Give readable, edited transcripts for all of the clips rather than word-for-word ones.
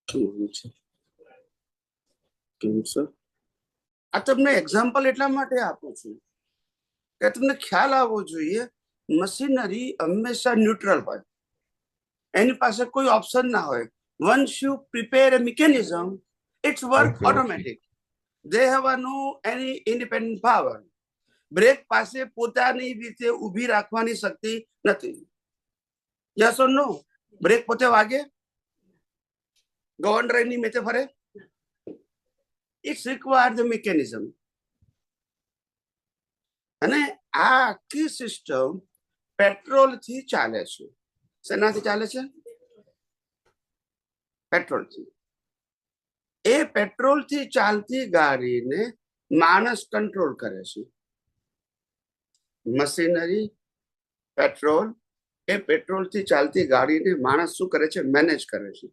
કેમ સર? આ તમને એક્ઝામ્પલ એટલા માટે આપું છું કે તમને ખ્યાલ આવવો જોઈએ મશીનરી હંમેશા ન્યુટ્રલ હોય, એની પાસે કોઈ ઓપ્શન ના હોય. Once you prepare a mechanism, its work automatic. They have no any independent power. Brake પાસે પોતાની રીતે ઊભી રાખવાની શક્તિ નથી. Yes or no? બ્રેક પોતે વાગે, ગવર્નર ની મેચે ફરે. It's require the mechanism. અને આ આખી સિસ્ટમ પેટ્રોલ થી ચાલે છે. શેનાથી ચાલે છે? પેટ્રોલ થી. એ પેટ્રોલ થી ચાલતી ગાડીને માણસ કંટ્રોલ કરે છે. મશીનરી, પેટ્રોલ, એ પેટ્રોલ થી ચાલતી ગાડીને માણસ શું કરે છે? મેનેજ કરે છે.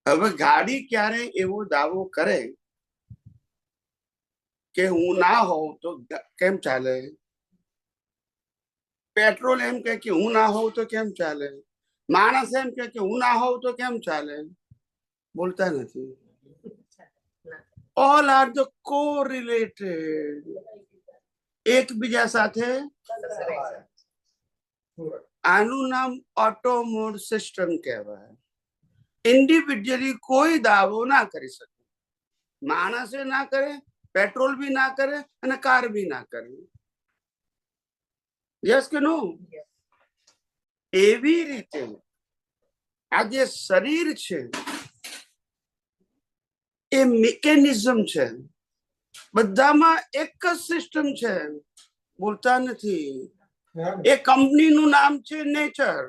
હવે ગાડી ક્યારે એવો દાવો કરે કે હું ના હોઉં તો કેમ ચાલે? પેટ્રોલ એમ કે હું ના હોઉં તો કેમ ચાલે? માણસ એમ કે હું ના હોઉં તો કેમ ચાલે? બોલતા નથી. ઓલ આર ધ કોરિલેટેડ, એકબીજા સાથે. આનું નામ ઓટોમોડ સિસ્ટમ કહેવાય. ઇન્ડિવિડ્યુઅલી કોઈ દાવો ના કરી શકે. માણસે ના કરે, પેટ્રોલ બી ના કરે અને કાર બી ના કરે. યસ કે નો? એવી રીતે આ જે શરીર છે એ મિકેનિઝમ છે. બધામાં એક જ સિસ્ટમ છે. બોલતા નથી. એ કંપનીનું નામ છે નેચર.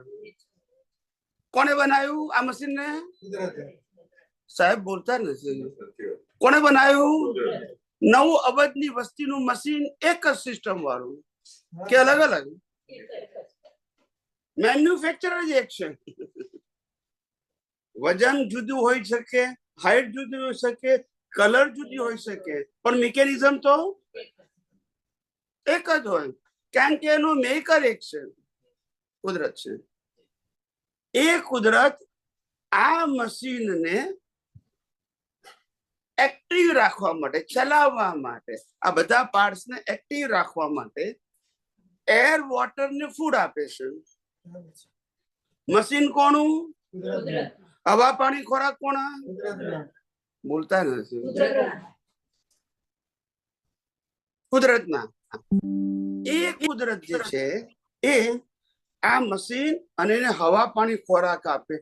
કોને બનાવ્યું આ મશીન ને? સાહેબ બોલતા નથી. કોને બનાવ્યું? 9 અબજની વસ્તીનું મશીન, એક જ સિસ્ટમ વાળું કે અલગ અલગ? મેન્યુફેક્ચરર જ એક છે. વજન જુદું હોઈ શકે, હાઈટ જુદી હોઈ શકે, કલર જુદી હોઈ શકે, પણ મિકેનિઝમ તો એક જ હોય. કારણ કે એનો મેકર એક છે, કુદરત છે. એ કુદરત આ મશીનને એક્ટિવ રાખવા માટે, ચલાવવા માટે, આ બધા પાર્ટ્સને એક્ટિવ રાખવા માટે એર, વોટર ને ફૂડ આપે છે. મશીન કોનું? હવા, પાણી, ખોરાક કોના? બોલતા નથી. કુદરતના. એ કુદરત જે છે એ આ મશીન અને એને હવા, પાણી, ખોરાક આપે.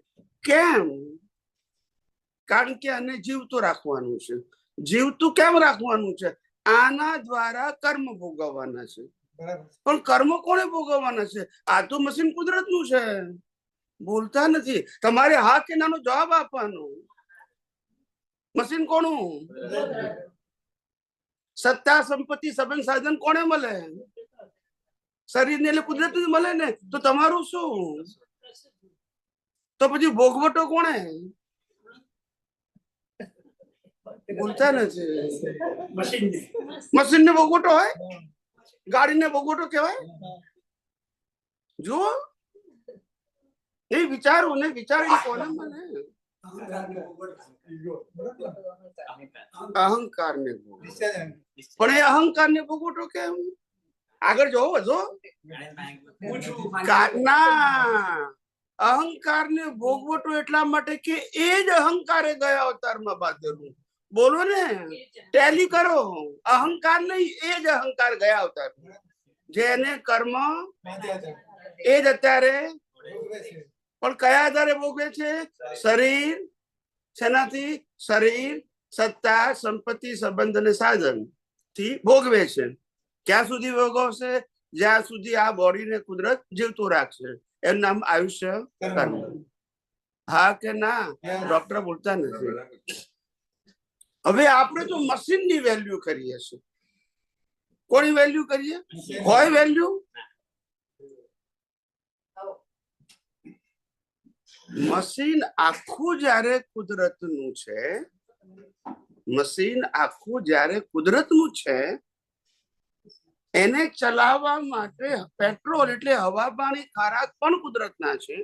કેમ? કારણ કે આને જીવતું રાખવાનું છે. જીવતું કેમ રાખવાનું છે? આના દ્વારા કર્મ ભોગવવાના છે. પણ કર્મ કોને ભોગવવાના છે? આ તો મશીન કુદરતનું છે. બોલતા નથી. તમારે હા કે નાનો જવાબ આપવાનો. મશીન કોનું? સત્તા, સંપત્તિ, સંબંધ, સાધન કોને મળે? શરીર ને એટલે કુદરત જ મળે ને. તો તમારું શું? તો પછી ભોગવટો કોણે? બોલતા નથી. મશીન ને ભોગવટો હોય? ગાડીને ભોગવટો કહેવાય? જો એ વિચારો ને વિચારીને કોને મળે? અહંકાર ને ભોગવટો. પણ એ અહંકાર ને ભોગવટો કેમ? આગળ જોવો જો. ના, અહંકાર ને ભોગવટો એટલા માટે કે એ જ અહંકારે ગયા અવતારમાં બાંધેલું. બોલો ને, ટેલી કરો. અહંકાર નહીં, એ જ અહંકાર ગયા અવતાર. જેને કર્મ એ જ અત્યારે, પણ કયા આધારે ભોગવે છે? શરીર. શેનાથી? શરીર, સત્તા, સંપત્તિ, સંબંધ અને સાધન થી ભોગવે છે. ક્યાં સુધી ભોગવશે? જ્યાં સુધી આ બોડીને કુદરત જીવતું રાખશે. એનું નામ આયુષ્ય કર્મ. હા કે ના? ડોક્ટર બોલતા નથી. હવે આપણે તો મશીનની વેલ્યુ કરીએ છીએ. કોની વેલ્યુ કરીએ? હોય વેલ્યુ? મશીન આખું જયારે કુદરતનું છે, મશીન આખું જયારે કુદરતનું છે, એને ચલાવવા માટે પેટ્રોલ એટલે હવા, પાણી, ખોરાક પણ કુદરતના છે.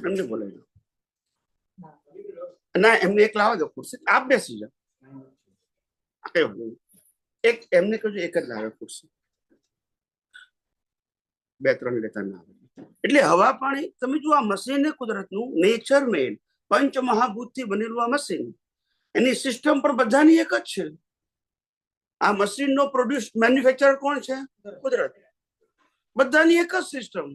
એમને બોલાવી ના, એમને એક લાવવા દો ખુરશી, આપ બેસી જાઓ. કઈ વાંધો નહીં. એક એમને કહ્યું એક જ લાવે ખુરશી, 2-3 લેતા ના આવે. એટલે હવા પાણી તમે જો આ મશીન ને કુદરતનું નેચર મેડ પંચ મહાભૂત થી બનેલું આ મશીન, એની સિસ્ટમ પર બધાની એક જ છે. આ મશીન નો પ્રોડ્યુસ મેન્યુફેક્ચર કોણ છે? કુદરત. બધાની એક જ સિસ્ટમ.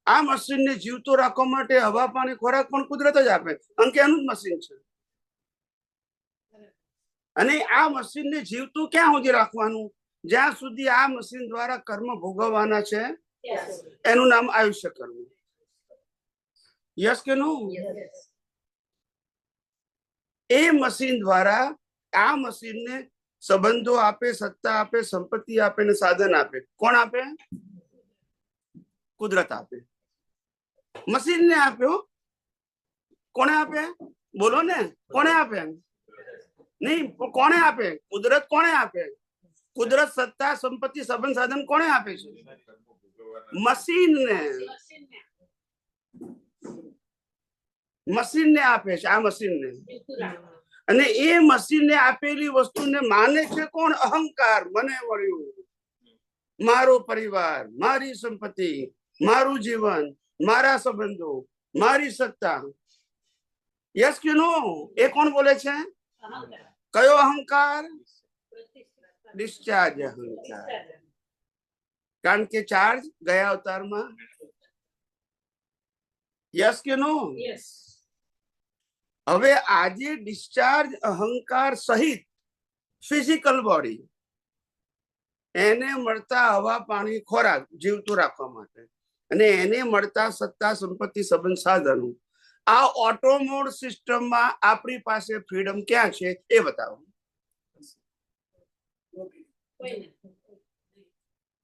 આ મશીન ને જીવતો રાખવા માટે હવા પાણી ખોરાક પણ કુદરત જ આપે, અંકે એનું જ મશીન છે. અને આ મશીન ને જીવતું ક્યાં સુધી રાખવાનું? જ્યાં સુધી આ મશીન દ્વારા કર્મ ભોગવવાના છે એનું નામ આયુષ્ય કર્મ. યસ કે નો? એ મશીન દ્વારા આ મશીન ને સંબંધો આપે, સત્તા આપે, સંપત્તિ આપે ને સાધન આપે. કોણ આપે? કુદરત આપે. મશીન ને આપ્યો. કોણે આપે? બોલો ને, કોણે આપે? નહીં, કોણે આપે? કુદરત. કોણે આપે? કુદરત સત્તા, સંપત્તિ, સંબંધ, સાધન કોણે આપે છે? મશીન ને. મશીન ને આપે છે, આ મશીન ને. અને એ મશીન ને આપેલી વસ્તુને માને છે કોણ? અહંકાર. મને મળ્યું, મારો પરિવાર, મારી સંપત્તિ, મારું જીવન, મારા સંબંધો, મારી સત્તા. યસ કે નો? એ કોણ બોલે છે? કયો અહંકાર? ડિસ્ચાર્જ અહંકાર. કારણ કે ચાર્જ ગયા અવતારમાં. યસ કે નો? હવે આજે ડિસ્ચાર્જ અહંકાર સહિત ફિઝિકલ બોડી, એને મળતા હવા પાણી ખોરાક જીવતું રાખવા માટે, અને એને મળતા સત્તા, સંપત્તિ, સંબંધ, સાધનો, આ ઓટોમોડ સિસ્ટમમાં આપણી પાસે ફ્રીડમ ક્યાં છે એ બતાવો.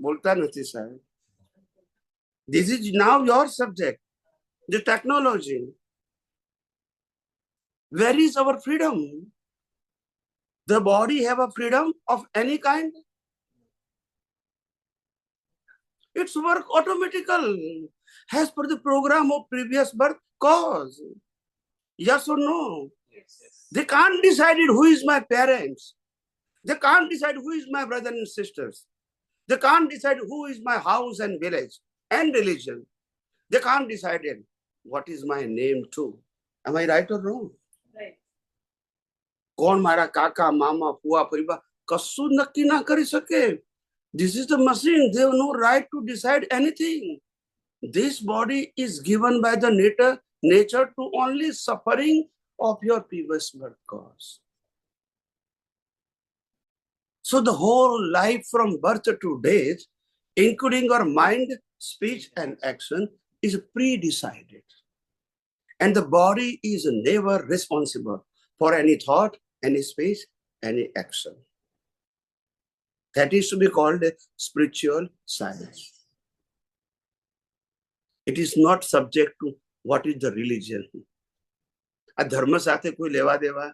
બોલતા નથી સાહેબ. This is now your subject, the technology. Where is our freedom? The body have a freedom of any kind? It's work automatical as per the program of previous birth cause. Yes or no? They can't decide who is my parents. They can't decide who is my brother and sisters. They can't decide who is my house and village and religion. They can't decide it. What is my name too? Am I right or wrong? Right. કોણ મારા કાકા, મામા, ફુવા, પરિવાર કશું નક્કી ના કરી શકે. This is the machine. They have no right to decide anything. This body is given by the nature to only suffering of your previous birth cause. So the whole life from birth to death, including our mind, speech and action, is pre-decided. And the body is never responsible for any thought, any speech, any action. That is to be called a spiritual science. It is not subject to what is the religion. A dharma સાથે કોઈ લેવા દેવા.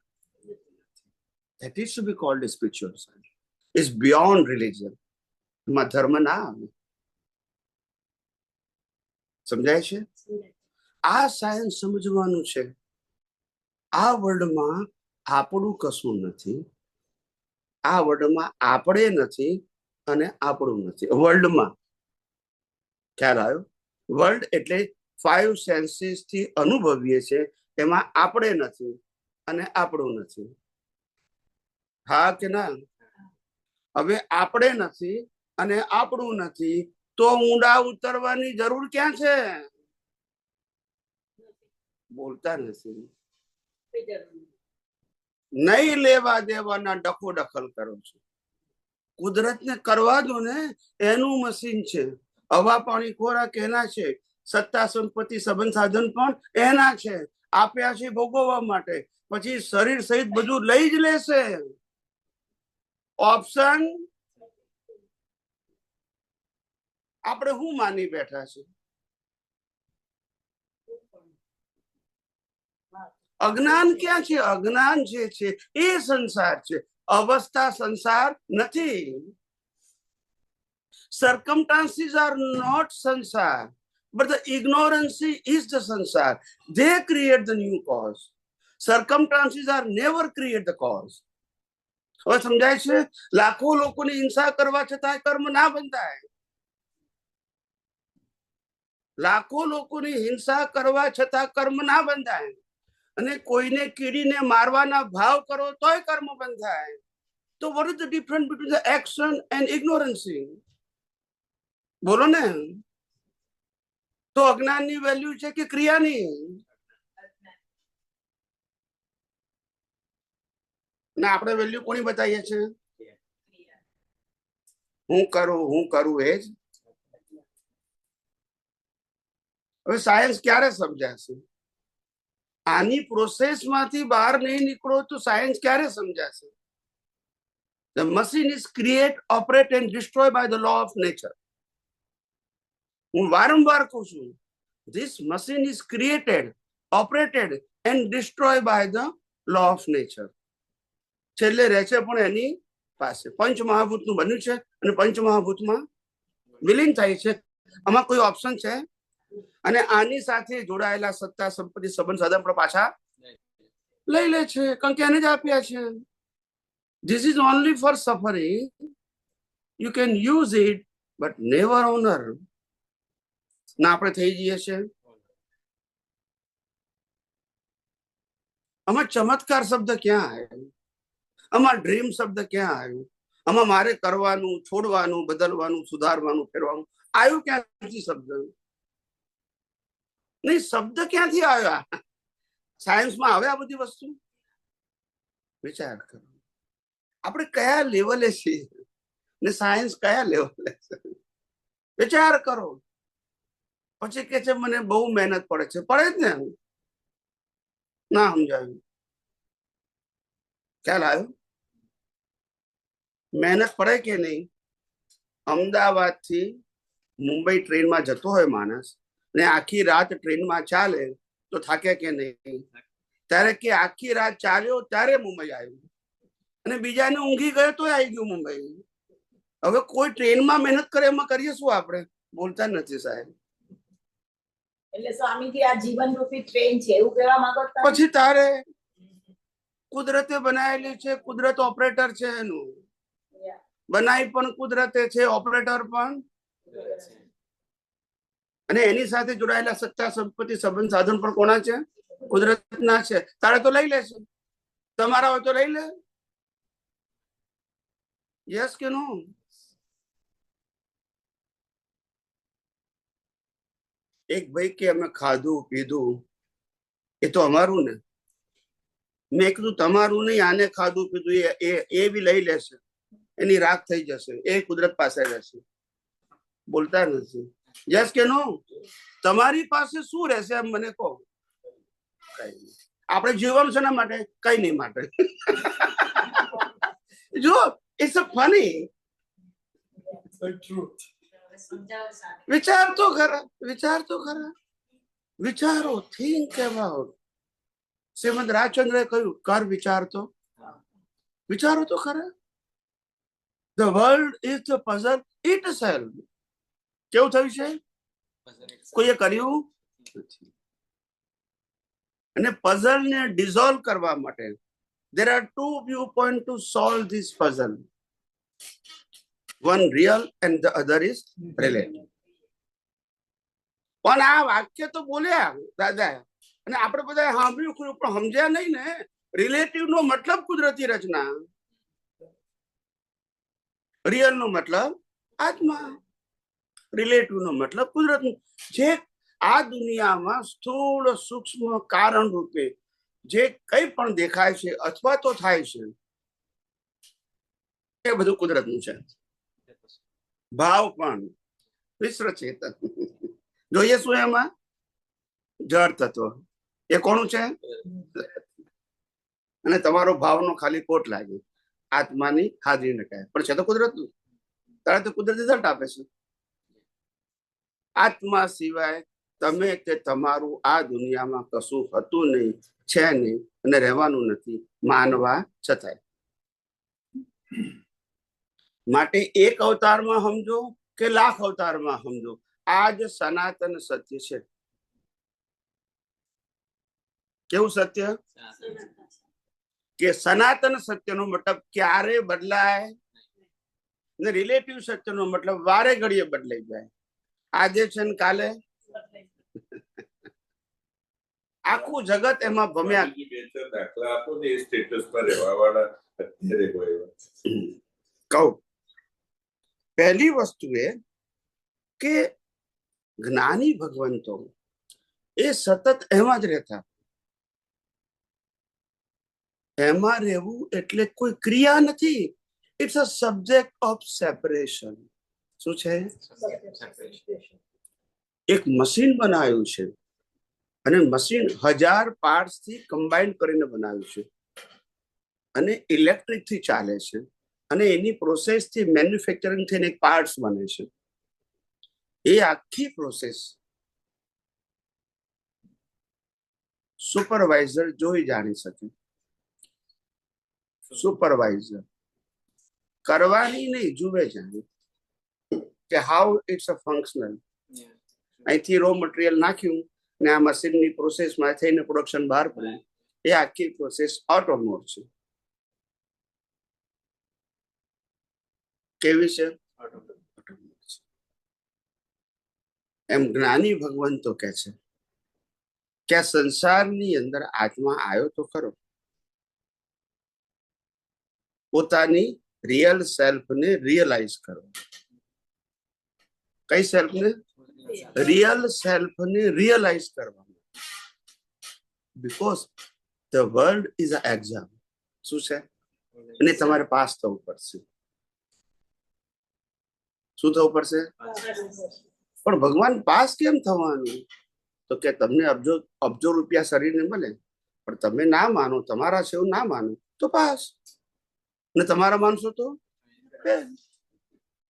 That is to be called a spiritual science. It's beyond religion. માં ધર્મ ના આવે. સમજાય છે? આ સાયન્સ સમજવાનું છે. આ વર્લ્ડમાં આપણું કશું નથી. આ વર્લ્ડમાં આપણે નથી અને આપણું નથી. વર્લ્ડમાં ખ્યાલ આવ્યો? વર્લ્ડ એટલે 5 સેન્સીસ થી અનુભવીએ છે, એમાં આપણે નથી અને આપણું નથી. હા કે ના? હવે આપણે નથી અને આપણું નથી, તો ઊંડા ઉતરવાની જરૂર ક્યાં છે? બોલતા નથી. નહીં લેવા દેવાના ડખો દખલ કરો છો. કુદરતને કરવા દો ને, એનું મશીન છે. હવા પાણી ખોરાક એના છે, સત્તા સંપત્તિ સંબંધ સાધન પણ એના છે. આપ્યા છે ભોગવવા માટે, પછી શરીર સહિત બધું લઈ જ લેશે. ઓપ્શન આપણે શું માની બેઠા છે? અજ્ઞાન ક્યાં છે? અજ્ઞાન જે છે એ સંસાર છે, અવસ્થા સંસાર નથી. Circumstances are not સંસાર. but the ignorance is the sansar. They create the new cause. Circumstances are never create the cause. હવે સમજાય છે? લાખો લોકોની હિંસા કરવા છતાં કર્મ ના બંધાય. લાખો લોકોની હિંસા કરવા છતાં કર્મ ના બંધાય. અને કોઈને કીડીને મારવાના ભાવ કરો તોય કર્મ બંધાય. તો what is the difference between the action and ignorance? બોલો ને. તો અજ્ઞાનની વેલ્યુ છે કે ક્રિયાની? ના, આપણે વેલ્યુ કોની બતાવીએ છીએ? હું કરું એ જ. હવે સાયન્સ ક્યારે સમજાશે? આની પ્રોસેસમાંથી બહાર નહીં નીકળો તો સાયન્સ ક્યારે સમજાશે? The machine is create, operate and destroy by the law of nature. હું વારંવાર કહું છું, this machine is created, operated and destroyed by the law of nature. છેલ્લે રહે છે પણ એની પાસે. પંચમહાભૂતનું બન્યું છે અને પંચમહાભૂતમાં વિલીન થાય છે. આમાં કોઈ ઓપ્શન છે? અને આની સાથે જોડાયેલા સત્તા, સંપત્તિ, સંબંધ, સાધન પણ પાછા લઈ લે છે, કારણ કે એને જ આપ્યા છે. This is only for suffering. You can use it, but never honor. ના આપણે થઈ જઈએ છે. આમાં ચમત્કાર શબ્દ ક્યાં આવ્યો? આમાં ડ્રીમ શબ્દ ક્યાં આવ્યો? આમાં મારે કરવાનું, છોડવાનું, બદલવાનું, સુધારવાનું, ફેરવાનું આવ્યું ક્યાંથી શબ્દ? નહીં, શબ્દ ક્યાંથી આવ્યા? સાયન્સમાં આવે આ બધી વસ્તુ? વિચાર કરો, આપણે કયા લેવલે છીએ ને સાયન્સ કયા લેવલે છે? વિચાર કરો. પછી કે છે મને બહુ મહેનત પડે છે. પડે જ ને. ના સમજાયું? ખ્યાલ આવ્યો? મહેનત પડે કે નહીં? અમદાવાદ થી મુંબઈ ટ્રેનમાં જતો હોય માણસ ને આખી રાત ટ્રેનમાં ચાલે તો થાકે કે નહીં? ત્યારે કે આખી રાત ચાલ્યો ત્યારે મુંબઈ આવ્યું અને બીજાને ઊંઘી ગયો તો આવી ગયું મુંબઈ. હવે કોઈ ટ્રેનમાં મહેનત કરે એમાં કરીએ શું આપણે? બોલતા નથી સાહેબ. એટલે સ્વામીજી આ જીવન રૂપી ટ્રેન છે એવું કહેવા માંગો છો? પછી તારે કુદરતે બનાવેલી છે, કુદરત ઓપરેટર છે, એનું બનાવી પણ કુદરતે છે, ઓપરેટર પણ. અને એની સાથે જોડાયેલા સત્તા, સંપત્તિ, સંબંધ, સાધન પણ કોના છે? કુદરતના છે. તારે તો લઈ લેશે, તમારા હોય તો લઈ લે. યસ કે નો? એક ભાઈ કે અમે ખાધું પીધું એ તો અમારું ને. મેં કીધું તમારું નહીં, આને ખાધું પીધું એ બી લઈ લેશે, એની રાખ થઈ જશે, એ કુદરત પાસે રહેશે. બોલતા નથી. યસ કે નો? તમારી પાસે શું રહેશે એમ મને કહો? કઈ નહીં. આપણે જીવવાનું છે એના માટે, કઈ નહીં માટે. જો ઇટ્સ અ ફની. વિચાર તો ખરા, વિચાર તો ખરા, વિચારો. Think about. શ્રીમદ રાજચંદ્રએ કહ્યું કર વિચાર તો, વિચારો તો ખરા. The world is the puzzle itself. કેવું થયું છે? કોઈએ કર્યું નથી. અને પઝલ ને ડિઝોલ્વ કરવા માટે there are two viewpoints to solve this puzzle. One real and the other is relative. પણ આ વાક્ય તો બોલ્યા દાદા અને આપણે બધા સાંભળ્યું ખરું પણ સમજ્યા નહીં ને. રિલેટિવ નો મતલબ કુદરતી રચના, રિયલ નો મતલબ આત્મા, રિલેટિવ નો મતલબ કુદરત. જે આ દુનિયામાં સ્થૂળ સૂક્ષ્મ કારણ રૂપે જે કઈ પણ દેખાય છે અથવા તો થાય છે એ બધું કુદરતનું છે. ભાવ પણ મિશ્ર ચેતન. જોઈએ શું એમાં? જળ તત્વ એ કોનું છે? અને તમારો ભાવનો ખાલી કોટ લાગે, આત્માની હાજરી ન કહે, પણ છે તો કુદરતનું. તારે તો કુદરત રિઝલ્ટ આપે છે. આત્મા સિવાય તમે કે તમારું આ દુનિયામાં કશું હતું નહીં, છે નહીં અને રહેવાનું નથી, માનવા છતાંય. માટે એક અવતારમાં સમજો કે લાખ અવતારમાં સમજો, આ જ સનાતન સત્ય છે. કેવું સત્ય? કે સનાતન સત્યનો મતલબ ક્યારે બદલાય ને રિલેટિવ સત્યનો મતલબ વારે ઘડીએ બદલાઈ જાય. આજે છે ને કાલે આખું જગત એમાં ભમ્યા. દાખલા આપો ને એ સ્ટેટસમાં રહેવા વાળા અત્યારે કોઈ એવા. કહું પહેલી વસ્તુ એ કે જ્ઞાની ભગવંતો એ સતત એમાં જ રહેતા. એમાં રહેવું એટલે કોઈ ક્રિયા નથી. It's a subject of separation. શું છે? એક મશીન બનાવ્યું છે અને મશીન 1000 પાર્ટ્સ થી કમ્બાઈન કરીને બનાવ્યું છે અને ઇલેક્ટ્રિક થી ચાલે છે અને એની પ્રોસેસ થી મેન્યુફેક્ચરિંગ થઈને એક પાર્ટ્સ બને છે. એ આખી પ્રોસેસ સુપરવાઇઝર જોઈ જાણી શકે. સુપરવાઇઝર કરવાની નહીં, જુએ જાણે કે હાઉ ઇટ્સ અ ફંક્શનલ. અહીંથી રો મટીરિયલ નાખ્યું ને આ મશીનની પ્રોસેસમાં થઈને પ્રોડક્શન બહાર પડ્યું. એ આખી પ્રોસેસ ઓટોમોડ છે. કેવી છે? એમ જ્ઞાની ભગવંતો કે છે કે આ સંસારની અંદર આત્મા આવ્યો તો ખરો. પોતાની રિયલ સેલ્ફને રિયલાઇઝ કરો. કઈ સેલ્ફને? રિયલ સેલ્ફને રિયલાઇઝ કરવાનું. Because the world is a exam. શું છે? અને તમારે પાસ થવું પડશે. શું થવું પડશે? પણ ભગવાન પાસ કેમ થવાનું? તો કે તમને અબજો રૂપિયા શરીરને મળે પણ તમે ના માનો, તમારા છે એવું ના માનો તો પાસ, ને તમારા માનશો તો ફેલ.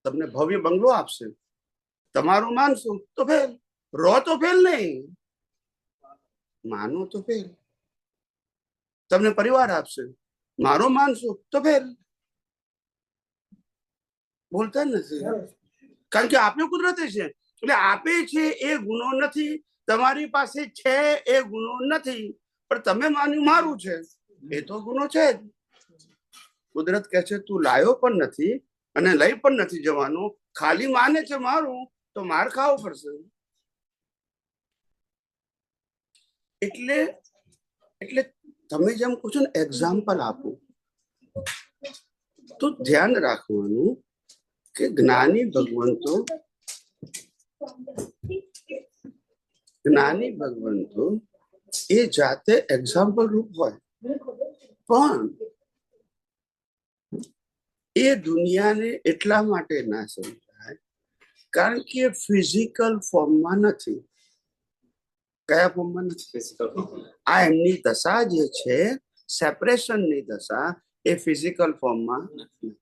તમને ભવ્ય બંગલો આપશે, તમારું માનશો તો ફેલ. રો તો ફેલ નહીં, માનો તો ફેલ. તમને પરિવાર આપશે, મારો માનશો તો ફેલ. બોલતા નથી કારણ કે આપને કુદરતે છે. એટલે આપે છે એ ગુનો નથી, તમારી પાસે છે એ ગુનો નથી, પણ તમે માન્યું મારું છે એ તો ગુનો છે જ. કુદરત કહે છે તું લાયો પણ નથી અને લઈ પણ નથી જવાનું, ખાલી માને છે મારું તો માર ખાવો પડશે. એટલે તમે જેમ કહો છો ને એક્ઝામ્પલ આપો તો ધ્યાન રાખવાનું કે જ્ઞાની ભગવંતો એ જાતે એક્ઝામ્પલ રૂપ હોય, પણ એ દુનિયાને એટલા માટે ના સમજાય કારણ કે ફિઝિકલ ફોર્મમાં નથી. કયા ફોર્મમાં નથી? આ એમની દશા જે છે સેપરેશનની દશા, એ ફિઝિકલ ફોર્મમાં નથી.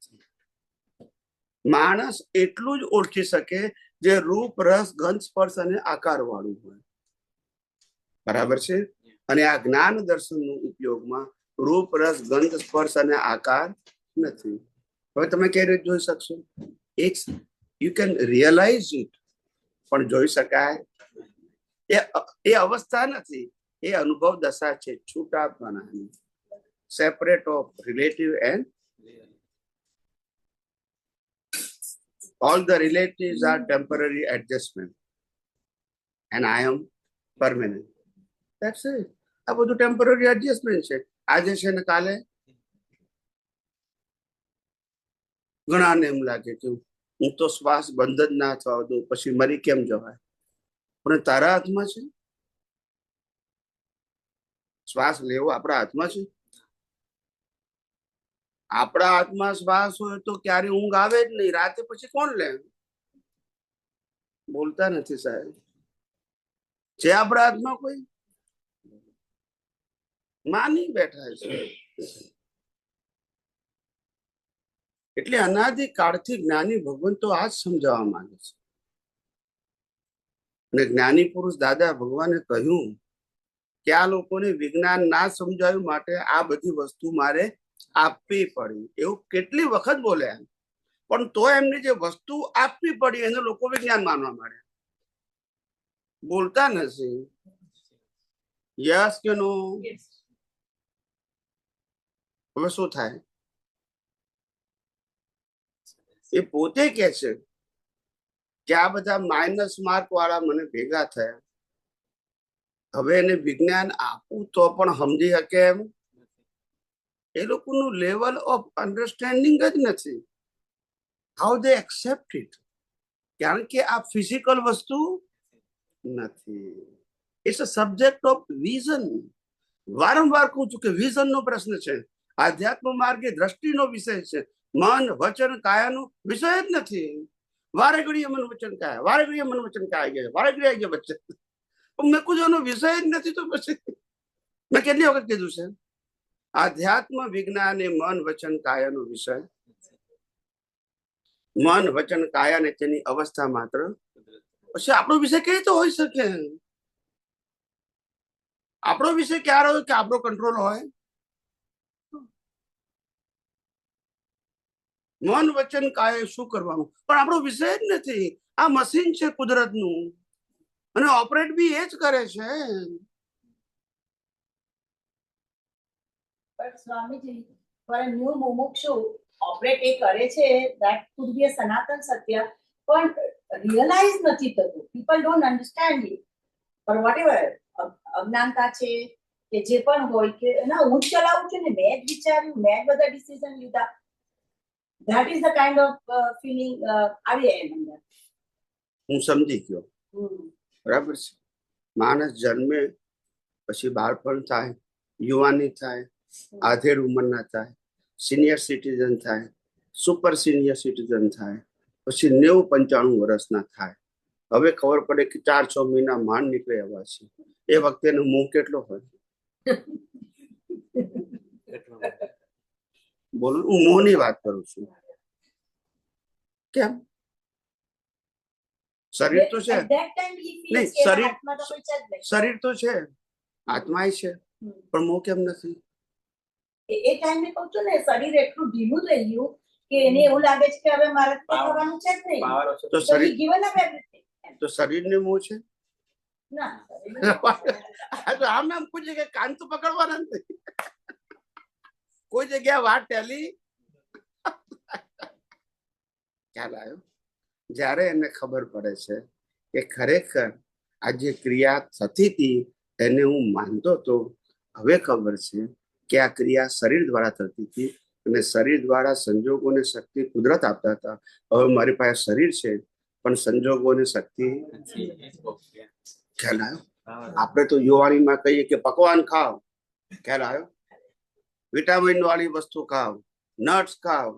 માણસ એટલું જ ઓળખી શકે જે રૂપ, રસ, ગંધ, સ્પર્શ અને આકાર વાળું હોય. બરાબર છે? અને આ જ્ઞાન દર્શનનો ઉપયોગમાં રૂપ, રસ, ગંધ, સ્પર્શ અને આકાર નથી. હવે તમે કઈ રીતે જોઈ શકશો? એક યુ કેન રિયલાઇઝ ઇટ, પણ જોઈ શકાય એ અવસ્થા નથી, એ અનુભવ દશા છે. છૂટાપણાની, separate of relative and all the relatives are temporary adjustment and I am permanent. That's it. આ બધું ટેમ્પરરી એડજસ્ટમેન્ટ છે. આજે છે ને કાલે. ઘણાને એમ લાગે કે હું તો શ્વાસ બંધ જ ના થવા દઉં પછી મરી કેમ જવાય, પણ તારા હાથમાં છે. શ્વાસ લેવો આપણા હાથમાં છે. આપણા હાથમાં શ્વાસ હોય તો ક્યારે ઊંઘ આવે જ નહીં. રાતે પછી કોણ લે? બોલતા નથી સાહેબ. છે આપણા હાથમાં કોઈ? માની બેઠા છે. એટલે અનાદિ કાળથી જ્ઞાની ભગવંતો આ જ સમજાવવા માંગે છે. અને જ્ઞાની પુરુષ દાદા ભગવાને કહ્યું કે આ લોકોને વિજ્ઞાન ના સમજાવ્યું માટે આ બધી વસ્તુ મારે આપવી પડી. એવું કેટલી વખત બોલ્યા, પણ તો એમને જે વસ્તુ આપવી પડી એને લોકો વિજ્ઞાન માનવા માંડ્યા. બોલતા નથી. યસ કે નો? હવે શું થાય? એ પોતે કે છે કે આ બધા માઇનસ માર્ક વાળા મને ભેગા થયા, હવે એને વિજ્ઞાન આપું તો પણ સમજી શકે એમ? એ લોકોનું લેવલ ઓફ અન્ડરસ્ટેન્ડિંગ જ નથી. How they accept it? કારણ કે આ ફિઝિકલ વસ્તુ નથી. It's a subject of vision. વારંવાર કહું છું કે વિઝન નો પ્રશ્ન છે. આધ્યાત્મ માર્ગ એ દ્રષ્ટિનો વિષય છે. મન વચન કાયાનો વિષય જ નથી. વારે ઘડીએ મન વચન કાયા, વારે ઘડીએ મન વચન કાયા ગયા, વારે ઘડીએ આવી ગયા વચ્ચે. મેં કીધું એનો વિષય જ નથી તો પછી મેં કેટલી વખત કીધું છે આધ્યાત્મ વિજ્ઞાન એ મન વચન કાયાનો વિષય. મન વચન કાયા ને તેની અવસ્થા માત્ર. પછી આપણો વિષય કઈ રીતે હોઈ શકે? આપણો વિષય ક્યારે હોય કે આપણો કંટ્રોલ હોય? મન વચન કાયા શું કરવાનું? પણ આપણો વિષય જ નથી. આ મશીન છે કુદરતનું અને ઓપરેટ બી એ જ કરે છે. But Swamiji, for a new mumukshu, operate એ કરે છે, that could be a Sanatan Satya, પણ realize નથી થતું. People don't understand it. But whatever, અજ્ઞાનતા છે કે જે પણ હોય કે ના હું જ ચલાવું છું ને મેં જ વિચાર્યું, મેં જ બધા ડિસિઝન લીધા. That is the kind of feeling આવી એમ અંદર. હું સમજી ગયો. બરાબર છે. માણસ જન્મે પછી બાળપણ થાય, યુવાની થાય, આધેડ ઉંમરના થાય, સિનિયર સિટીઝન થાય, સુપર સિનિયર સિટીઝન થાય, પછી 90-95 વર્ષના થાય. હવે ખબર પડે કે 4-6 મહિના માંડ નીકળે એવા છે. એ વખતે એનો મોહ કેટલો હોય? બોલો, હું મોહની વાત કરું છું. કેમ? શરીર તો છે. At that time he feels નહીં, કે એના શરીર- હાથમાં તો કોઈ છે જ નહીં. શરીર તો છે, આત્માય છે, પણ મોહ કેમ નથી? એ ટાઈમે કહું છું ને શરીર એટલું ઢીલું થઈ ગયું કે એને એવું લાગે છે કે હવે મારે તો કરવાનું છે જ નહીં. તો So he શરીર given up everything. તો શરીરને મોહ છે. ના, શરીરને આ તો આમ આમ કોઈ જગ્યાએ કાન તો પકડવાના નથી. કોઈ જગ્યાએ વાત ટેલી ખ્યાલ આવ્યો? જ્યારે એને ખબર પડે છે કે ખરેખર આ જે ક્રિયા થતી હતી એને હું માનતો હતો, હવે ખબર છે કે આ ક્રિયા શરીર દ્વારા થતી હતી અને શરીર દ્વારા સંજોગોને શક્તિ કુદરત આપતા હતા. હવે મારી પાસે શરીર છે પણ સંજોગોને શક્તિ. ખ્યાલ આવ્યો? આપણે તો યુવાનીમાં કહીએ કે પકવાન ખાવ, ખ્યાલ આવ્યો? વિટામિન વાળી વસ્તુ ખાવ, નટ્સ ખાવ.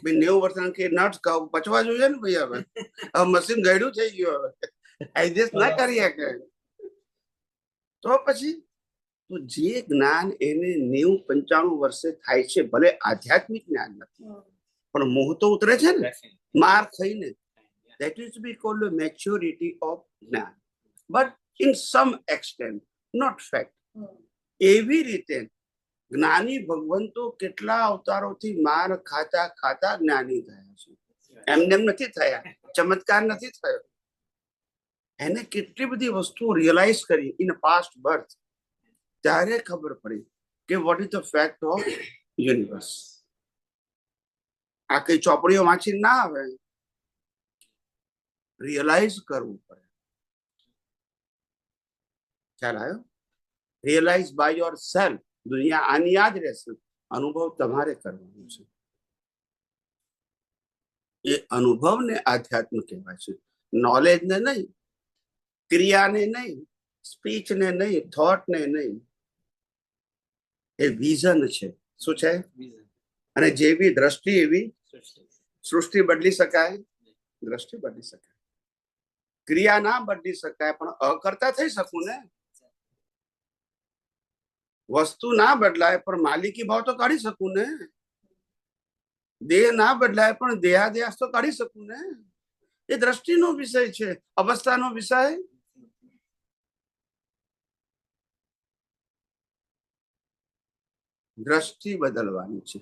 90 વર્ષના કે નટ્સ ખાવ, પચવા જોઈએ ને ભાઈ. હવે મશીન ગયડું થઈ ગયું, હવે એડજસ્ટ ના કરી શકે. તો પછી તો જે જ્ઞાન એને 90-95 વર્ષે થાય છે, ભલે આધ્યાત્મિક જ્ઞાન નથી પણ મોહ તો ઉતરે છે ને માર થઈને. That is be called maturity of જ્ઞાન, but in some extent, not fact. એવી રીતે જ્ઞાની ભગવંતો કેટલા અવતારોથી માર ખાતા ખાતા જ્ઞાની થયા છે. એમને એમ નથી થયા, ચમત્કાર નથી થયો. એને કેટલી બધી વસ્તુઓ રિયલાઇઝ કરી ઇન પાસ્ટ બર્થ. ત્યારે ખબર પડી કે vote is the fact of universe. આ કઈ ચોપડીઓ વાંચી ના આવે, રિયલાઇઝ કરવું પડે. ખ્યાલ આવ્યો? Realise by yourself. દુનિયા આની યાદ રહેશે, અનુભવ તમારે કરવાનો છે. એ અનુભવને આધ્યાત્મ કહેવાય છે. નોલેજને નહીં, ક્રિયાને નહીં, સ્પીચને નહીં, થોટને નહીં. એ વિઝન છે. શું છે? અને જેવી દ્રષ્ટિ એવી સૃષ્ટિ બદલી શકાય, દ્રષ્ટિ બદલી શકાય. ક્રિયા ના બદલી શકાય પણ અકર્તા થઈ શકું ને. વસ્તુ ના બદલાય પણ માલિકી ભાવ તો કાઢી શકું ને. દેહ ના બદલાય પણ દેહાદ્યાસ તો કાઢી શકું ને. એ દ્રષ્ટિનો વિષય છે, અવસ્થાનો વિષય. દ્રષ્ટિ બદલવાની છે.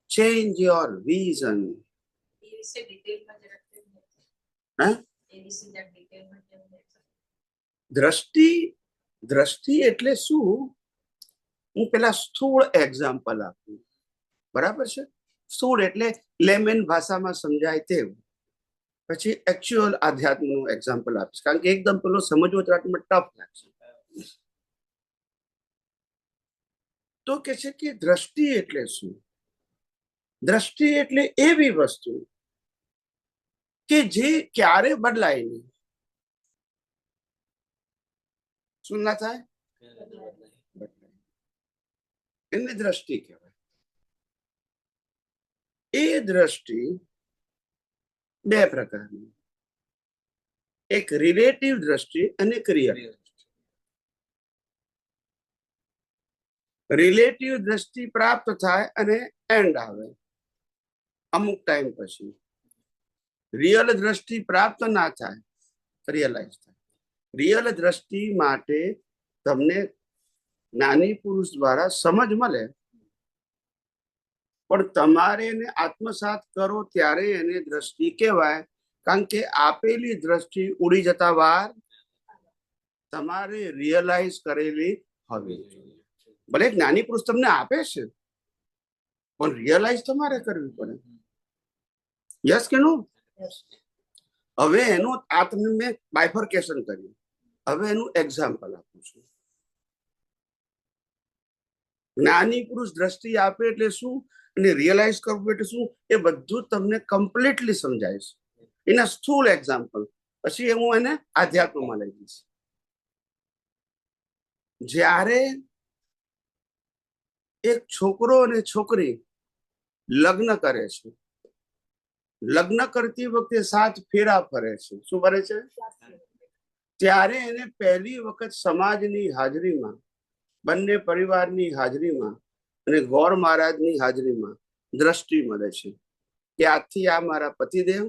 Change your vision. એ વિશે ડિટેલમાં જરાક હે? એ વિશે જરાક ડિટેલમાં દ્રષ્ટિ દ્રષ્ટિ એટલે શું? હું પેલા સ્થૂળ એક્ઝામ્પલ આપું, બરાબર છે? સ્થૂળ એટલે લેમેન ભાષામાં સમજાય તેવું, પછી એકચ્યુઅલ આધ્યાત્મનું એક્ઝામ્પલ આપીશ, કારણ કે એકદમ પેલો સમજવો તો ટફ લાગશે. તો કે છે કે દ્રષ્ટિ એટલે શું? દ્રષ્ટિ એટલે એવી વસ્તુ કે જે ક્યારે બદલાય નહીં. શું ના થાય? એને દ્રષ્ટિ કહેવાય. એ દ્રષ્ટિ બે પ્રકારની, એક રિલેટિવ દ્રષ્ટિ અને એક રિયલ. રિલેટિવ દ્રષ્ટિ પ્રાપ્ત થાય અને એન્ડ આવે અમુક ટાઈમ પછી. રિયલ દ્રષ્ટિ પ્રાપ્ત ના થાય, રિયલાઇઝ થાય. રિયલ દ્રષ્ટિ માટે તમને જ્ઞાની પુરુષ દ્વારા સમજ મળે, પણ તમારે એને આત્મસાત કરો ત્યારે એને દ્રષ્ટિ કહેવાય, કારણ કે આપેલી દ્રષ્ટિ ઉડી જતા વાર તમારે રિયલાઇઝ કરેલી હોવી જોઈએ. ભલે જ્ઞાની પુરુષ તમને આપે છે, પણ રિયલાઇઝ તમારે કરવી પડે. યસ કે નો? હવે એનું આ તમને મેં બાયફર્કેશન કર્યું. હવે એનું એક્ઝામ્પલ આપું છું. જ્ઞાની પુરુષ દ્રષ્ટિ આપે એટલે શું અને રિયલાઇઝ કરવું એટલે શું, એ બધું તમને કમ્પ્લીટલી સમજાય છે. એના સ્થૂળ એક્ઝામ્પલ પછી હું એને આધ્યાત્મમાં લઈ જઈશ. જ્યારે એક છોકરો અને છોકરી લગ્ન કરે છે, લગ્ન કરતી વખતે 7 ફેરા ફરે છે. શું ફરે છે? ત્યારે એને પહેલી વખત સમાજની હાજરીમાં, બંને પરિવારની હાજરીમાં અને ગોર મહારાજની હાજરીમાં દ્રષ્ટિ મળે છે કે આજથી આ મારા પતિદેવ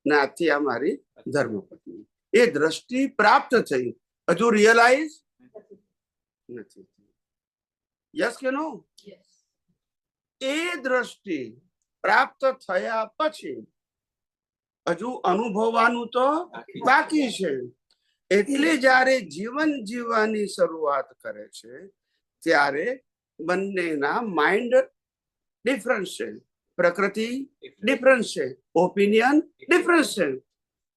ને આજથી આ મારી ધર્મપત્ની. એ દ્રષ્ટિ પ્રાપ્ત થઈ, હજુ રિયલાઇઝ નથી. યસ કે નો? એ દ્રષ્ટિ પ્રાપ્ત થયા પછી હજુ અનુભવવાનું તો બાકી છે. એટલે જ્યારે જીવન જીવવાની શરૂઆત કરે છે ત્યારે બંનેના માઇન્ડ ડિફરન્સ છે, પ્રકૃતિ ડિફરન્સ છે, ઓપિનિયન ડિફરન્સ છે,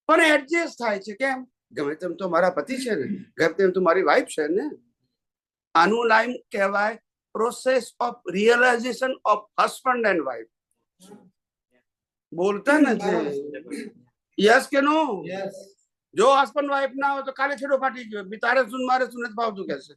પણ એડજસ્ટ થાય છે. કેમ? ગમે તેમ તો મારા પતિ છે ને, ગમે તેમ તો મારી વાઈફ છે ને. આનું નામ કહેવાય process of realisation of husband and wife. બોલતા નથી. યસ કે નો? જો હસબન્ડ વાઈફ ના હોય તો કાલે છેડો ફાટી ગયો, તારે શું મારે શું નથી ભાવતું કે છે.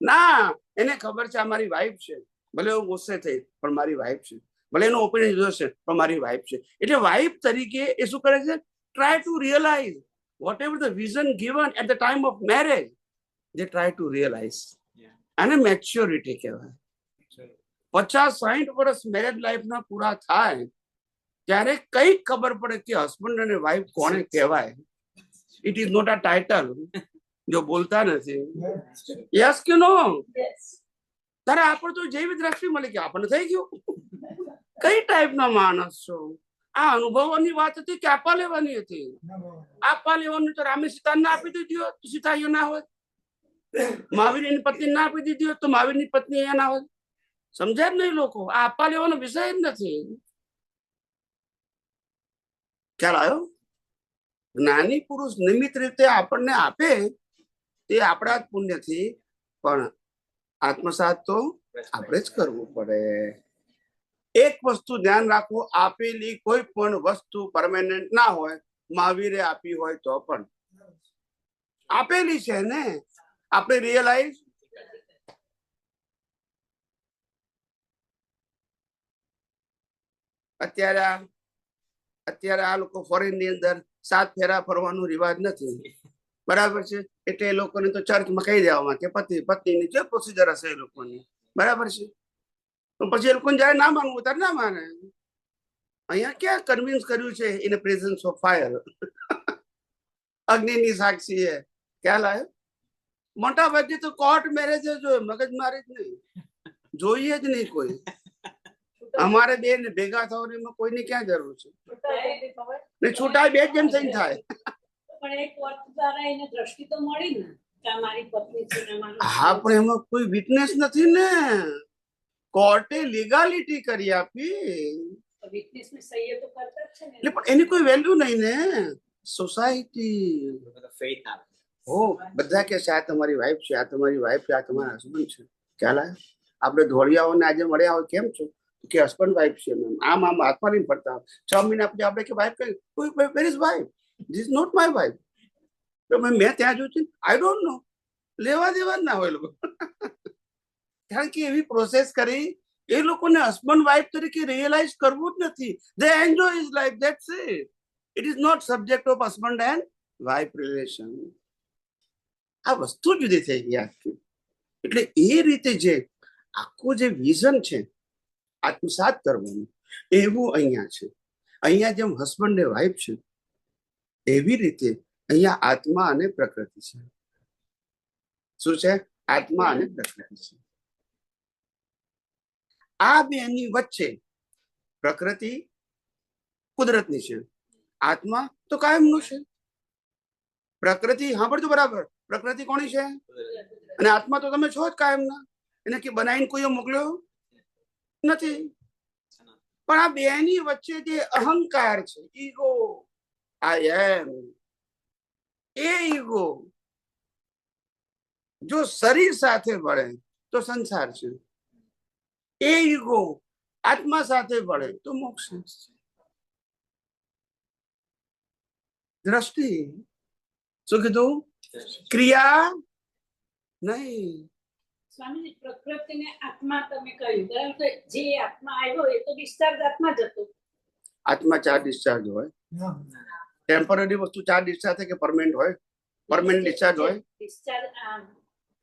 ના, એને ખબર છે આ મારી વાઈફ છે, ભલે હું ગુસ્સે થઈ પણ મારી વાઈફ છે, ભલે એનો ઓપિનિયન જુદો છે પણ મારી વાઈફ છે. એટલે વાઈફ તરીકે એ શું કરે છે? Try to realise whatever the vision given at the time of marriage, they try to realize. અને મેચ્યોરિટી કહેવાય. 50-60 વર્ષ મેરેજ લાઈફ ના પૂરા થાય ત્યારે કઈ ખબર પડે કે હસબન્ડ અને વાઈફ કોને કહેવાય. It is not a title. જો બોલતા નથી. યસ કે નો? તારે આપણે તો જેવી દ્રષ્ટિ મળી કે આપણને થઈ ગયું. કઈ ટાઈપના માણસ છો? આ અનુભવવાની વાત હતી કે આપવા લેવાની હતી? આપવા લેવાનું તો રામે સીતાને ના આપી દીધી હોત તો સીતા અહીંયા ના હોય. મહાવીરની પત્ની ના આપી દીધી હોત તો મહાવીરની પત્ની અહીંયા ના હોય. સમજાય જ નહીં લોકો. આ આપવા લેવાનો વિષય જ નથી. ખ્યાલ આવ્યો? જ્ઞાની પુરુષ નિમિત્ત રીતે આપણને આપે તે આપણા જ પુણ્યથી, પણ આત્મસાત તો આપણે જ કરવું પડે. એક વસ્તુ ધ્યાન રાખો, આપેલી કોઈ પણ વસ્તુ પરમેનન્ટ ના હોય. મહાવીરે આપી હોય તો પણ આપેલી છે ને, આપણે રિયલાઇઝ. અત્યારે આ લોકો ફોરેન ની અંદર 7 ફેરા ફરવાનું રિવાજ નથી, બરાબર છે? એટલે એ લોકોને તો ચર્ચમાં કહી દેવામાં કે પતિ પત્નીની જે પ્રોસિજર હશે એ લોકોની, બરાબર છે? તો પછી એ લોકોને જયારે ના માનવું ત્યારે ના માને. અહીંયા ક્યાં કન્વિન્સ કર્યું છે? In presence of fire. અગ્નિની સાક્ષી છે. ખ્યાલ આવ્યો? મોટા ભાગે તો કોર્ટ મેરેજ જોયું, મગજ મારી જ નહીં, જોઈએ જ નહીં કોઈ. અમારે બે ને ભેગા થવાની કોઈની ક્યાં જરૂર છે? ને છૂટાય બે જ જેમ થઈને થાય. પણ એક વર્ત દ્વારા એને દ્રષ્ટિ તો મળી ને કે આ મારી પત્ની છે ને મારો હા પણ એમાં કોઈ વિટનેસ નથી ને, કોર્ટે લીગાલિટી કરી આપી વિટનેસ ને સહ્ય તો કરતા જ છે ને એટલે પણ એની કોઈ વેલ્યુ નહીં ને. સોસાયટી faith આવે. હો બધા કે છે આ તમારી વાઈફ છે, આ તમારી વાઈફ છે, આ તમારા હસબન્ડ છે. ખ્યાલ આવે? આપણે ધોળિયાઓને આજે મળ્યા હોય કેમ છો કે હસબન્ડ વાઈફ છે મેમ, આમ આમ હાથમાં લઈને ફરતા હોય. 6 મહિના પછી આપણે કે વાઈફ કઈ કોઈ where is wife, this is not my wife. તો મેં ત્યાં જોયું છે આઈ ડોન્ટ નો, લેવા દેવા જ ના હોય લોકો. કારણ કે એવી પ્રોસેસ કરી એ લોકોને હસબન્ડ વાઈફ તરીકે રિયલાઇઝ કરવું જ નથી. They enjoy his life, that's it. It is not subject of husband and wife relation. આ વસ્તુ જુદી થઈ ગઈ આખી. એટલે એ રીતે જે આખું જે વિઝન છે આત્મસાત કરવાનું એવું અહીંયા છે. અહીંયા જેમ હસબન્ડ ને વાઈફ છે એવી રીતે અહીંયા આત્મા અને પ્રકૃતિ છે. શું છે? આત્મા અને પ્રકૃતિ છે. આ બેની વચ્ચે પ્રકૃતિ કુદરતની છે, આત્મા તો કાયમનું છે. પ્રકૃતિ સાંભળજો બરાબર, પ્રકૃતિ કોની છે અને આત્મા તો તમે છો જ કાયમના. એને કે બનાવીને કોઈએ મોકલ્યો નથી. પણ આ બેની વચ્ચે જે અહંકાર છે, ઈગો, આઈ એમ, એ ઈગો જો શરીર સાથે ભળે તો સંસાર છે, એ ઈગો આત્મા સાથે ભળે તો મોક્ષ છે. દ્રષ્ટિ શું કીધું? ક્રિયા નહીં. સ્વામીજી પ્રકૃતિને આત્મા તમે કહ્યું બરાબર, તો જે આત્મા આવ્યો એ તો ડિસ્ચાર્જ આત્મા જ હતો. આત્મા 4 ડિસ્ચાર્જ હોય. ટેમ્પરરી વસ્તુ 4 ડિસ્ચાર્જ થાય કે પરમેનન્ટ હોય? પરમેનન્ટ ડિસ્ચાર્જ હોય. ડિસ્ચાર્જ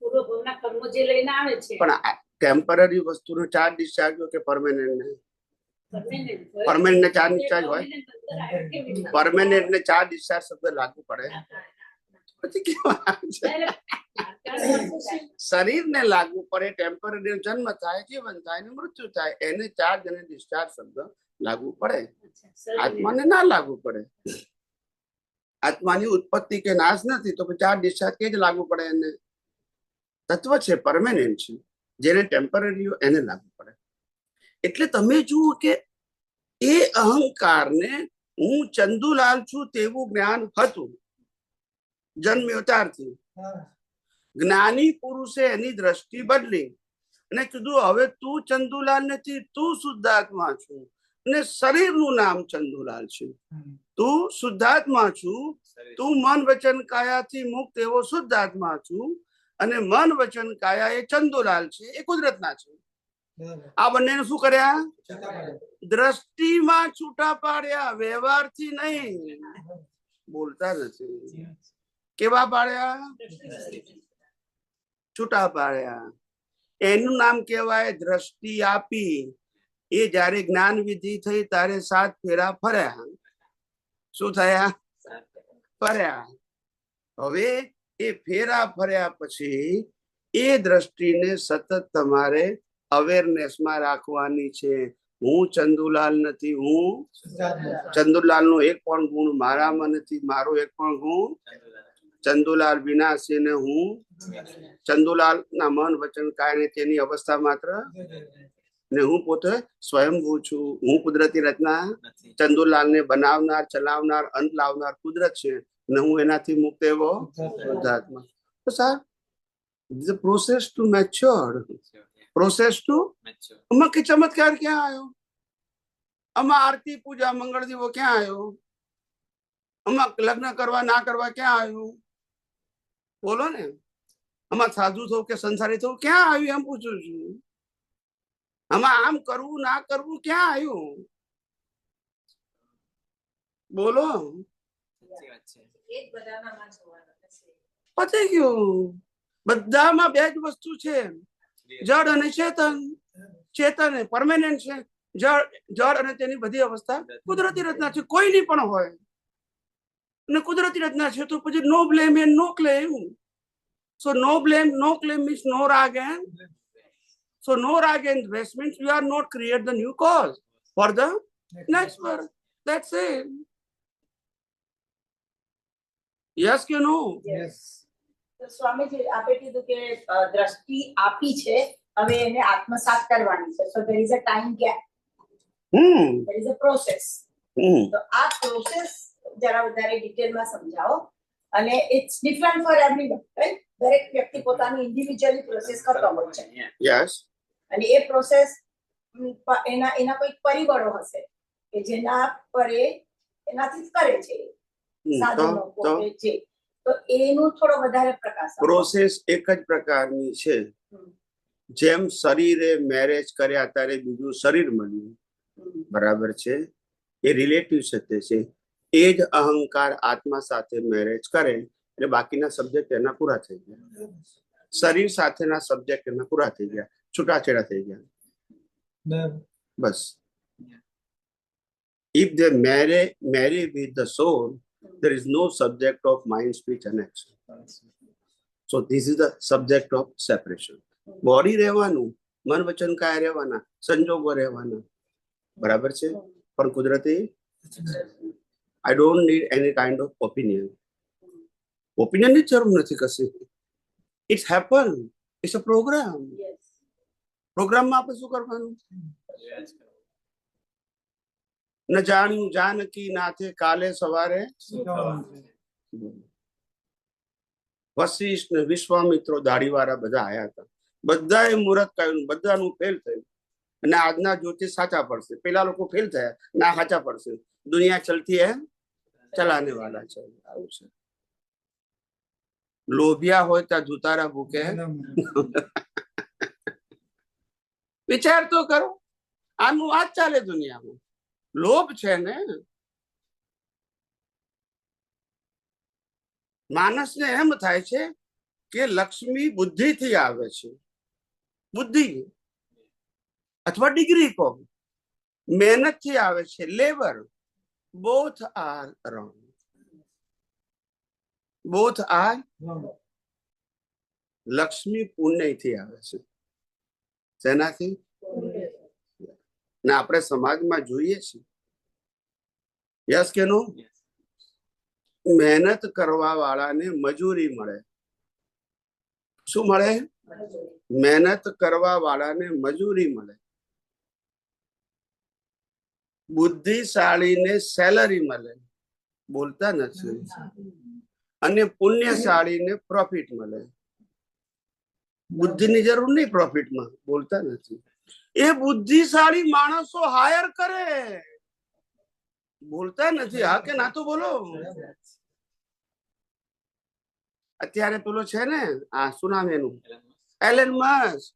પૂર્વ ભવના કર્મો જે લઈને આવે છે પણ ટેમ્પરરી વસ્તુનો 4 ડિસ્ચાર્જ હોય કે પરમેનન્ટ ને? permanent હોય. પરમેનન્ટ ને 4 ડિસ્ચાર્જ હોય. Permanent અંદર આવ્યો કેવી રીતે? પરમેનન્ટ ને 4 ડિસ્ચાર્જ શબ્દ લાગુ પડે. પછી કેવા છે? શરીરને લાગુ પડે. ટેમ્પરરી જન્મ થાય, જીવન થાય ને મૃત્યુ થાય, એને 4 અને ડિસ્ચાર્જ શબ્દ લાગુ પડે. આત્માને ના લાગુ પડે. આત્માની ઉત્પત્તિ કે નાશ નથી તો 4 ડિસ્ચાર્જ કે જ લાગુ પડે. એને તત્વ છે, પરમેનન્ટ છે. જેને ટેમ્પરરી એને લાગુ પડે. એટલે તમે જુઓ કે એ અહંકારને હું ચંદુલાલ છું તેવું જ્ઞાન હતું જન્મ્યો ત્યારથી. જ્ઞાની પુરુષે એની દ્રષ્ટિ બદલી અને કીધું હવે તું ચંદુલાલ નથી, તું શુદ્ધાત્મા છું અને શરીરનું નામ ચંદુલાલ છે. તું શુદ્ધાત્મા છું, તું મન વચન કાયાથી મુક્ત એવો શુદ્ધાત્મા છું અને મન વચન કાયા એ ચંદુલાલ છે, એ કુદરતના છે. આ બંનેને શું કર્યા? દ્રષ્ટિમાં છૂટા પાડ્યા, વ્યવહારથી નહીં. બોલતા નથી. કેવા પાડ્યા? છૂટા પાડ્યા. એનું નામ કહેવાય દ્રષ્ટિ આપી. એ જયારે જ્ઞાન વિધિ થઈ ત્યારે 7 ફેરા ફર્યા. શું થયા? ફર્યા. હવે એ ફેરા ફર્યા પછી એ દ્રષ્ટિને સતત તમારે અવેરનેસમાં રાખવાની છે. હું ચંદુલાલ નથી, હું ચંદુલાલ નો એક પણ ગુણ મારામાં નથી, મારો એક પણ ગુણ ચંદુલાલ વિનાશી ને હું ચંદુલાલ ના મન વચન કાય ને તેની અવસ્થા માત્ર ને હું પોતે સ્વયંભૂ છું. હું કુદરતી રચના, ચંદુલાલ ને બનાવનાર, ચલાવનાર, અંત લાવનાર કુદરત છે ને હું એનાથી મુક્ત એવો શુદ્ધાત્મા. તો sir the process to mature, process to આમાં કે ચમત્કાર ક્યાં આવ્યો? આમાં આરતી પૂજા મંગળ દીવો ક્યાં આવ્યો? આમાં લગ્ન કરવા ના કરવા ક્યાં આવ્યું? બોલો ને. આમાં સાધુ થવું કે સંસારી થવું ક્યાં આવ્યું? એમ પૂછું છું. આમાં આમ કરવું ના કરવું ક્યાં આવ્યું? બોલો. પતી ગયું. બધામાં 2 જ વસ્તુ છે, જડ અને ચેતન. ચેતન એ પરમેનન્ટ છે, જડ અને તેની બધી અવસ્થા કુદરતી રચના છે. કોઈની પણ હોય અને કુદરતી રચના છે તો પછી no blame and no claim. So no blame no claim means no રાગ and so no rag and rest means you are not create the new cause for the next birth. That's it. Yes કે નો? તો સ્વામીજી આપે કીધું કે દ્રષ્ટિ આપી છે, હવે એને આત્મસાત કરવાની છે. સો there is a time gap, there is a process. તો આ પ્રોસેસ જરા વધારે ડિટેલમાં સમજાવો. અને it's different for everyone, right? દરેક વ્યક્તિ પોતાની ઇન્ડિવિડ્યુઅલી પ્રોસેસ કરતો હોય છે, યસ. અને એ પ્રોસેસ એના કોઈ પરિબળો હશે કે જેના પર એનાથી જ કરે છે, સાધનો પોતે છે. તો એનું થોડો વધારે પ્રકાશ આપો. પ્રોસેસ એક જ પ્રકારની છે. જેમ શરીરે મેરેજ કર્યા ત્યારે બીજું શરીર મળ્યું, બરાબર છે, એ રિલેટિવ સત્ય છે. એ જ અહંકાર આત્મા સાથે મેરેજ કરે એટલે બાકીના સબ્જેક્ટ એના પૂરા થઈ ગયા. શરીર સાથેના સબ્જેક્ટ એના પૂરા થઈ ગયા, છૂટાછેડા થઈ ગયા. બસ. If they marry with the soul, there is no subject of mind, speech and action. So this is the subject of separation. Body રહેવાનું, મન વચન કાય રહેવાના, સંજોગો રહેવાના, બરાબર છે. પણ કુદરતી I don't need any kind of opinion. Opinion ની જરૂર નથી કશી. It's happen. It's a program. Yes. પ્રોગ્રામમાં આપણે શું કરવાનું? ન જાણ્યું જાનકી નાથે કાલે સવારે વશિષ્ઠ ને વિશ્વામિત્રો દાઢીવાળા બધા આયા હતા. બધાએ મુહૂર્ત કહ્યું, બધાનું ફેલ થયું. અને આજના જ્યોતિષ સાચા પડશે. પેલા લોકો ફેલ થયા, ના સાચા પડશે. દુનિયા ચલતી હે ચલાને વાલા છે. આવું છે. લોભિયા હોય ત્યાં જુતારા ભૂકે. વિચાર તો કરો, આનું આ જ ચાલે દુનિયામાં. લોભ છે ને. માણસને એમ થાય છે કે લક્ષ્મી બુદ્ધિથી આવે છે. બુદ્ધિ અથવા ડિગ્રી કહો, મહેનતથી આવે છે, labour. Both are wrong. Both are. Lakshmi પુણ્યથી આવે છે. શેનાથી? ને આપણે સમાજમાં જોઈએ છીએ, યસ કે નો? મહેનત કરવા વાળાને મજૂરી મળે. શું મળે? મહેનત કરવા વાળાને મજૂરી મળે. બુદ્ધિશાળીને સેલરી મળે, બોલતા નથી. અને પુણ્યશાળીને પ્રોફિટ મળે. બુદ્ધિની જરૂર નહીં પ્રોફિટમાં, બોલતા નથી. એ બુદ્ધિશાળી માણસો હાયર કરે, બોલતા નથી. હા કે ના તો બોલો. અત્યારે પેલો છે ને, આ શું નામ એનું, એલન મસ્ક.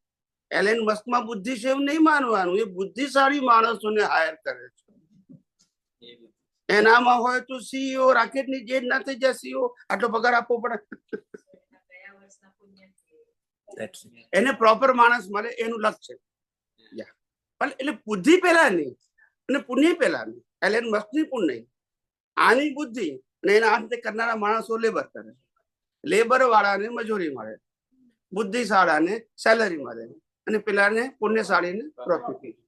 એલન મસ્કમાં બુદ્ધિ છે એવું નહીં માનવાનું. એ બુદ્ધિશાળી માણસોને હાયર કરે છે. એનામાં હોય તો સીઈઓ, રાકેટની જેજ ના થઈ જાય સીઈઓ, આટલો પગાર આપવો પડે. એને પ્રોપર માણસ મળે એનું લક્ષ્ય. પણ એટલે બુદ્ધિ પેલા નહીં અને પુણ્ય પેલા નહીં. એલન મસ્કની પુણ્ય, આની બુદ્ધિ, અને એના અંતે કરનારા માણસો લેબર કરે. લેબર વાળાને મજૂરી મળે, બુદ્ધિશાળાને સેલરી મળે, અને પેલાને પુણ્યશાળીને પ્રોફિટ.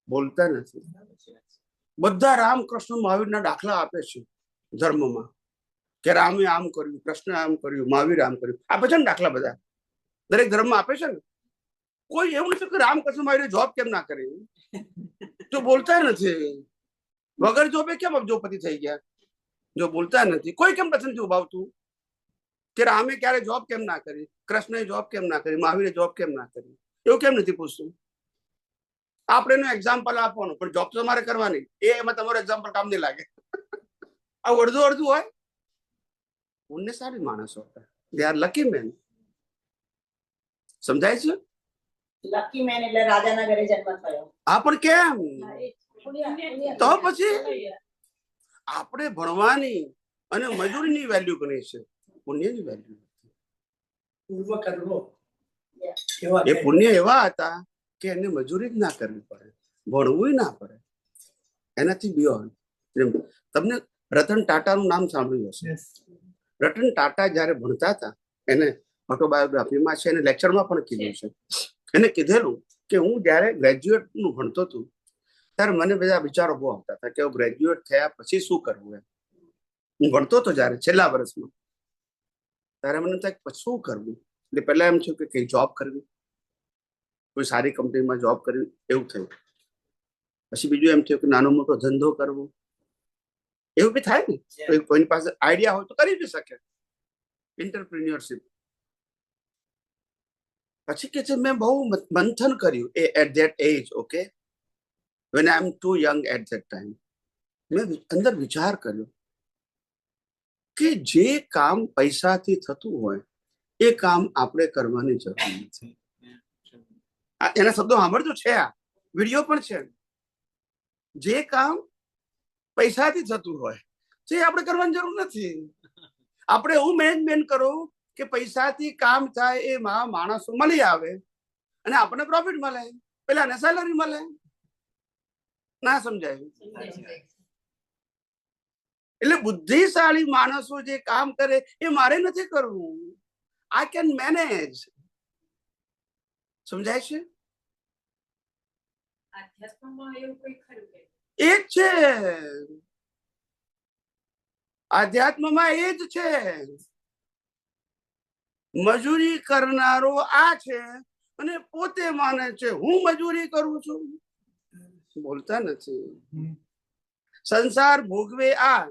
બોલતા નથી. બધા રામકૃષ્ણ મહાવીરના દાખલા આપે છે ધર્મમાં, કે રામે આમ કર્યું, કૃષ્ણ આમ કર્યું, મહાવીર આમ કર્યું. આપે છે ને દાખલા બધા, દરેક ધર્મમાં આપે છે ને. કોઈ એવું નથી કે રામકૃષ્ણ મહાવીરે જોબ કેમ ના કરી, તો બોલતા નથી. વગર જોબે કેમ અબજોપતિ થઈ ગયા? જો બોલતા નથી. કોઈ કેમ નથી ઉભાવતું કે રામે ક્યારે જોબ કેમ ના કરી, કૃષ્ણએ જોબ કેમ ના કરી, મહાવીરે જોબ કેમ ના કરી? એવું કેમ નથી પૂછતું? આપણે એનું એક્ઝામ્પલ આપવાનું, પણ જોબ તો તમારે કરવાની. એમાં તમારું એક્ઝામ્પલ કામ નહીં લાગે. આ અડધું અડધું હોય. પુણ્યશાળી માણસો હતા, દે આર લકી મેન. સમજાય છે? લકી મેન એટલે રાજાના ઘરે જન્મ થયો. હા, પણ કેમ? પુણ્ય. તો પછી આપણે ભણવાની અને મજૂરીની વેલ્યુ ગણી છે, પુણ્યની વેલ્યુ. એ પુણ્ય એવા હતા કે એને મજૂરી જ ના કરવી પડે, ભણવું ના પડે. એનાથી બિયોન્ડ. તમને રતન ટાટાનું નામ સાંભળ્યું હશે. રતન ટાટા જયારે ભણતા હતા, એને ઓટોબાયોગ્રાફીમાં છે, એને લેક્ચરમાં પણ કીધું છે. એને કીધેલું કે હું જયારે ગ્રેજ્યુએટ નું ભણતો હતો ત્યારે મને બધા વિચારો બહુ આવતા હતા કે ગ્રેજ્યુએટ થયા પછી શું કરવું એમ. હું ભણતો હતો જયારે છેલ્લા વર્ષમાં, ત્યારે મને થાય કે પછી શું કરવું. એટલે પહેલા એમ થયું કે કઈ જોબ કરવી, કોઈ સારી કંપનીમાં જોબ કરવી, એવું થયું. પછી બીજું એમ થયું કે નાનો મોટો ધંધો કરવો, એવું બી થાય ને, કોઈની પાસે આઈડિયા હોય તો કરી બી શકે, એન્ટરપ્રિન્યોરશિપ. પછી કે છે મેં બહુ મંથન કર્યું at that age, okay, when I am too young at that time. મેં અંદર વિચાર કર્યો કે જે કામ પૈસાથી થતું હોય એ કામ આપણે કરવાની જરૂર નથી. એના શબ્દો સાંભળજો છે, આ વિડીયો પણ છે. જે કામ પૈસાથી થતું હોય તે આપણે કરવાની જરૂર નથી. આપણે એવું મેનેજમેન્ટ કરો કે પૈસાથી કામ થાય, એ માણસો મળી આવે અને આપણને પ્રોફિટ મળે, પેલાને સેલરી મળે. ના સમજાય? એટલે બુદ્ધિશાળી માણસો જે કામ કરે એ મારે નથી કરવું. I can manage. સમજાય છે? આધ્યાત્મમાં એવું કોઈ ખરું કે એ જ છે, આધ્યાત્મમાં એ જ છે. મજૂરી કરનારો આ છે અને પોતે માને છે હું મજૂરી કરું છું. બોલતા નથી. સંસાર ભોગવે આ,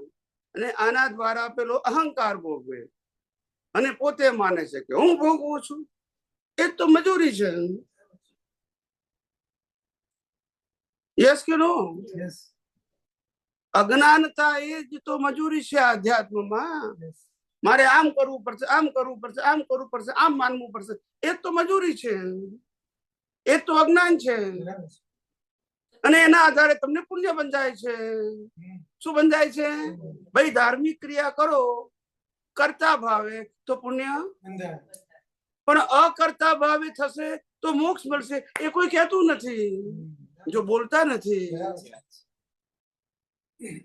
અને આના દ્વારા પેલો અહંકાર ભોગવે અને પોતે માને છે કે હું ભોગવું છું. એ તો મજૂરી છે. યસ કે નો? અજ્ઞાનતા એ જ તો મજૂરી છે આધ્યાત્મમાં. મારે આમ કરવું પડશે, આમ કરવું પડશે, આમ કરવું પડશે, આમ માનવું પડશે, એ તો મજૂરી છે, એ તો અજ્ઞાન છે. અને એના આધારે તમને પુણ્ય બંધાય છે. શું બંધાય છે? ભાઈ ધાર્મિક ક્રિયા કરો કરતા ભાવે તો પુણ્ય, પણ અકર્તા ભાવે થશે તો મોક્ષ મળશે, એ કોઈ કહેતું નથી. જો બોલતા નથી,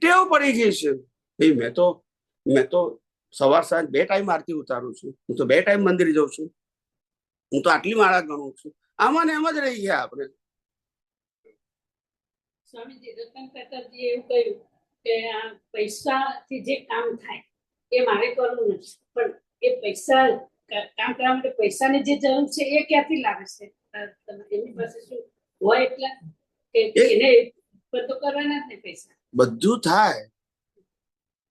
ટેવ પડી ગઈ છે. મેં તો સવાર સાંજ 2 ટાઈમ આરતી ઉતારું છું, હું તો 2 ટાઈમ મંદિર જાઉં છું, હું તો આટલી માળા ગણું છું. આમાં ને એમ જ રહી ગયા આપણે. સ્વામીજી રતન ટાટાજીએ એવું કહ્યું કે આ પૈસાથી જે કામ થાય એ મારે કરવું નથી, પણ એ પૈસા કામ કરવા માટે પૈસાની જે જરૂર છે એ ક્યાંથી લાવે છે? એની પાસે શું હોય એટલે કે એને તો કરવાના જ ને પૈસા. બધું થાય.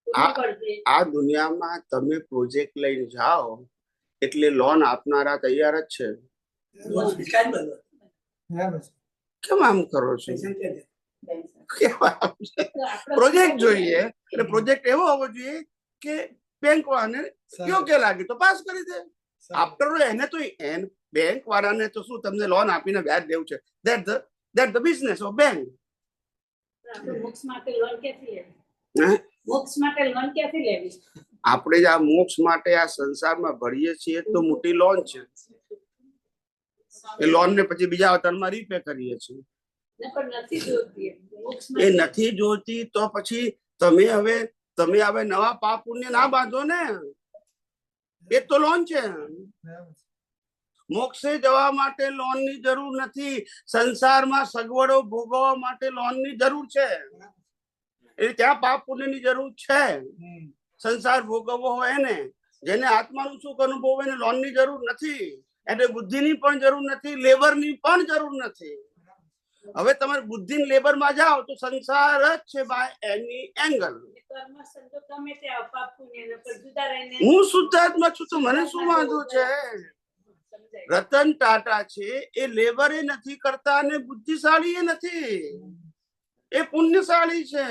પૂરું કરજે. આ દુનિયામાં તમે પ્રોજેક્ટ લઈને જાઓ એટલે લોન આપનારા તૈયાર જ છે. કેમ આમ કરો છો? પ્રોજેક્ટ જોઈએ, એટલે પ્રોજેક્ટ એવો હોવો જોઈએ કે બેંક વાળાને યોગ્ય લાગે તો પાસ કરી દે. આફ્ટર ઓલ એને તો બેંક વાળાને તો શું તમને લોન આપીને વ્યાજ દેવું છે? That the business of bank. આપણે મોક્ષ માટે લોન ક્યાંથી લેવી? મોક્ષ માટે લોન ક્યાંથી લેવી? આપણે જ આ મોક્ષ માટે આ સંસારમાં ભરીએ છીએ તો મોટી લોન છે. એ લોન ને પછી બીજા અવતારમાં રીપે કરીએ છીએ. એ નથી જોતી તો પછી તમે હવે નવા પાપ પુણ્ય ના બાંધો ને. એ તો લોન છે. મોક્ષે જવા માટે લોન ની જરૂર નથી. સંસારમાં સગવડો ભોગવવા માટે લોન ની જરૂર છે. એટલે ત્યાં પાપ પુણ્ય ની જરૂર છે. સંસાર ભોગવવો હોય એને, જેને આત્માનું સુખ અનુભવ એને લોન ની જરૂર નથી. એટલે બુદ્ધિની પણ જરૂર નથી, લેબરની પણ જરૂર નથી. હવે તમારે બુદ્ધિ લેબર માં જાઓ તો સંસાર જ છે બાય એની એંગલ. હું શુદ્ધાત્મા છું તો મને શું વાંધો છે? રતન ટાટા છે એ લેબર એ નથી કરતા અને બુદ્ધિશાળી એ નથી, એ પુણ્યશાળી છે.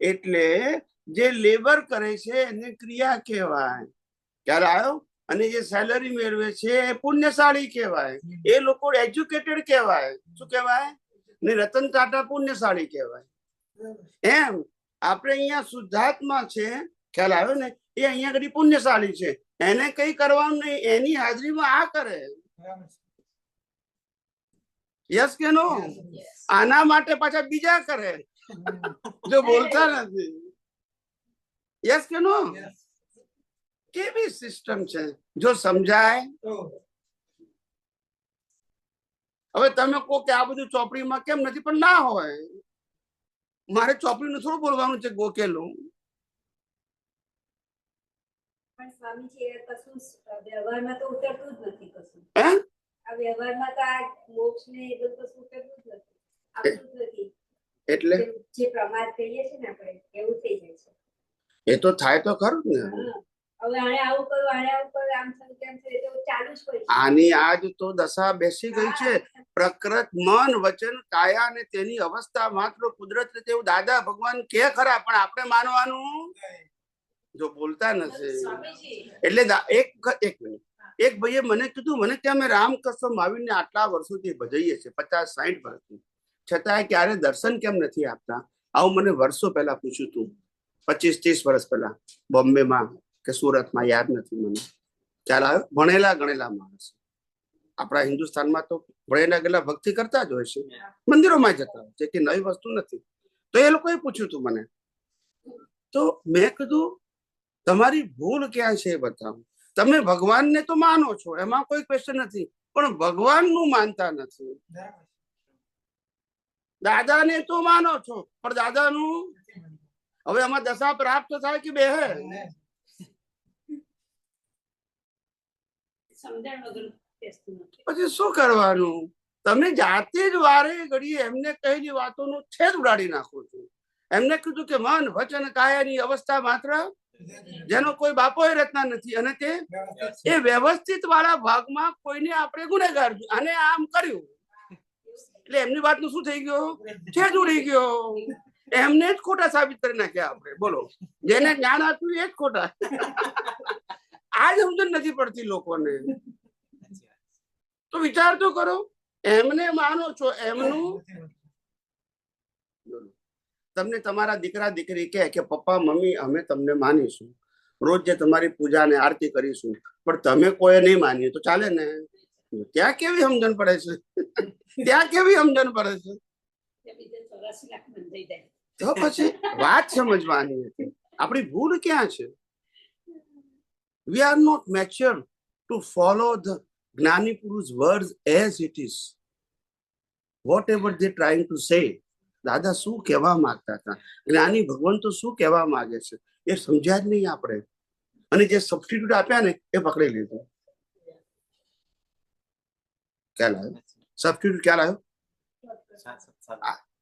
એટલે જે લેબર કરે છે એને ક્રિયા કહેવાય. ખ્યાલ આવ્યો? અને જે સેલરી મેળવે છે એ પુણ્યશાળી કહેવાય. એ લોકો એજ્યુકેટેડ કહેવાય. શું કહેવાય? ને રતન ટાટા પુણ્યશાળી કહેવાય. એમ આપણે અહીંયા શુદ્ધાત્મા છે, ખ્યાલ આવ્યો ને, એ અહીંયા ઘડી પુણ્યશાળી છે. એને કઈ કરવાનું નહીં, એની હાજરીમાં આ કરે. યસ કે નો? આના માટે પાછા બીજા કરે જો બોલતા નથી. યસ કે નો? કેવી સિસ્ટમ છે જો સમજાય? હવે તમે કહો કે આ બધું ચોપડીમાં કેમ નથી, પણ ના હોય. મારે ચોપડીનું થોડું બોલવાનું છે ગોકેલું. પણ સ્વામીજી એ કશું વ્યવહારમાં તો ઉતરતું જ નથી કશું. હે આ વ્યવહારમાં તો આ મોક્ષ ને એ બધું કશું ઉતરતું જ નથી, આવતું જ નથી. એટલે જે પ્રમાદ કહીએ છીએ ને આપણે એવું થઈ જાય છે. એ તો થાય તો ખરું જ ને. હા. હવે આણે આવું કર્યું, આણે આવું કર્યું, આમ થયું તેમ થયું, એ તો ચાલુ જ હોય છે. આની આજ તો દશા બેસી ગઈ છે. પ્રકૃત મન વચન કાયા ને તેની અવસ્થા માત્ર કુદરત રીતે એવું દાદા ભગવાન કે ખરા, પણ આપણે માનવાનું જો બોલતા નથી. સ્વામીજી એટલે એક મિનિટ, એક ભાઈએ મને કીધું, મને કે અમે રામ કસમ આવીને આટલા વર્ષોથી ભજવીએ છીએ, 50-60 વર્ષથી, છતાં ક્યારે દર્શન કેમ નથી આપતા? આવું મને વર્ષો પહેલા પૂછ્યું હતું, 25-30 વર્ષ પહેલા બોમ્બેમાં કે સુરતમાં, યાદ નથી મને. ખ્યાલ આવ્યો? ભણેલા ગણેલા માણસ આપણા હિન્દુસ્તાનમાં તો ભણેલા ગયેલા ભક્તિ કરતા જ હોય છે, મંદિરોમાં જતા હોય છે, કે નવી વસ્તુ નથી. તો એ લોકોએ પૂછ્યું હતું મને, તો મેં કીધું તમારી ભૂલ ક્યાં છે એ બતાવો. તમે ભગવાનને તો માનો છો, એમાં કોઈ ક્વેશ્ચન નથી, પણ ભગવાનનું માનતા નથી. દાદાને તો માનો છો, પણ દાદાનું હવે આમાં દશા પ્રાપ્ત થાય કે બેહે? સમજણ વગર બેસતું નથી. પછી શું કરવાનું? તમે જાતે જ વારે ઘડીએ એમને કહેલી વાતોનો છેદ ઉડાડી નાખો છો. એમને કીધું કે મન વચન કાયાની અવસ્થા માત્ર જેનો કોઈ બાપો રચના નથી, અને તે એ વ્યવસ્થિત વાળા ભાગમાં કોઈને આપણે ગુનેગાર અને આમ કર્યું એટલે એમની વાતનું શું થઈ ગયો? છેદ ઉડી ગયો. એમને જ ખોટા સાબિત કરી નાખ્યા આપણે. બોલો, જેને જ્ઞાન આપ્યું એ જ ખોટા. આજ સમજણ નથી પડતી લોકોને. તો વિચાર તો કરો, એમને માનો છો, એમનું તમને તમારા દીકરા દીકરી કહે કે પપ્પા મમ્મી અમે તમને માનીશું, રોજ જે તમારી પૂજા ને આરતી કરીશું, પણ તમે કોઈ નહીં માનીએ તો ચાલે ને? ત્યાં કેવી સમજણ પડે છે? ત્યાં કેવી સમજણ પડે છે? બીજે 84 લાખ બંધાઈ જાય. તો પછી વાત સમજવાની હતી. આપણી ભૂલ ક્યાં છે? We are not mature to follow the Gnani Puru's words as it is. Whatever they trying to say. દાદા શું કહેવા માંગતા હતા, જ્ઞાની ભગવાન તો શું કહેવા માંગે છે એ સમજ્યા જ નહીં આપણે. અને જે સબસ્ટિટ્યુટ આપ્યા ને એ પકડી લીધું. ખ્યાલ આવ્યો? સબસ્ટિટ્યુટ ખ્યાલ આવ્યો?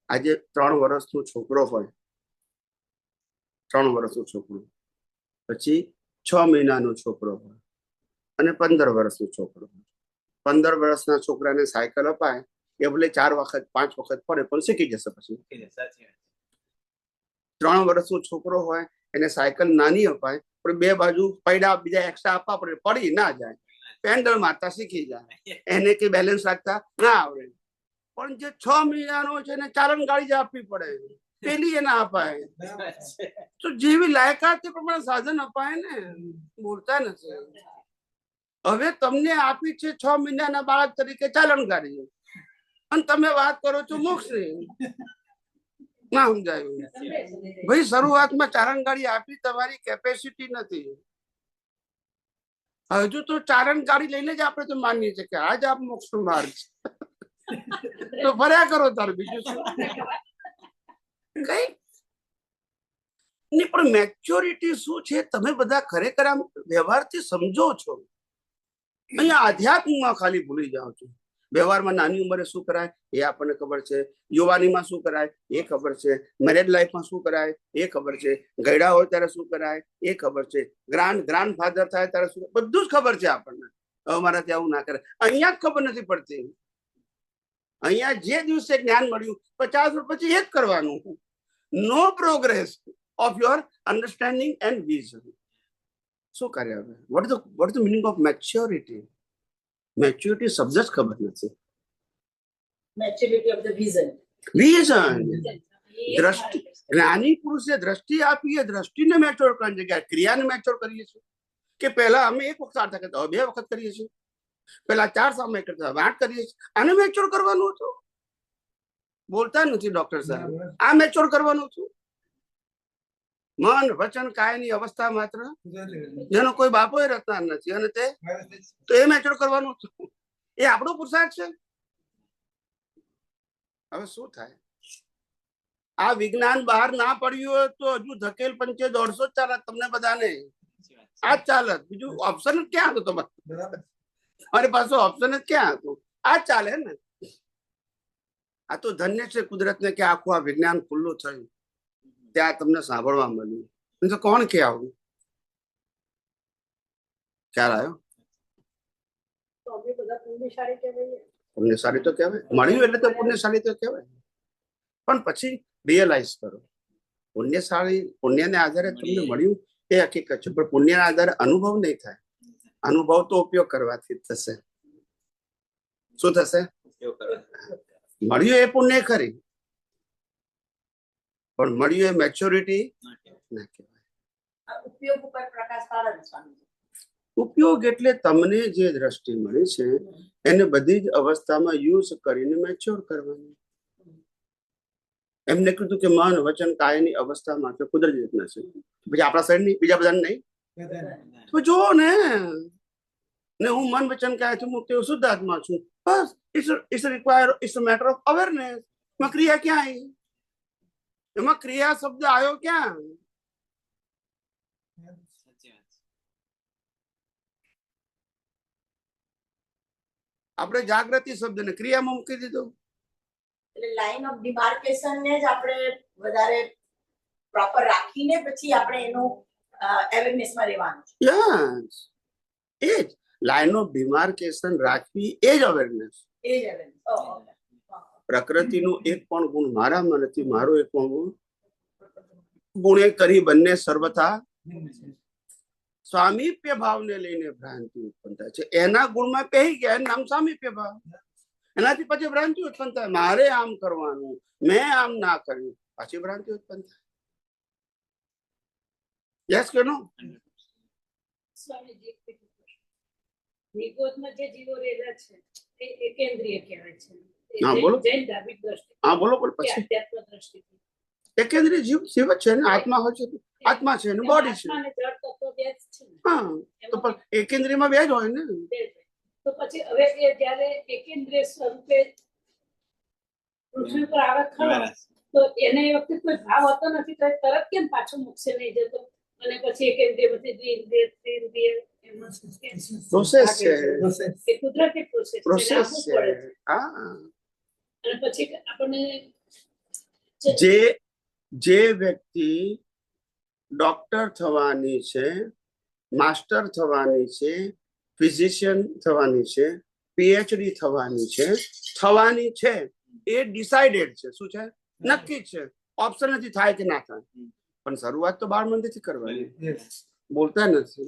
આજે 3 વર્ષનો છોકરો હોય, 3 વર્ષનો છોકરો, પછી 6 મહિનાનો છોકરો હોય અને 15 વર્ષનો છોકરો હોય. 15 વર્ષના છોકરાને સાયકલ અપાય એ ભલે 4 વખત 5 વખત પડે પણ શીખી જશે. પછી 3 વર્ષનો છોકરો હોય એને સાયકલ નાની અપાય પણ 2 બાજુ પૈડા બીજા એક્સ્ટ્રા આપવા પડે, પડી ના જાય, પેન્ડલ મારતા શીખી જાય. એને કે બેલેન્સ રાખતા ના આવડે. પણ જે 6 મહિનાનો છે એને ચાલન ગાડી જ આપવી પડે, પેલી એને અપાય. તો જેવી લાયકાત તે પ્રમાણે સાધન અપાય ને. બોલતા નથી. હવે તમને આપી છે 6 મહિનાના બાળક તરીકે ચાલન ગાડી, અને તમે વાત કરો છો મોક્ષની. ના સમજાયું ભાઈ? શરૂઆતમાં ચારણ ગાડી આપી, તમારી કેપેસિટી નથી. હજુ તો ચારણ ગાડી લઈને જ આપણે તો માનીએ છીએ કે આજ આપ મોક્ષનો માર્ગ છે. તો ફર્યા કરો તાર, બીજું શું? કઈ નહીં. પણ મેચ્યોરિટી શું છે તમે બધા ખરેખર આમ વ્યવહારથી સમજો છો? અહીંયા આધ્યાત્મમાં ખાલી ભૂલી જાઓ છો. વ્યવહારમાં નાની ઉંમરે શું કરાય એ આપણને ખબર છે, યુવાનીમાં શું કરાય એ ખબર છે, મેરેજ લાઈફમાં શું કરાય એ ખબર છે, ગયડા હોય ત્યારે શું કરાય એ ખબર છે, ગ્રાન્ડ ફાધર થાય ત્યારે શું, બધું જ ખબર છે આપણને. અમારાથી આવું ના કરે. અહીંયા જ ખબર નથી પડતી. અહીંયા જે દિવસે જ્ઞાન મળ્યું 50 વર્ષ પછી એ જ કરવાનું. No progress of your understanding and vision. શું કરે હવે? What is the meaning of maturity? Maturity શબ્દ જ ખબર નથી. Maturity of the vision. Vision, દ્રષ્ટિ. જ્ઞાની પુરુષે દ્રષ્ટિ આપી, એ દ્રષ્ટિને મેચ્યોર કરવાની જગ્યાએ ક્રિયાને મેચ્યોર કરીએ છીએ. કે પહેલા અમે 1 વખત સાર્થક કરતા, 2 વખત કરીએ છીએ. પેલા 4 સમય કરતા 8 કરીએ છીએ. આને મેચ્યોર કરવાનું હતું. બોલતા નથી ડોક્ટર સાહેબ. આ મેચ્યોર કરવાનું હતું. મન વચન કાયની અવસ્થા માત્ર જેનો કોઈ બાપો રચના નથી, અને તે તો એ મેચ્યોર કરવાનું હતું. એ આપણો પુરુષાર્થ છે. હવે શું થાય? આ વિજ્ઞાન બહાર ના પડ્યું હોય તો હજુ ધકેલ પંચે 150 જ ચાલત તમને બધાને. આ જ ચાલત, બીજું ઓપ્શન જ ક્યાં હતું તમારી પાસે? ઓપ્શન જ ક્યાં હતું? આ જ ચાલે ને. આ તો ધન્ય છે કુદરતને કે આખું આ વિજ્ઞાન ખુલ્લું થયું, ત્યાં તમને સાંભળવા મળ્યું. તો કોણ કે આવું ખ્યાલ આવ્યો? તો અમે બધા પુણ્યશાળી કહેવાય. પુણ્યશાળી તો કહેવાય, મળ્યું એટલે તો પુણ્યશાળી તો કહેવાય. પણ પછી રિયલાઇઝ કરો, પુણ્યશાળી પુણ્યને આધારે તમને મળ્યું એ હકીકત છે, પણ પુણ્યના આધારે અનુભવ નહીં થાય. અનુભવ તો ઉપયોગ કરવાથી જ થશે. શું થશે? મળ્યું એ પુણ્ય ખરી, પણ મળ્યું એ મેચ્યોરિટી ના કહેવાય. ઉપયોગ ઉપર પ્રકાશ પાડે છે સ્વામીજી. ઉપયોગ એટલે તમને જે દ્રષ્ટિ મળી છે એને બધી જ અવસ્થામાં યુઝ કરીને મેચ્યોર કરવાની. એમને કીધું કે મન વચન કાયની અવસ્થામાં તો કુદરતી રીતના છે, પછી આપણા શરીરની બીજા બધાને નહીં. તો જુઓ ને, હું મન વચન કાયથી મુક્ત શુદ્ધ આત્મા છું, બસ. It's matter of awareness. એમાં ક્રિયા ક્યાં આવી? એમાં ક્રિયા શબ્દ આવ્યો ક્યાં? આપણે જાગૃતિ શબ્દ ને ક્રિયામાં મૂકી દીધો. એટલે લાઈન ઓફ ડિમાર્કેશન ને જ આપણે વધારે પ્રોપર રાખીને પછી આપણે એનું અવેરનેસમાં રહેવાનું છે. યસ, એ જ લાઈન ઓફ ડિમાર્કેશન રાખવી, એ જ અવેરનેસ. એ જ અવેરનેસ. પ્રકૃતિનું એક પણ ગુણ મારામાં નથી, મારો એક પણ ગુણ ગુણે કરી બંને સર્વથા સામીપ્ય ભાવને લઈને ભ્રાંતિ ઉત્પન્ન થાય છે. એના ગુણમાં પહેરી ગયા, એનું નામ સામીપ્ય ભાવ. એનાથી પછી ભ્રાંતિ ઉત્પન્ન થાય. મારે આમ કરવાનું, મેં આમ ના કર્યું, પાછી ભ્રાંતિ ઉત્પન્ન થાય. યસ કે નો? સ્વામીજી, નિગોદમાં જે જીવો રહેલા છે એ એકેન્દ્રિય કહેવાય છે. હા, બોલો. જૈન ધાર્મિક દ્રષ્ટિ, હા, બોલો બોલો. પછી અધ્યાત્મ દ્રષ્ટિથી એકેન્દ્રિય જીવ જીવ જ છે ને, આત્મા હોય છે, આત્મા છે એનું બોડી છે. આત્મા અને જળ તત્વ બે જ છે ને. હા, તો પણ એકેન્દ્રિયમાં બે જ હોય ને. તો પછી હવે એ જ્યારે એકેન્દ્રિય સ્વરૂપે પૃથ્વી પર આવે ખરો, તો એને એ વખતે કોઈ ભાવ હોતો નથી, તો એ તરત કેમ પાછો મૂકશે નહીં જતો? અને પછી એકેન્દ્રિય પછી દ્વિઇન્દ્રિય, ત્રિઇન્દ્રિય, એમાં કેમ? પ્રોસેસ છે, એ કુદરતી પ્રોસેસ પ્રોસેસ છે. હા, અને પછી આપણને જે વ્યક્તિ ડોક્ટર થવાની છે, માસ્ટર થવાની છે, ફિઝિશિયન થવાની છે, પીએચડી થવાની છે, એ ડિસાઇડેડ છે. શું છે? નક્કી છે. ઓપ્શન નથી થાય કે ના થાય. પણ શરૂઆત તો બાળ મંદિરથી કરવાની. બોલતા નથી.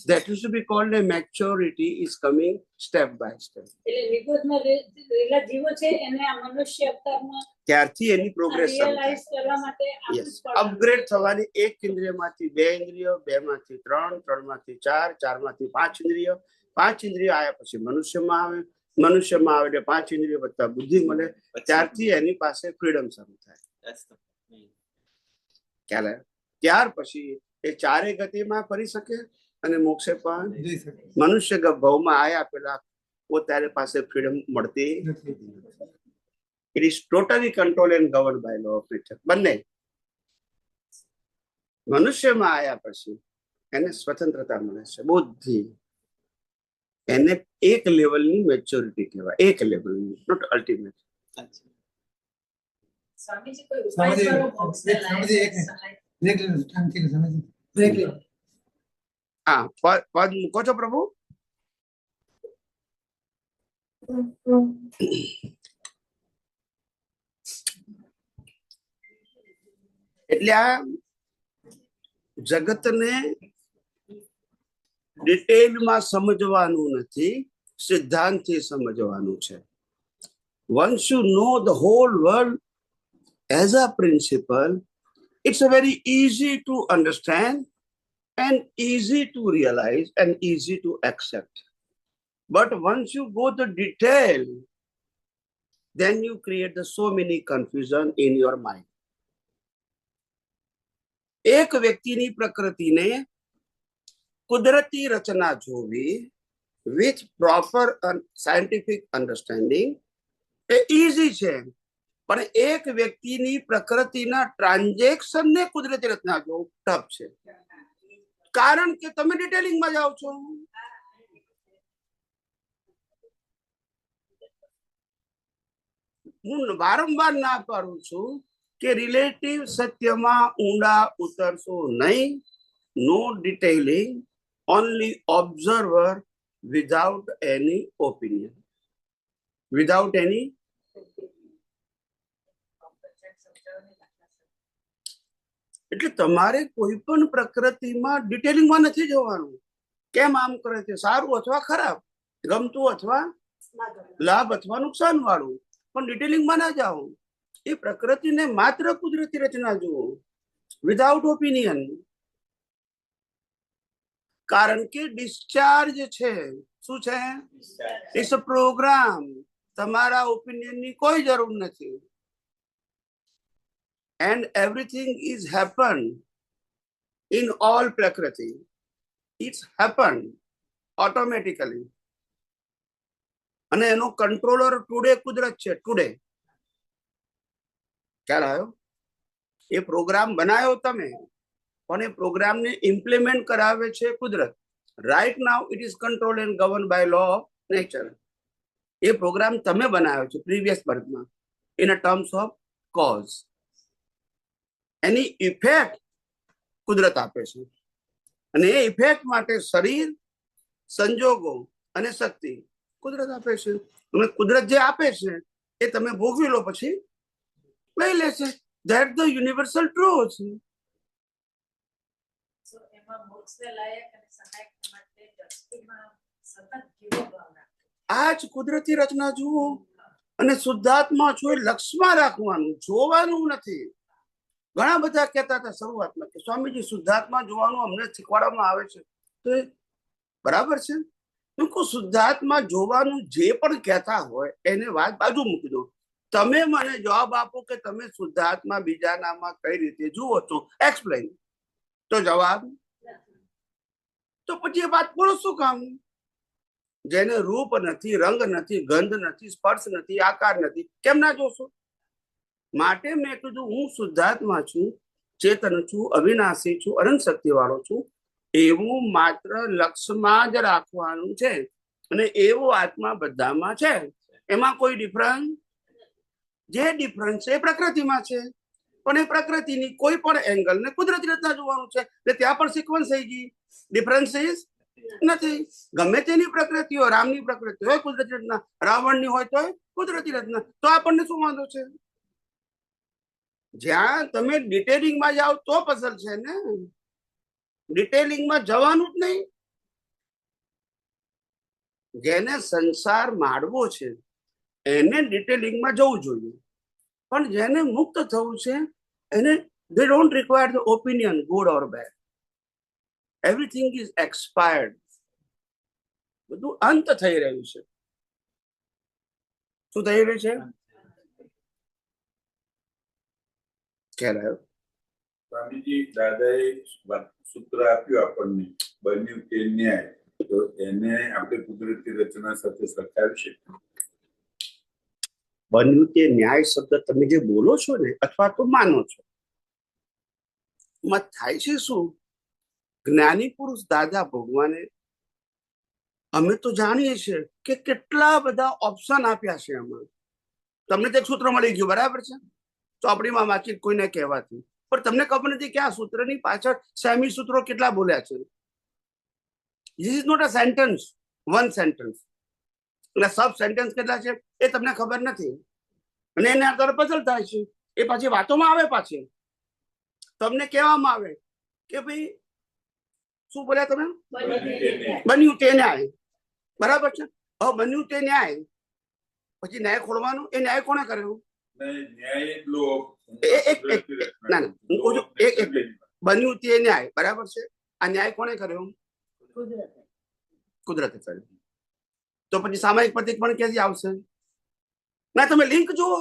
That is to be called a maturity is coming step by step. એટલે નિગોદમાં રહેલા જીવો છે એને આ મનુષ્ય અવતારમાં ત્યારથી એની પ્રોગ્રેસ રિયલાઇઝ કરવા માટે આપવું જ પડે. અપગ્રેડ થવાની. 1 ઇન્દ્રિયમાંથી 2 ઇન્દ્રિયો, 2 માંથી 3, 3 માંથી 4, 4 માંથી 5 ઇન્દ્રિયો, 5 ઇન્દ્રિયો આવ્યા પછી મનુષ્યમાં આવે, મનુષ્યમાં આવે એટલે 5 ઇન્દ્રિયો વત્તા બુદ્ધિ મળે. ત્યારથી એની પાસે ફ્રીડમ શરૂ થાય. ખ્યાલ આવ્યો? ત્યાર પછી એ ચારે ગતિમાં ફરી શકે અને મોક્ષે પણ મનુષ્ય ભાવમાં આયા પેલા પોતાની પાસે ફ્રીડમ મળતી. It is totally control and govern by law of nature. બંને મનુષ્યમાં આયા પછી એને સ્વતંત્રતા મળે છે, બુદ્ધિ. એને એક લેવલની મેચ્યોરિટી કહેવાય, એક લેવલની, નોટ અલ્ટિમેટ. સ્વામીજી કોઈ ઉપાય કરો મોક્ષને લાયક સહાય. હા, પદ મૂકો છો પ્રભુ? એટલે આ જગતને ડિટેલમાં સમજવાનું નથી, સિદ્ધાંતથી સમજવાનું છે. Once you know the whole world as a principle, it's a very easy to understand and easy to realize and easy to accept. But once you go the detail, then you create the so many confusion in your mind. એક વ્યક્તિની પ્રકૃતિને કુદરતી રચના જોવી with proper scientific understanding A easy છે, પણ એક વ્યક્તિની પ્રકૃતિના ટ્રાન્ઝેક્શનને કુદરતી રચના જો ટફ છે, કારણ કે તમે ડિટેલિંગમાં જાઓ છો. હું વારંવાર ના પાડું છું કે રિલેટિવ સત્યમાં ઊંડા ઉતરશો નહીં. No detailing, only observer without any opinion, without any. એટલે તમારે કોઈ પણ પ્રકૃતિમાં ડિટેલિંગમાં નથી જવાનું. કેમ આમ કરે છે, સારું અથવા ખરાબ, ગમતું અથવા લાભ અથવા નુકસાન વાળું, પણ ડિટેલિંગમાં ના જાઓ. એ પ્રકૃતિને માત્ર કુદરતી રચના જુઓ વિધાઉટ ઓપિનિયન. કારણ કે ડિસ્ચાર્જ છે. શું છે? It's a programme. તમારા ઓપિનિયનની કોઈ જરૂર નથી. and everything is happen in all prakriti. It's happen automatically. અને એનો કંટ્રોલર ટુડે કુદરત છે. ટુડે ખ્યાલ આવ્યો? એ પ્રોગ્રામ બનાવ્યો તમે, પણ એ પ્રોગ્રામને ઇમ્પ્લિમેન્ટ કરાવે છે કુદરત. Right now it is control and govern by law of nature. એ પ્રોગ્રામ તમે બનાવ્યો છે પ્રીવિયસ બર્થમાં in a terms of cause. એની ઇફેક્ટ કુદરત આપે છે, અને એ ઇફેક્ટ માટે શરીર, સંજોગો અને શક્તિ કુદરત આપે છે. તમે કુદરત જે આપે છે એ તમે ભોગવી લો, પછી લઈ લેશે. That the universal truth. So, એમાં મોક્ષને લાયક અને સહાયક માટે દ્રષ્ટિમાં સતત જીવો ભાવના. આ જ કુદરતી રચના જુઓ, અને શુદ્ધાત્મા છો એ લક્ષમાં રાખવાનું, જોવાનું નથી. ઘણા બધા કહેતા હતા શરૂઆતમાં કે સ્વામીજી શુદ્ધાત્મા જોવાનું અમને શીખવાડવામાં આવે છે, તો એ બરાબર છે. શુદ્ધાત્મા જોવાનું જે પણ કહેતા હોય એને વાત બાજુ મૂકી દો. તમે મને જવાબ આપો કે તમે શુદ્ધાત્મા બીજાનામાં કઈ રીતે જુઓ છો, એક્સપ્લેન. તો જવાબ, તો પછી એ વાત બોલો શું કામ? જેને રૂપ નથી, રંગ નથી, ગંધ નથી, સ્પર્શ નથી, આકાર નથી, કેમ ના જોશો? માટે મેં કીધું હું શુદ્ધાત્મા છું, ચેતન છું, અવિનાશી છું, અનંત શક્તિ વાળો છું, એવું માત્ર લક્ષમાં જ રાખવાનું છે. અને એવો આત્મા બધામાં છે, એમાં કોઈ ડિફરન્સ. જે ડિફરન્સ છે એ પ્રકૃતિમાં છે, પણ એ પ્રકૃતિની કોઈ પણ એંગલ ને કુદરતી રચના જોવાનું છે. એટલે ત્યાં પણ સિક્વન્સ થઈ ગઈ. ડિફરન્સીસ નથી. ગમે તેની પ્રકૃતિ હોય, રામની પ્રકૃતિ હોય કુદરતી રચના, રાવણની હોય તો કુદરતી રચના, તો આપણને શું વાંધો છે? જ્યાં તમે ડિટેલિંગમાં જાઓ તો પઝલ છે ને. ડિટેલિંગમાં જવાનું જ નહીં. જેને સંસાર માળવો છે એને ડિટેલિંગમાં જવું જોઈએ, પણ જેને મુક્ત થવું છે એને they don't require the opinion good or bad. Everything is expired. બધું અંત થઈ રહ્યું છે. શું થઈ રહ્યું છે? સ્વામીજી દાદાએ સૂત્ર આપ્યું આપણને, બન્યું તે ન્યાય, તો એને આપણે કુદરતી રચના સાથે સરખાવી શકીએ. બન્યું તે ન્યાય શબ્દ તમે જે બોલો છો ને, અથવા તો માનો છો, એમાં થાય છે શું? જ્ઞાની પુરુષ દાદા ભગવાને, અમે તો જાણીએ છીએ કે કેટલા બધા ઓપ્શન આપ્યા છે એમાં. તમને તો એક સૂત્ર મળી ગયું, બરાબર છે, ચોપડીમાં વાંચી કોઈને કહેવાથી, પણ તમને ખબર નથી કે આ સૂત્રની પાછળ સેમી સૂત્રો કેટલા બોલ્યા છે. This is not a sentence, one sentence. એટલે સબ સેન્ટેન્સ કેટલા છે એ તમને ખબર નથી, અને એને આધારે પઝલ થાય છે. એ પાછી વાતોમાં આવે, પાછી તમને કહેવામાં આવે કે ભાઈ શું બોલ્યા તમે? બન્યું તે ન્યાય. બરાબર છે. હવે બન્યું તે ન્યાય, પછી ન્યાય ખોલવાનું. એ ન્યાય કોને કર્યો? બન્યું તે ન્યાય, બરાબર છે. આ ન્યાય કોને કર્યો? કુદરતે કર્યો. તો પછી સામાયિક પ્રતિક પણ ક્યાંથી આવશે? ના, તમે લિંક જુઓ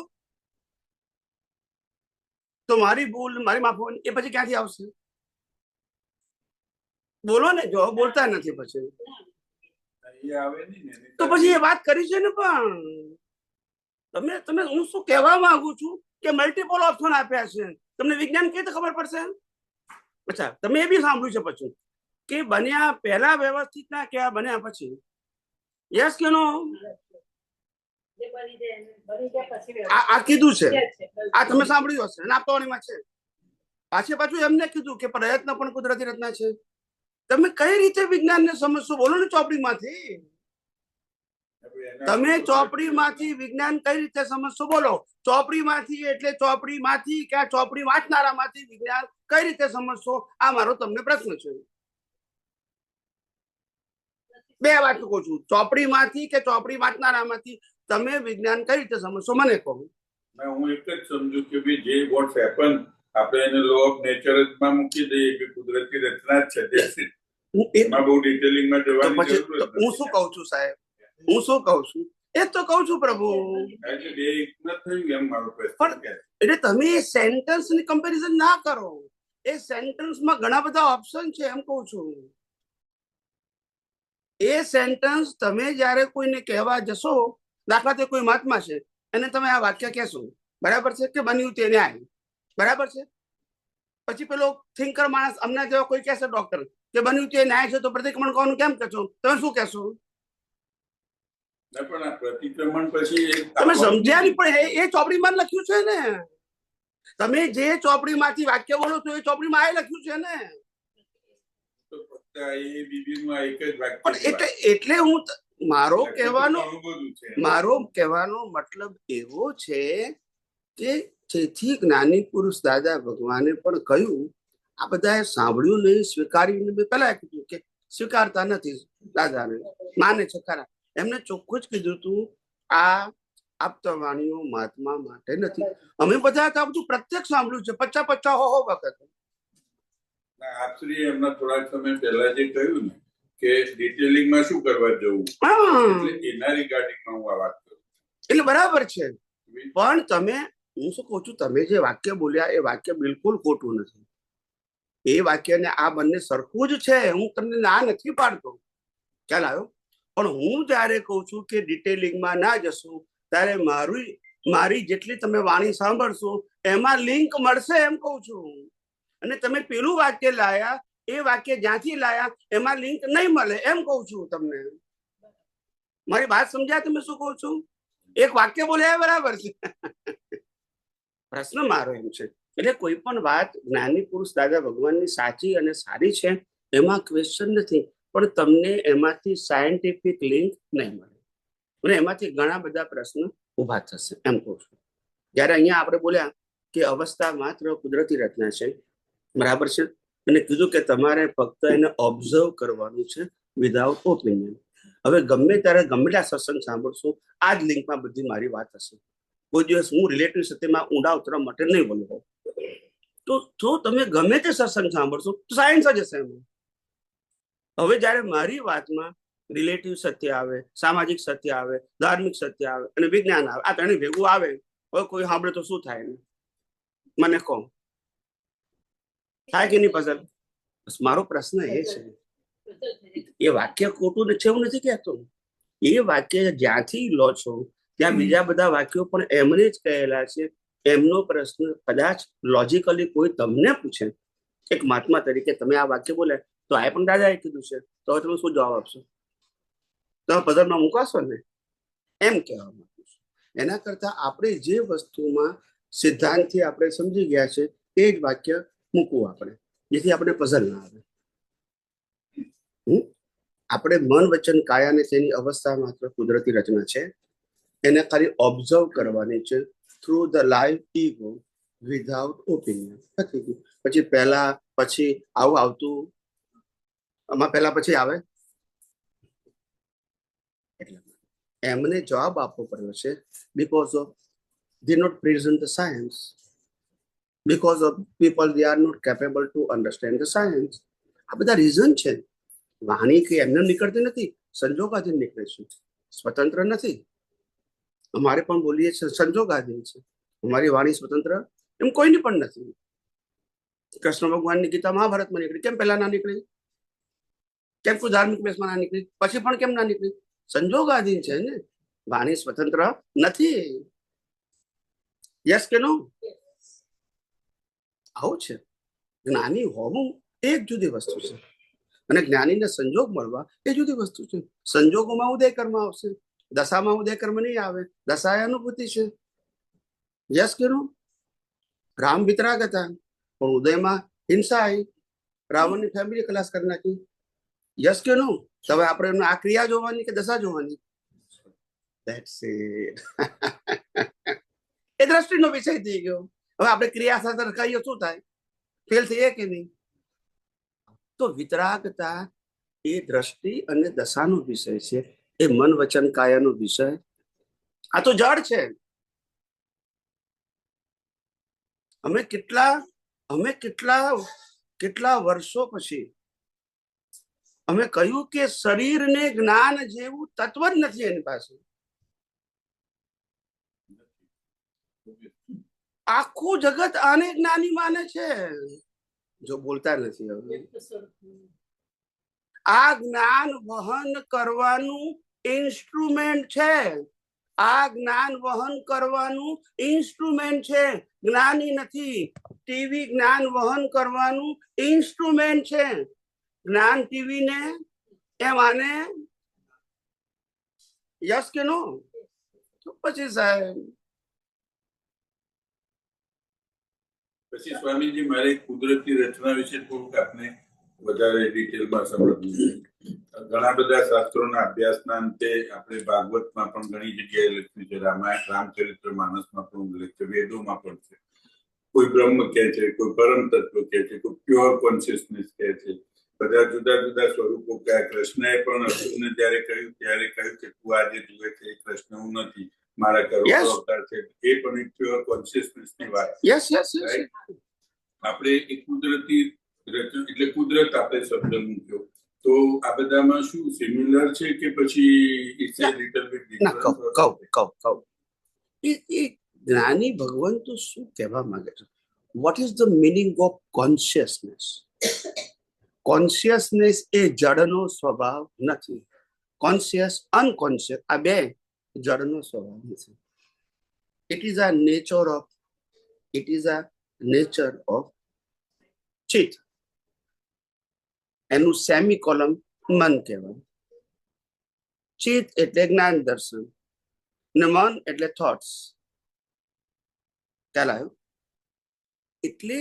તો મારી ભૂલ, મારી માફ, એ પછી ક્યાંથી આવશે? બોલો ને, જો બોલતા નથી પછી તો પછી એ વાત કરી છે ને. પણ તમે તમે હું શું કહેવા માંગુ છું કે મલ્ટિપલ ઓપ્શન આપ્યા છે, તમને વિજ્ઞાન કેવી રીતે ખબર પડશે? અચ્છા, તમે એ બી સાંભળ્યું છે પછી કે બન્યા પહેલા વ્યવસ્થિત ના ક્યાં બન્યા પછી? યસ કે નો? જે બની જાય એને બની જાય પછી આ કીધું છે, છે. આ તમે સાંભળ્યું હશે. અને આપવાણીમાં છે પાછું એમને કીધું કે પ્રયત્ન પણ કુદરતી રચના છે. તમે કઈ રીતે વિજ્ઞાનને સમજશો? બોલો ને ચોપડીમાંથી. તમે ચોપડીમાંથી વિજ્ઞાન કઈ રીતે સમજશો? બોલો. ચોપડીમાંથી એટલે ચોપડીમાંથી કે આ ચોપડી વાંચનારામાંથી વિજ્ઞાન કઈ રીતે સમજશો? આ મારો તમને પ્રશ્ન છે. બે વાત કહું છું, ચોપડીમાંથી કે ચોપડી વાંચનારામાંથી તમે વિજ્ઞાન કઈ રીતે સમજશો મને કહો. હું એક જ સમજુ કે ભાઈ જે વોટ્સ હેપન આપણે એને લો ઓફ નેચર માં મૂકી દઈએ કે કુદરતી રચના જ છે. એમાં બહુ ડિટેલિંગમાં જવાની પછી જરૂર નથી. હું શું કહું છું સાહેબ, હું શું કહું છું એ તો કહું છું પ્રભુ. એટલે બે એક ન થયું એમ મારો પ્રશ્ન છે. એટલે તમે એ સેન્ટેન્સ ની કમ્પેરિઝન ના કરો. એ સેન્ટેન્સમાં ઘણા બધા ઓપ્શન છે એમ કહું છું. એ સેન્ટેન્સ તમે જ્યારે કોઈને કહેવા જશો, દાખલા તરીકે કોઈ મહાત્મા છે એને તમે આ વાક્ય કહેશો, બરાબર છે, કે બન્યું તે ન્યાય, બરાબર છે. પછી પેલો થિંકર માણસ અમને જેવો કોઈ કહેશે ડોક્ટર કે બન્યું તે ન્યાય છે, તો પ્રતિક્રમણ કોનું કેમ કહેશો? તમે શું કહેશો? પણ આ પ્રતિક્રમણ પછી તમે સમજ્યા નહીં. પણ એ ચોપડીમાં લખ્યું છે ને. તમે જે ચોપડીમાંથી વાક્ય બોલો છો એ ચોપડીમાં આ લખ્યું છે ને. એ બીબીનું એક જ વાક્ય પણ એટલે હું મારો કહેવાનો મતલબ એવો છે કે જેથી જ્ઞાની પુરુષ દાદા ભગવાને પણ કહ્યું, આ બધાએ સાંભળ્યું નહીં, સ્વીકાર્યું નહીં. પેલા કીધું કે સ્વીકારતા નથી દાદાને, માને છે ખરા. એમને ચોખ્ખું જ કીધું હતું આ આપતવાણીઓ મહાત્મા માટે નથી. અમે બધા આ બધું પ્રત્યક્ષ સાંભળ્યું છે 50 હો વખત. આપશ્રી એમના થોડાક સમય પહેલા જે કહ્યું ને કે ડિટેલિંગમાં શું કરવા જવું, એટલે એના રિગાર્ડિંગમાં હું આ વાત કરું. એટલે બરાબર છે. પણ તમે, હું શું કહું છું, તમે જે વાક્ય બોલ્યા એ વાક્ય બિલકુલ ખોટું નથી. એ વાક્યને આ બંને સરખું જ છે. હું તમને ના નથી પાડતો, ખ્યાલ આવ્યો? પણ હું જયારે કહું છું કે ડિટેલિંગમાં ના જશો ત્યારે મારી જેટલી તમે વાણી સાંભળશો એમાં લિંક મળશે એમ કહું છું. અને તમે પેલું વાક્ય લાયા, એ વાક્ય જ્યાંથી લાયા એમાં લિંક નહીં મળે એમ કહું છું તમને. મારી વાત સમજ્યા તમે શું કહું છું? એક વાક્ય બોલ્યા બરાબર છે. પ્રશ્ન મારો એમ છે. એટલે કોઈ પણ વાત જ્ઞાની પુરુષ દાદા ભગવાનની સાચી અને સારી છે એમાં ક્વેશ્ચન નથી. પણ તમને એમાંથી સાયન્ટિફિક લિંક નહીં મળે અને એમાંથી ઘણા બધા પ્રશ્ન ઉભા થશે એમ કહું છું. જયારે અહીંયા આપણે બોલ્યા કે અવસ્થા માત્ર કુદરતી રચના છે, બરાબર છે, અને કીધું કે તમારે ફક્ત એને ઓબ્ઝર્વ કરવાનું છે વિધાઉટ ઓપિનિયન. હવે ગમે ત્યારે ગમેલા સત્સંગ સાંભળશો આ જ લિંકમાં બધી મારી વાત હશે. કોઈ દિવસ હું રિલેટિવ સત્યમાં ઊંડા ઉતરવા માટે નહીં બોલું. તો જો તમે ગમે તે સત્સંગ સાંભળશો તો સાયન્સ જ હશે એમાં. હવે જયારે મારી વાતમાં રિલેટિવ સત્ય આવે, સામાજિક સત્ય આવે, ધાર્મિક સત્ય આવે અને વિજ્ઞાન આવે, આ ત્રણે ભેગું આવે, હવે કોઈ સાંભળે તો શું થાય? મને કહો, થાય કે નહીં પઝલ? મારો પ્રશ્ન એ છે. એ વાક્ય ખોટું છે એવું નથી કહેતો. એ વાક્ય જ્યાંથી લો છો ત્યાં બીજા બધા વાક્યો પણ એમને જ કહેલા છે. એમનો પ્રશ્ન કદાચ લોજિકલી કોઈ તમને પૂછે, એક મહાત્મા તરીકે તમે આ વાક્ય બોલ્યા તો આ પણ દાદાએ કીધું છે, તો તમે શું જવાબ આપશો? તમે પઝલમાં મુકાશો ને? એમ કહેવા માંગુ છું. એના કરતા આપણે જે વસ્તુમાં સિદ્ધાંતથી આપણે સમજી ગયા છે એ જ વાક્ય મૂકવું આપણે, જેથી આપણે પઝલ ના આવે. આપણે મન વચન કાયા ને તેની અવસ્થા માત્ર કુદરતી રચના છે. એને ખાલી ઓબ્ઝર્વ કરવાની છે through the live ego without opinion. પછી પહેલા પછી આવું આવતું, આમાં પહેલા પછી આવે. એમને જવાબ આપવો પડ્યો છે because of they not present the science, because of people they are not capable to understand the science. આ બધા રીઝન છે. વાણી કે એમને નીકળતી નથી, સંજોગાથી નીકળે છે, સ્વતંત્ર નથી. અમારે પણ બોલીએ છીએ સંજોગાધીન છે. અમારી વાણી સ્વતંત્ર એમ કોઈની પણ નથી. કૃષ્ણ ભગવાનની ગીતા મહાભારતમાં નીકળી, કેમ પહેલા ના નીકળી? કેમ કોઈ ધાર્મિક પ્લેસમાં ના નીકળી? પછી પણ કેમ ના નીકળી? સંજોગાધીન છે ને. વાણી સ્વતંત્ર નથી. યસ કે નો? આવું છે. જ્ઞાની હોવું એ એક જુદી વસ્તુ છે અને જ્ઞાનીને સંજોગ મળવા એ જુદી વસ્તુ છે. સંજોગોમાં ઉદય કર્મ આવશે, દશામાં ઉદય કર્મ નહીં આવે. દશા એ અનુભૂતિ છે. યસ કે નો? રામ વિતરાગ હતા પણ ઉદયમાં હિંસા આવી, રાવણની ફેમિલી ક્લાસ કરી નાખી. યસ કે નો? હવે આપણે એમને આ ક્રિયા જોવાની કે દશા જોવાની? That's it. એ દ્રષ્ટિનો વિષય થઈ ગયો. હવે આપણે ક્રિયા સાથે કહીએ શું થાય? ફેલ થઈએ કે નહીં? તો વિતરાગતા એ દ્રષ્ટિ અને દશાનો વિષય છે. એ મન વચન કાયાનો વિષય. આ તો જડ છે. અમે કેટલા વર્ષો પછી અમે કહ્યું કે શરીરને જ્ઞાન જેવું તત્વ જ નથી એની પાસે. આખું જગત આને જ્ઞાની માને છે. જો બોલતા નથી હવે. આ જ્ઞાન વહન કરવાનું ઇન્સ્ટ્રુમેન્ટ છે. આ જ્ઞાન વહન કરવાનું ઇન્સ્ટ્રુમેન્ટ છે, જ્ઞાની નથી. ટીવી જ્ઞાન વહન કરવાનું ઇન્સ્ટ્રુમેન્ટ છે. જ્ઞાન ટીવી ને એમ આને યસ કે નો? તો પછી સાહેબ પછી સ્વામીજી મારે કુદરતી રચના વિશે થોડુંક આપને વધારે ડિટેલમાં સમજવું છે. ઘણા બધા શાસ્ત્રોના અભ્યાસના અંતે આપણે ભાગવતમાં પણ ઘણી જગ્યાએ લખ્યું છે, રામાયણ રામચરિત્ર માનસમાં પણ ઉલ્લેખ છે, વેદોમાં પણ છે. કોઈ બ્રહ્મ કહે છે, કોઈ પરમ તત્વ કહે છે, કોઈ પ્યોર કોન્શિયસનેસ કહે છે. બધા જુદા જુદા સ્વરૂપો કયા. કૃષ્ણએ પણ અર્જુનને ત્યારે કહ્યું કે તું આજે જુએ છે એ કૃષ્ણ હું નથી, મારા કરોડો અવતાર છે. એ પણ એક પ્યોર કોન્શિયસનેસ ની વાત. Yes yes yes. આપણે એક કુદરતી એટલે કુદરત આપણે શબ્દ મૂક્યો, તો આ બધામાં શું સિમિલર છે કે પછી it's a little bit different? કહું એ જ્ઞાની ભગવાન તો શું કહેવા માંગે છે? What is the meaning of consciousness? Consciousness એ જડનો સ્વભાવ નથી. કોન્શિયસ અનકોન્શિયસ આ બે જડનો સ્વભાવ નથી. It is a nature of ચિત્ત. એનું સેમિકોલમ મન કહેવાય. ચિત્ત એટલે જ્ઞાન દર્શન ને મન એટલે થોટ્સ. ખ્યાલ આવ્યો? એટલે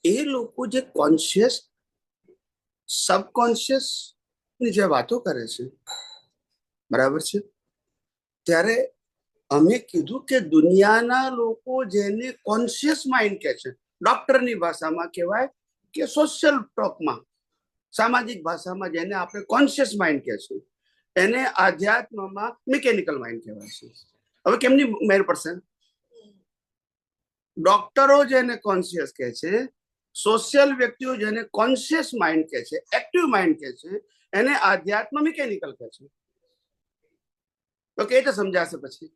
એ લોકો જે કોન્શિયસ સબકોન્શિયસ ની જે વાતો કરે છે, બરાબર છે, ત્યારે અમે કીધું કે દુનિયાના લોકો જેને કોન્શિયસ માઇન્ડ કહે છે, ડોક્ટરની ભાષામાં કહેવાય કે સોશિયલ ટોકમાં, સામાજિક ભાષામાં જેને આપણે કોન્શિયસ માઇન્ડ કહે છે, એને આધ્યાત્મમાં મિકેનિકલ માઇન્ડ કહેવાય છે. હવે કેમની મેર પડશે? ડોક્ટરો જેને કોન્શિયસ કહે છે, સોશિયલ વ્યક્તિઓ જેને કોન્શિયસ માઇન્ડ કહે છે, એક્ટિવ માઇન્ડ કહે છે, એને આધ્યાત્મ મિકેનિકલ કહે છે. તો કે રીતે સમજાશે પછી?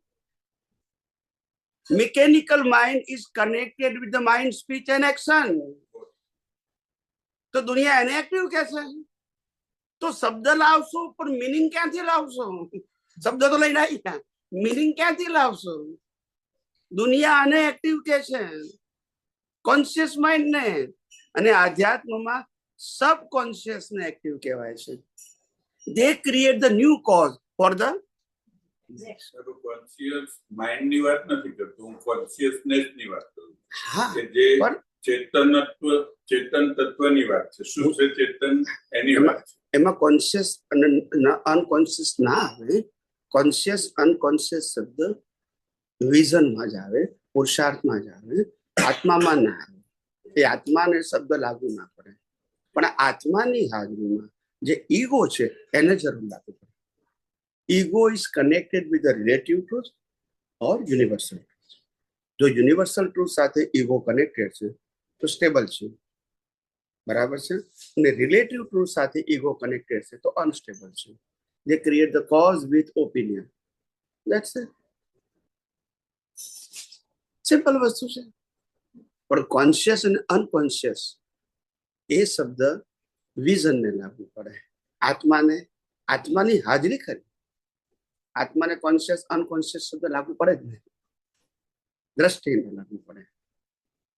Mechanical mind is connected with the mind, speech and action. તો દુનિયા એને એક્ટિવ કહે છે. તો શબ્દ લાવશો પણ મિનિંગ ક્યાંથી લાવશો? શબ્દ તો લઈને આવી ગયા, મિનિંગ ક્યાંથી લાવશો? દુનિયા આને એક્ટિવ કહે છે, કોન્શિયસ માઇન્ડ ને, અને આધ્યાત્મમાં સબકોન્શિયસ ને એક્ટિવ કહેવાય છે. They create the new cause for the conscious mind ની વાત નથી કરતો, હું કોન્શિયસનેસ ની વાત કરું. હા, કે જે ચેતન તત્વની વાત છે. શું છે ચેતન? એની વાત છે. એમાં કોન્શિયસ અને અનકોન્શિયસ ના આવે. કોન્શિયસ અનકોન્શિયસ શબ્દ વિઝનમાં જ આવે, પુરુષાર્થમાં જ આવે, આત્મામાં ના આવે. એ આત્માને શબ્દ લાગુ ના પડે, પણ આત્માની હાજરીમાં જે ઈગો છે એને જરૂર લાગુ પડે. Ego is connected with the relative truth or universal truth. જો યુનિવર્સલ ટ્રુથ સાથે ઈગો કનેક્ટેડ છે તો સ્ટેબલ છે, બરાબર છે, અને રિલેટિવ ટ્રુથ સાથે ઈગો કનેક્ટેડ છે તો અનસ્ટેબલ છે. They create the cause with opinion. That's it. Simple વસ્તુ છે. પણ કોન્શિયસ અને અનકોન્શિયસ એ શબ્દ વિઝનને લાગુ પડે. આત્માની હાજરી ખરી. આત્માને કોન્શિયસ અનકોન્શિયસ શબ્દ લાગુ પડે જ નહીં. દ્રષ્ટિને લાગુ પડે,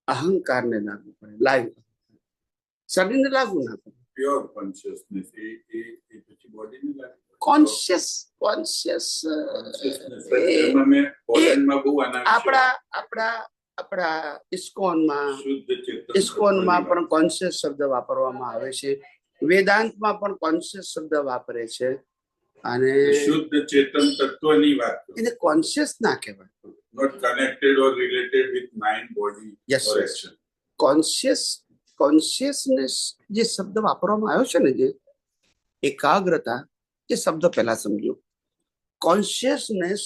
અહંકારને લાગુ પડે, લાઈવ શરીરને લાગુ ના પડે. પ્યોર કોન્શિયસનેસ એ પછી બોડીને લાગે. કોન્શિયસ આપણા ઇસ્કોનમાં પણ કોન્શિયસ શબ્દ વાપરવામાં આવે છે, વેદાંતમાં પણ કોન્શિયસ શબ્દ વાપરે છે. અને શુદ્ધ ચેતન તત્વની વાત એને કોન્શિયસ ના કહેવાય. Not connected or related with mind body or action. Consciousness જે શબ્દ વાપરવામાં આવ્યો છે ને, જે એકાગ્રતા, એ શબ્દ પહેલા સમજો. કોન્શિયસનેસ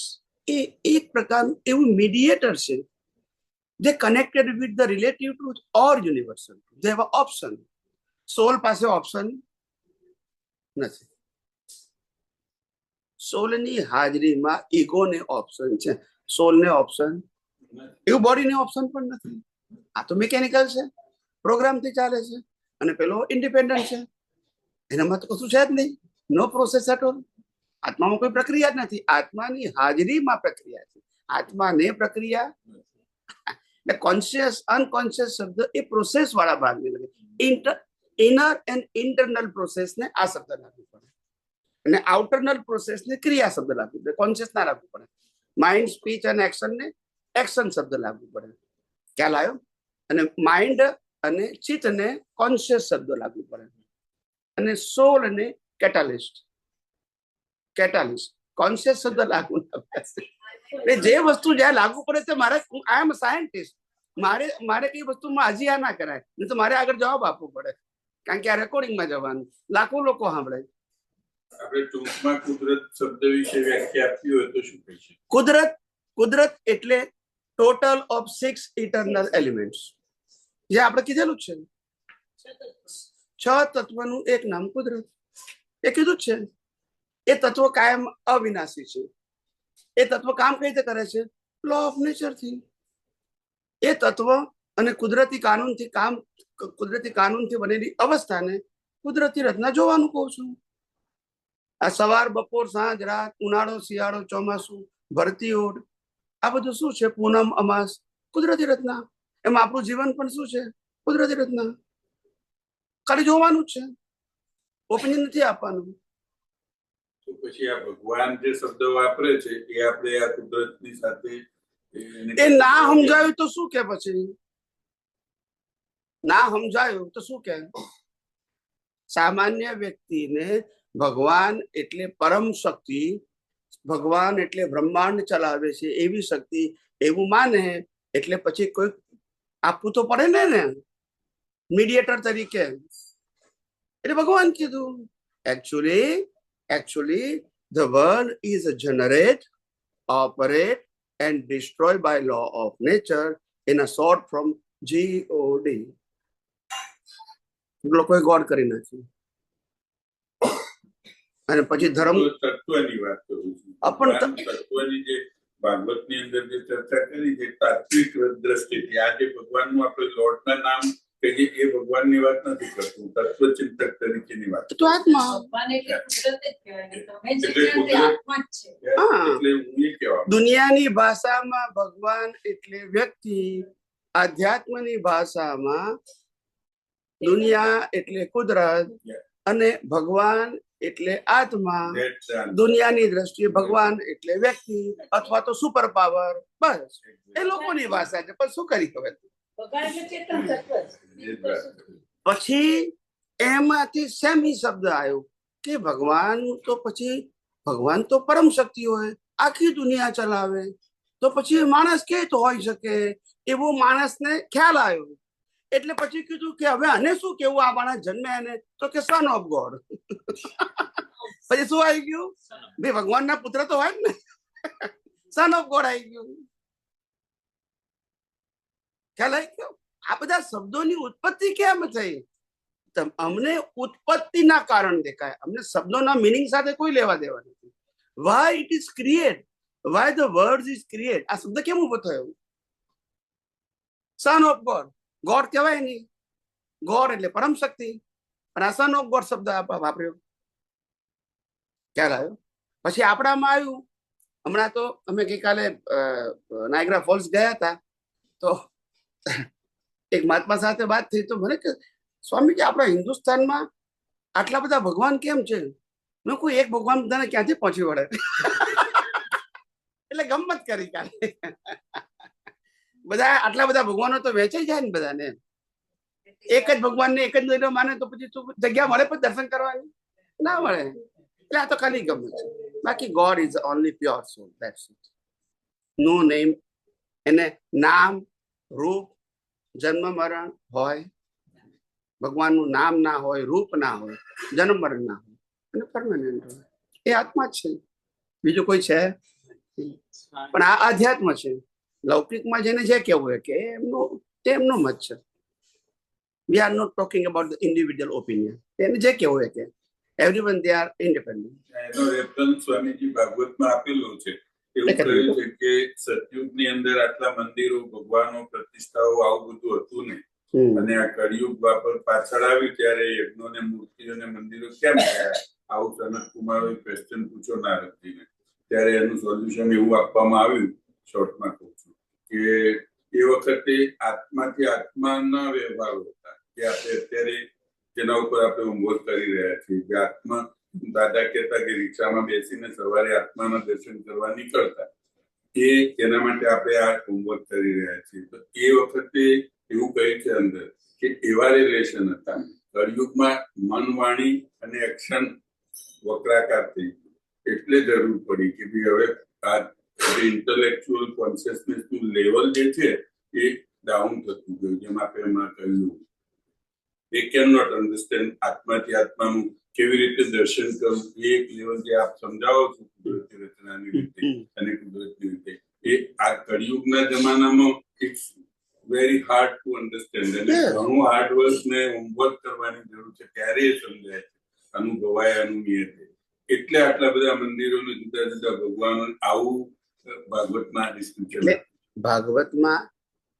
એ એક પ્રકારનું એવું મીડિયેટર છે જે connected with the relative truth or universal. જે હેવ ઓપ્શન. સોલ પાસે ઓપ્શન નથી. સોલની હાજરીમાં ઈગોને ઓપ્શન છે, સોલને ઓપ્શન, એવું બોડીને ઓપ્શન પણ નથી. આ તો મિકેનિકલ છે, પ્રોગ્રામથી ચાલે છે. અને પેલો ઇન્ડિપેન્ડન્ટ છે, એનામાં તો કશું છે જ નહીં. નો પ્રોસેસ એટ ઓલ. આત્મામાં કોઈ પ્રક્રિયા જ નથી, આત્માની હાજરીમાં પ્રક્રિયા છે. આત્માને પ્રક્રિયા એટલે કોન્શિયસ અનકોન્શિયસ શબ્દ એ પ્રોસેસ વાળા ભાગને લાગે. ઇનર એન્ડ ઇન્ટરનલ પ્રોસેસને આ શબ્દ લાગુ પડે, અને આઉટરનલ પ્રોસેસને ક્રિયા શબ્દ લાગુ પડે, કોન્શિયસ ના લાગુ પડે. માઇન્ડ, સ્પીચ અને એક્શનને એક્શન શબ્દ લાગુ પડે. ખ્યાલ આવ્યો? અને માઇન્ડ અને ચિત્તને કોન્શિયસ શબ્દ લાગુ પડે. અને સોલ અને કેટાલિસ્ટ કોન્શિયસ શબ્દ લાગુ ના પડે. જે વસ્તુ જ્યાં લાગુ પડે તે મારે, આઈ એમ સાયન્ટિસ્ટ, મારે કઈ વસ્તુમાં હજી આ ના કરાય, નહીં તો મારે આગળ જવાબ આપવો પડે, કારણ કે આ રેકોર્ડિંગમાં જવાનું, લાખો લોકો સાંભળે. આપણે ટૂંકમાં કુદરત શબ્દ વિશે વ્યાખ્યા આપવી હોય તો શું કહીશું? કુદરત એટલે ટોટલ ઓફ 6 ઇટરનલ એલિમેન્ટ્સ, જે આપણે કીધેલું જ છે. 6 તત્વનું એક નામ કુદરત, એ કીધું જ છે. એ તત્વ કાયમ અવિનાશી છે. એ તત્વ કામ કઈ રીતે કરે છે? લો ઓફ નેચર થી. એ તત્વ અને કુદરતી કાનૂનથી બનેલી અવસ્થાને કુદરતી રચના જોવાનું કહું છું. આ સવાર, બપોર, સાંજ, રાત, ઉનાળો, શિયાળો, ચોમાસું, ભરતી ઓઢ, આ બધું શું છે? પૂનમ, અમાસ, કુદરતી રચના. એમાં આપણું જીવન પણ શું છે? કુદરતી રચના. ખાલી જોવાનું જ છે, ઓપિનિયન નથી આપવાનું. તો પછી આ ભગવાન જે શબ્દ વાપરે છે એ આપણે આ કુદરતની સાથે એ ના સમજાયું તો શું કે? પછી ના સમજાયું તો શું કે? સામાન્ય વ્યક્તિને ભગવાન એટલે પરમ શક્તિ, ભગવાન એટલે બ્રહ્માંડ ચલાવે છે એવી શક્તિ, એવું માને એટલે પછી કોઈ આપવું તો પડે ને મીડિયેટર તરીકે. એટલે ભગવાન કીધું. Actually, the world is generated, operate and destroyed by law of nature in a short from God. લોકોએ ગોડ કરી નાખ્યું. અને પછી ધર્મ તત્વની વાત કરું છું. પણ તત્વની જે ભાગવતની અંદર જે ચર્ચા કરી છે તાત્વિક દ્રષ્ટિથી, આ જે ભગવાનનું આપણે લોર્ડના નામ કહીએ એ ભગવાનની વાત નથી કરતું, તત્વચિંતક તરીકેની વાત. તો આત્મા, ભગવાન એટલે કુદરત જ કહેવાય ને. તમે જે એટલે કહો તે આત્મા જ છે. એટલે હું એ કહેવા દુનિયાની ભાષામાં ભગવાન એટલે વ્યક્તિ, આધ્યાત્મની ભાષામાં દુનિયા એટલે કુદરત અને ભગવાન એટલે આત્મા. દુનિયાની દ્રષ્ટિએ ભગવાન એટલે વ્યક્તિ અથવા તો સુપર પાવર. બસ એ લોકોની ભાષા છે, પણ શું કરી હવે? ભગવાન એટલે ચેતન તત્વ જ. પછી એમાંથી સેમી શબ્દ આવ્યો કે ભગવાન તો પરમ શક્તિ હોય, આખી દુનિયા ચલાવે, તો પછી માણસ કે તો હોઈ શકે. એવો માણસને ખ્યાલ આવ્યો. એટલે પછી કીધું કે હવે આને શું કેવું? આ માણસ જન્મે એને તો કે સન ઓફ ગોડ. પછી શું આવી ગયું? ભાઈ ભગવાનના પુત્ર તો હોય ને, સન ઓફ ગોડ આવી ગયું. ખ્યાલ આવી ગયો? આ બધા શબ્દોની ઉત્પત્તિ કેમ થઈ? અમને ઉત્પત્તિના કારણ દેખાય, અમને શબ્દોના મિનિંગ સાથે કોઈ લેવા દેવા નથી. Y it is create, Y the word is create. આ શબ્દ કેમ ઉભો થયો? Son of God. ગોડ કહેવાય નહીં, ગોડ એટલે પરમ શક્તિ, અને આ સન ઓફ ગોડ શબ્દ વાપર્યો. ખ્યાલ આવ્યો? પછી આપણામાં આવ્યું હમણાં તો અમે ગઈકાલે નાયગ્રા ફોલ્સ ગયા હતા, તો એક મહાત્મા સાથે વાત થઈ તો મને કે સ્વામીજી આપણા હિન્દુસ્તાનમાં આટલા બધા ભગવાન કેમ છે? મેં કોઈ એક ભગવાન બધાને ક્યાંથી પહોંચી વળે. એટલે ગમત કરી કાલે. બધા આટલા બધા ભગવાનો તો વેચાઈ જાય ને બધાને. એક જ ભગવાનને એક જ લઈને માને તો પછી તું જગ્યા મળે પણ દર્શન કરવાની ના મળે. એટલે આ તો ખાલી ગમત છે. બાકી God is only pure soul, that's it. No name. એને નામ, રૂપ, જન્મ મરણ હોય, ભગવાનનું નામ ના હોય, રૂપ ના હોય, જન્મ મરણ ના હોય, અને પરમાનન્ટ હોય. એ આત્મા જ છે, બીજું કોઈ છે. પણ આ આધ્યાત્મ છે. લૌકિકમાં જેને જે કેવું હોય કે એમનો મત છે. We are not talking about the individual opinion. એને જે કેવું હોય કે એવરીવન દે આર ઇન્ડિપેન્ડન્ટ. એનો રેફરન્સ સ્વામીજી ભાગવતમાં આપેલું છે. એવું કહ્યું છે કે સતયુગની અંદર આટલા મંદિરો, ભગવાનો, પ્રતિષ્ઠાઓ આવું બધું હતું ને, અને આ કળિયુગ વાપર પાછળ આવ્યું ત્યારે યજ્ઞો ને મૂર્તિઓ ને મંદિરો કેમ થયા? આવું સનત કુમારોએ ક્વેશ્ચન પૂછો નારદજીને. ત્યારે એનું સોલ્યુશન એવું આપવામાં આવ્યું, શોર્ટમાં કહું છું, કે એ વખતે આત્માથી આત્માના વ્યવહારો હતા, કે આપણે અત્યારે જેના ઉપર આપણે હોમવર્ક કરી રહ્યા છીએ. કે આત્મા, દાદા કહેતા કે રિક્ષામાં બેસીને સવારે આત્માના દર્શન કરવા નીકળતા, એના માટે આપણે આ હોમવર્ક કરી રહ્યા છીએ. તો એ વખતે એવું કહે છે અંદર કે એવા રિલેશન હતા. કળિયુગમાં મન, વાણી અને એક્શન વક્રાકાર થઈ ગયું. એટલે જરૂર પડી કે ભાઈ હવે આ ઇન્ટેલેક્ચ્યુઅલ કોન્શિયસનેસ નું લેવલ જે છે એ ડાઉન થતું ગયું. જેમ આપણે એમાં કહ્યું, એ કેન નોટ અન્ડરસ્ટેન્ડ આત્માથી આત્માનું કેવી રીતે દર્શન કરવું. એ એક લેવલ જે આપ સમજાવો છો કુદરતી રચનાની રીતે અને કુદરતની રીતે, એ આ કળિયુગના જમાનામાં it's very hard to understand. અને ઘણું હાર્ડવર્ક ને હોમવર્ક કરવાની જરૂર છે, ત્યારે એ સમજાય છે, અનુભવાય, અનુમીય છે. એટલે આટલા બધા મંદિરો ને જુદા જુદા ભગવાનો આવું ભાગવતમાં ડિસ્ક્રિપ્શન. ભાગવતમાં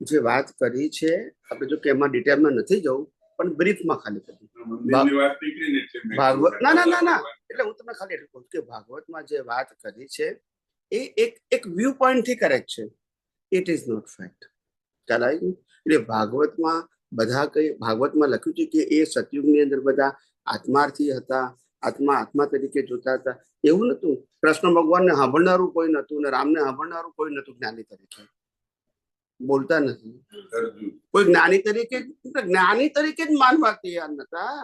જે વાત કરી છે, આપણે જો કે એમાં ડિટેલમાં નથી જવું, પણ બ્રીફમાં ખાલી કરી મંદિરની વાત નીકળી ને એટલે ભાગવત. ના ના ના ના, એટલે હું તમને ખાલી એટલું કહું કે ભાગવતમાં જે વાત કરી છે એ એક વ્યૂ પોઈન્ટ થી કરેક્ટ છે. It is not fact. ખ્યાલ આવી ગયું? એટલે ભાગવતમાં બધા કઈ ભાગવતમાં લખ્યું છે કે એ સતયુગની અંદર બધા આત્માર્થી હતા, આત્મા તરીકે જોતા હતા. એવું નતું. કૃષ્ણ ભગવાનને સાંભળનારું કોઈ નતું, ને રામને સાંભળનારું કોઈ નતું જ્ઞાની તરીકે. બોલતા નથી. કોઈ જ્ઞાની તરીકે જ માનવા તૈયાર નતા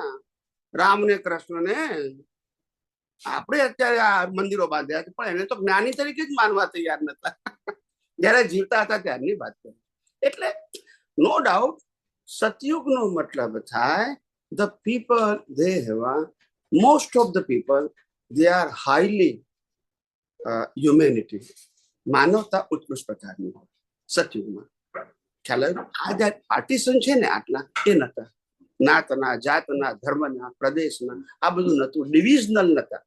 રામ ને કૃષ્ણ ને. આપણે અત્યારે આ મંદિરો બાંધ્યા છે, પણ એને તો જ્ઞાની તરીકે જ માનવા તૈયાર નતા જયારે જીવતા હતા ત્યારની વાત કરી. એટલે નો ડાઉટ સતયુગ નો મતલબ થાય the people they have most of the people they are highly humanity. માનવતા ઉત્કૃષ્ટ પ્રકારની સતયુગમાં. ખ્યાલ આવ્યો? આ જે પાર્ટીશન છે ને આટલા, એ નતા. નાતના, જાતના, ધર્મના, પ્રદેશના, આ બધું નતું. ડિવિઝનલ નતા.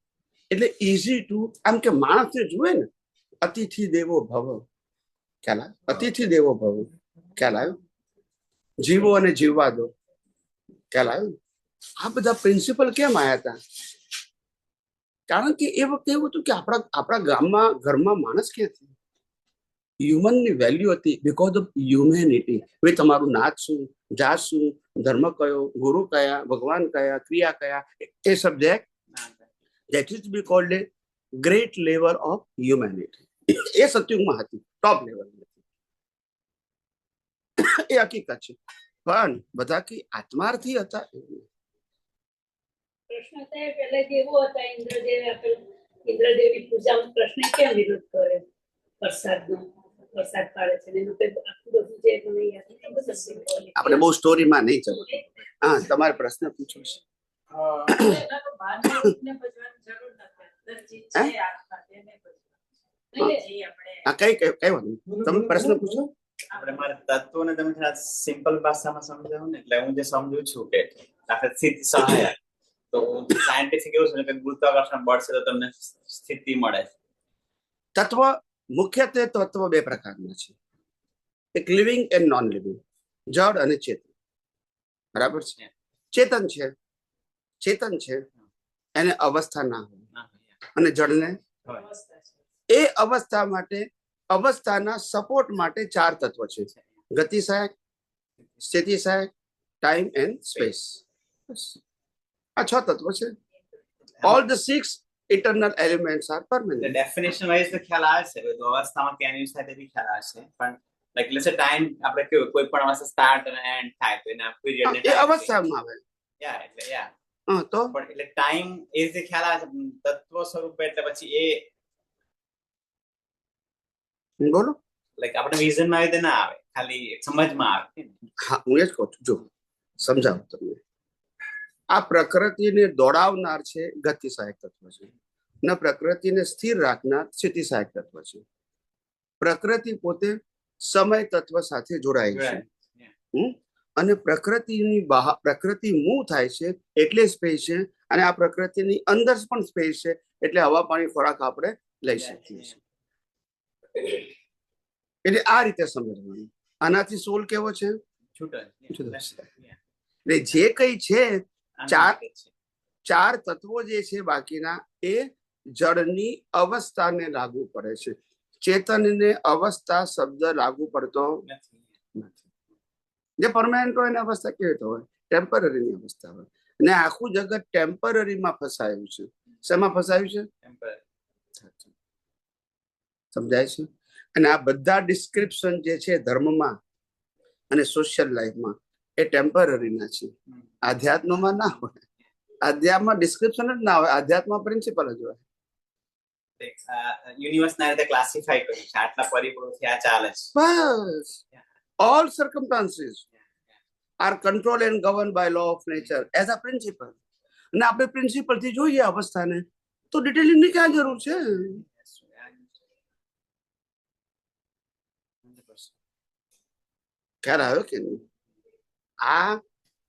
એટલે ઇઝી ટુ, આમ કે માણસને જુએ ને, અતિથિ દેવો ભવ. ખ્યાલ આવ્યો? અતિથિ દેવો ભવ. ખ્યાલ આવ્યો? જીવો અને જીવવા દો. ખ્યાલ આવ્યો? આ બધા પ્રિન્સિપલ કેમ આવ્યા હતા? કારણ કે એ વખતે એવું હતું કે આપણા ગામમાં, ઘરમાં માણસ ક્યાંથી? હ્યુમનની વેલ્યુ હતી બીકોઝ ઓફ હ્યુમેનિટી. ભાઈ તમારું નાત શું, જાત શું, ધર્મ કયો, ગુરુ કયા, ભગવાન કયા, ક્રિયા કયા, એ subject that is be called a great level of humanity. એ સતયુગમાં હતી, ટોપ લેવલ હતી. એ હકીકત છે. પણ બધા કે આત્માર્થી હતા. કૃષ્ણ સાહેબ પહેલા કેવું હતા, ઇન્દ્રદેવની પૂજામાં કૃષ્ણ કેમ વિરોધ કરે? વરસાદ પાડે છે, એનું કઈ આખું બધું જે મને યાદ નથી. આપણે બહુ સ્ટોરીમાં નહીં જવું. હા, તમારે પ્રશ્ન પૂછો છે. કઈ વાંધો, તમે પ્રશ્ન પૂછો. આપણે મારા તત્વોને તમે થોડા સિમ્પલ ભાષામાં સમજાવો ને. એટલે હું જે સમજુ છું કે સ્થિતિ સહાયક, તો સાયન્ટિફિક એવું છે કે ગુરુત્વાકર્ષણ બળ છે તો તમને સ્થિતિ મળે. તત્વ મુખ્યત્વે તત્વ બે પ્રકારના છે, એક લિવિંગ એન્ડ નોન લિવિંગ, જડ અને ચેતન. બરાબર છે? ચેતન છે એને અવસ્થા ના હોય, અને જડને એ અવસ્થા માટે અવસ્થાના સપોર્ટ માટે 4 તત્વ છે: ગતિ સહાયક, સ્થિતિ સહાયક, ટાઈમ એન્ડ સ્પેસ. આ 6 તત્વ છે. All the 6 eternal elements are permanent. Definition wise તો ખ્યાલ આવે છે બધું અવસ્થામાં ક્યાં યુઝ થાય તે બી ખ્યાલ આવે છે પણ લાઈક લેટ્સ સે ટાઈમ આપણે કેવું કોઈ પણ અવસ્થા સ્ટાર્ટ અને એન્ડ થાય તો એના પીરિયડ ને એ અવસ્થામાં આવે. એટલે તો પણ એટલે ટાઈમ એ જે ખ્યાલ આવે છે તત્વ સ્વરૂપે એટલે પછી એ બોલો. લાઈક આપણે વિઝનમાં આવી રીતે ના આવે ખાલી સમજમાં આવે. હા, હું એ જ કહું છું. જો સમજાવું તમને. આ પ્રકૃતિને દોડાવનાર છે ગતિ સહાયક તત્વ છે, ને પ્રકૃતિને સ્થિર રાખનાર સ્થિતિ સહાયક તત્વ છે. પ્રકૃતિ પોતે સમય તત્વ સાથે જોડાયેલ છે. અને પ્રકૃતિની બહાર પ્રકૃતિ મૂવ થાય છે એટલે સ્પેસ છે, અને આ પ્રકૃતિની અંદર પણ સ્પેસ છે એટલે હવા પાણી ખોરાક આપણે લઈ શકીએ છીએ. એટલે આ રીતે સમજવાનું. આનાથી સોલ કેવો છે? એટલે જે કઈ છે ચાર તત્વો જે છે બાકીના એ જળની અવસ્થાને લાગુ પડે છે. ચેતનને અવસ્થા શબ્દ લાગુ પડતો નથી. જે પરમાનન્ટ હોય એની અવસ્થા કેવી રીતે હોય? ટેમ્પરરીની અવસ્થા હોય. અને આખું જગત ટેમ્પરરીમાં ફસાયું છે. શેમાં ફસાયું છે? સમજાય છે? અને આ બધા ડિસ્ક્રિપ્શન જે છે ધર્મમાં અને સોશિયલ લાઈફમાં એ ટેમ્પરરીના છે. આધ્યાત્મમાં ના હોય. આધ્યાત્મમાં ડિસ્ક્રિપ્શન જ ના હોય. આધ્યાત્મમાં પ્રિન્સિપલ જ હોય. યુનિવર્સ ના રીતે ક્લાસિફાઈ કર્યું છે આટલા પરિબળોથી આ ચાલે છે. બસ. All circumstances are controlled and governed by law of nature as a principle. અને આપણે પ્રિન્સિપલ થી જોઈએ અવસ્થાને તો ડિટેલિંગ ની ક્યાં જરૂર છે? ખ્યાલ આવ્યો કે નહીં? આ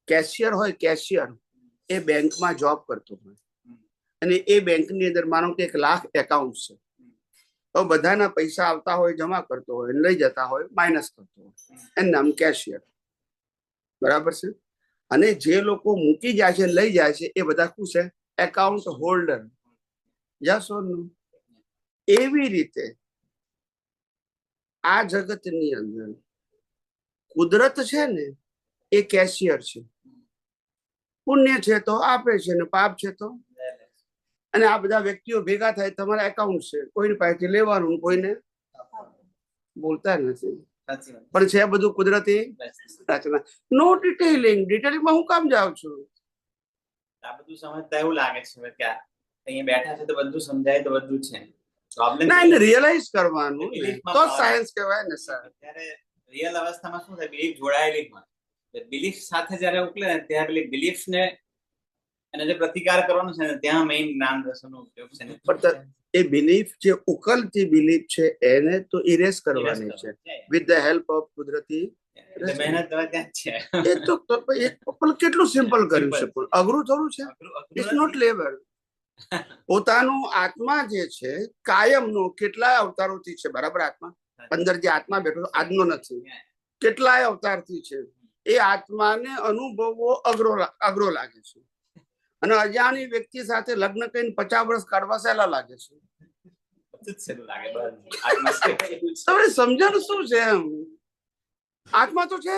કેશિયર હોય, કેશિયર એ બેંકમાં જોબ કરતો હોય અને એ બેંકની અંદર માનો કે 1 લાખ એકાઉન્ટ છે. તો બધાના પૈસા આવતા હોય જમા કરતો હોય, લઈ જતા હોય માઇનસ કરતો હોય. એનું નામ કેશિયર. બરાબર છે? અને જે લોકો મૂકી જાય છે, લઈ જાય છે, એ બધા શું છે? Account holder. યસ ઓર નો? એવી રીતે આ જગતની અંદર કુદરત છે ને એ કેશિયર છે. પુણ્ય છે તો આપે છે ને પાપ છે તો. અને આ બધા વ્યક્તિઓ ભેગા થાય તમારા એકાઉન્ટ છે, કોઈની પાસેથી લેવાનું, કોઈને બોલતા નથી. પણ છે બધું કુદરતી રચના. નો ડિટેલિંગ. ડિટેલિંગમાં હું કામ જાઉં છું? આ બધું સમજતા એવું લાગે છે કે અહીંયા બેઠા છે તો બધું સમજાય તો બધું છે. પ્રોબ્લેમ ના, એને રિયલાઇઝ કરવાનું તો સાયન્સ કહેવાય ને સર. ત્યારે રિયલ અવસ્થામાં શું થાય? બિલીફ જોડાયેલી હોય. બિલીફ સાથે જ્યારે ઉકલે ને ત્યારે પેલી બિલીફ ને અને જે પ્રતિકાર કરવાનો છે ને ત્યાં મેઇન જ્ઞાન દર્શનનો ઉપયોગ છે. એ બિલીફ જે ઉકલતી બિલીફ છે એને તો ઇરેઝ કરવાની છે વિથ ધ હેલ્પ ઓફ કુદરતી. મહેનત ત્યાં છે. એ તો પણ કેટલું સિમ્પલ કર્યું છે, પણ અઘરું થોડું છે. It's not labour. પોતાનો આત્મા જે છે કાયમનો કેટલાય અવતારોથી છે. બરાબર? આત્મા અંદર જે આત્મા બેઠો આજનો નથી, કેટલાય અવતારથી છે. એ આત્માને અનુભવવો અઘરો લાગે છે. અને અજાણી વ્યક્તિ સાથે લગ્ન કરીને 50 વર્ષ કાઢવા સહેલા લાગે છે. તમને સમજણ શું છે? એમ આત્મા તો છે.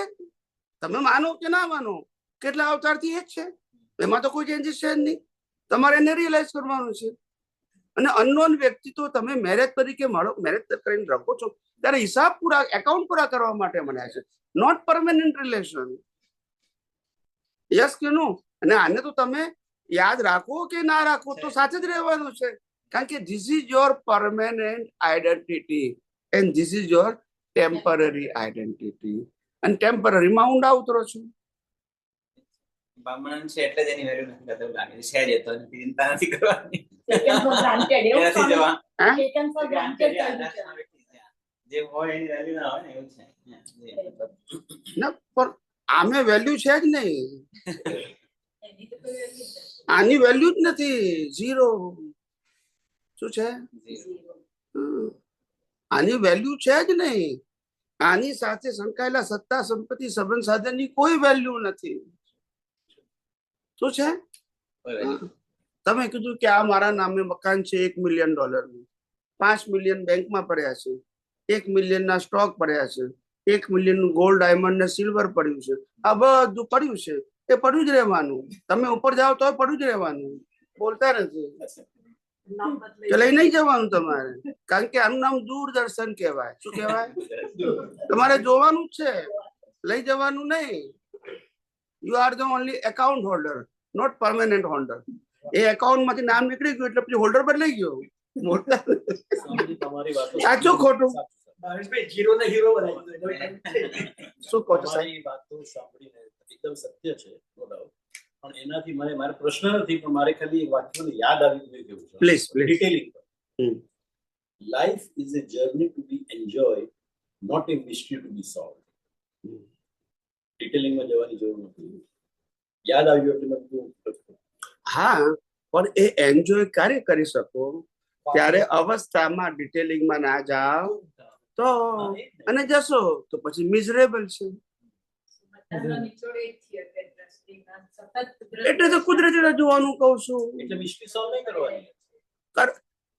તમે માનો કે ના માનો, કેટલા અવતારથી એ જ છે. એમાં તો કોઈ ચેન્જીસ છે જ નહીં. તમારે એને રિયલાઇઝ કરવાનું છે. અને અનનોન વ્યક્તિ તો તમે મેરેજ તરીકે મળો, મેરેજ કરીને રાખો છો ત્યારે હિસાબ પૂરા, એકાઉન્ટ પૂરા કરવા માટે મળ્યા છે. Not permanent relation. યસ કે નો? અને આને તો તમે યાદ રાખો કે ના રાખો તો સાથે જ રહેવાનું છે. કારણ કે this is your permanent identity and this is your temporary identity. અને ટેમ્પરરીમાં ઊંડા ઉતરો છો. બ્રાહ્મણ છે એટલે જ એની વેલ્યુ નથી કરતા એવું લાગે છે. છે જ તો ચિંતા નથી કરવાની. Taken for granted. એવું નથી સ્વામી? જવા. Taken for granted કહી દીધું. જે હોય એની વેલ્યુ ના હોય ને એવું છે. ના, પણ આમે વેલ્યુ છે જ નહીં. એની તો કોઈ વેલ્યુ જ નથી. આની વેલ્યુ જ નથી. 0. શું છે? આની વેલ્યુ છે જ નહીં. આની સાથે સંકળાયેલા સત્તા, સંપત્તિ, સંબંધ, સાધનની કોઈ વેલ્યુ નથી. શું છે? તમે કીધું કે આ મારા નામે મકાન છે $1 મિલિયન. 5 મિલિયન બેંકમાં પડ્યા છે, 1 મિલિયનના સ્ટોક પડ્યા છે, 1 મિલિયન ગોલ્ડ ડાયમંડ ને સિલ્વર પડ્યું છે, આ બધું પડ્યું છે. એ પડ્યું જ રહેવાનું. તમે ઉપર જાઓ તો પડ્યું જ રહેવાનું, બોલતા નથી. તો લઈ નહીં જવાનું તમારે, કારણ કે આનું નામ દૂરદર્શન કહેવાય. શું કહેવાય? તમારે જોવાનું જ છે, લઈ જવાનું નહીં. You are the only account holder, not permanent holder. એ એકાઉન્ટ માંથી નામ નીકળી ગયું એટલે પછી હોલ્ડર બદલાઈ ગયો. બોલતા સાચું ખોટું ભાવેશભાઈ જીરો ને હીરો બનાવી દીધો. શું કહો છો સાહેબ? તમારી વાતો સાંભળીને એકદમ સત્ય છે, નો ડાઉટ. પણ એનાથી મારે પ્રશ્ન નથી, પણ મારે ખાલી એક વાક્યને યાદ આવી ગયું કેવું છે. Please, please. Detailing hmm. Life is a journey to be enjoy, not a mystery to be solve. ડિટેલિંગમાં જવાની જરૂર નથી. યાદ આવ્યું એટલે મેં કીધું. હા, પણ એ એન્જોય ક્યારે કરી શકો? ત્યારે અવસ્થામાં ડિટેલિંગમાં ના જાઓ તો, અને જશો તો પછી મિઝરેબલ છે. એટલે તો કુદરતી રજૂઆતનું કહું છું. એટલે મિસ્ટ્રી સોલ્વ નહીં કરવાની.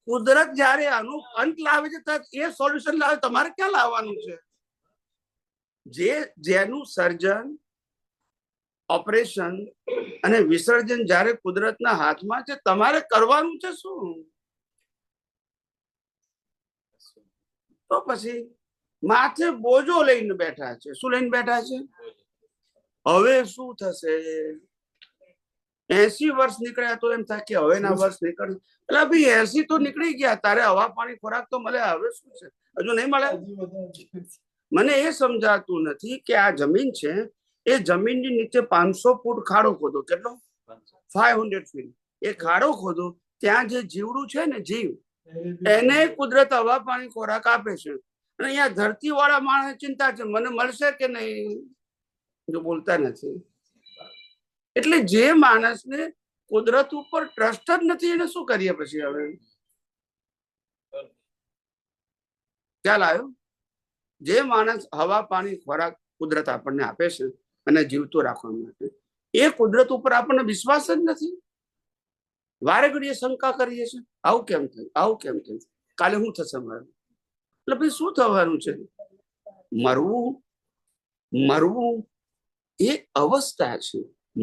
કુદરત જયારે આનું અંત લાવે છે ત્યારે એ સોલ્યુશન લાવે, તમારે ક્યાં લાવવાનું છે? જેનું સર્જન, ઓપરેશન અને વિસર્જન જ્યારે કુદરતના હાથમાં છે, તમારે કરવાનું છે શું? તો પછી માથે બોજો લઈને બેઠા છે. શું લઈને બેઠા છે? હવે શું થશે? 80 વર્ષ નીકળ્યા તો એમ થાય કે હવેના વર્ષ નીકળ, એટલે ભાઈ 80 તો નીકળી ગયા, તારે હવા પાણી ખોરાક તો મળે, હવે શું છે? હજુ નહીં મળે. મને એ સમજાતું નથી કે આ જમીન છે, એ જમીનની નીચે 500 ફૂટ ખાડો ખોદો. કેટલો? 500 ફીટ. એ ખાડો ખોદો, ત્યાં જે જીવડું છે ને, જીવ, એને કુદરત હવા પાણી ખોરાક આપે છે. અને અહીંયા ધરતી વાળા માણસ ચિંતા છે, મને મળશે કે નહીં, જો બોલતા નથી. એટલે જે માણસને કુદરત ઉપર ટ્રસ્ટ જ નથી, એને શું કરીએ પછી? હવે ખ્યાલ આવ્યો? જે માણસ હવા પાણી ખોરાક કુદરત આપણને આપે છે અને જીવતો રાખવા માટે, એ કુદરત ઉપર આપણને વિશ્વાસ જ નથી. વારે ઘડીએ શંકા કરીએ છીએ, આવું કેમ થયું, આવું કેમ થયું, કાલે શું થશે મારું? એટલે ભાઈ શું થવાનું છે? મરવું એ અવસ્થા છે.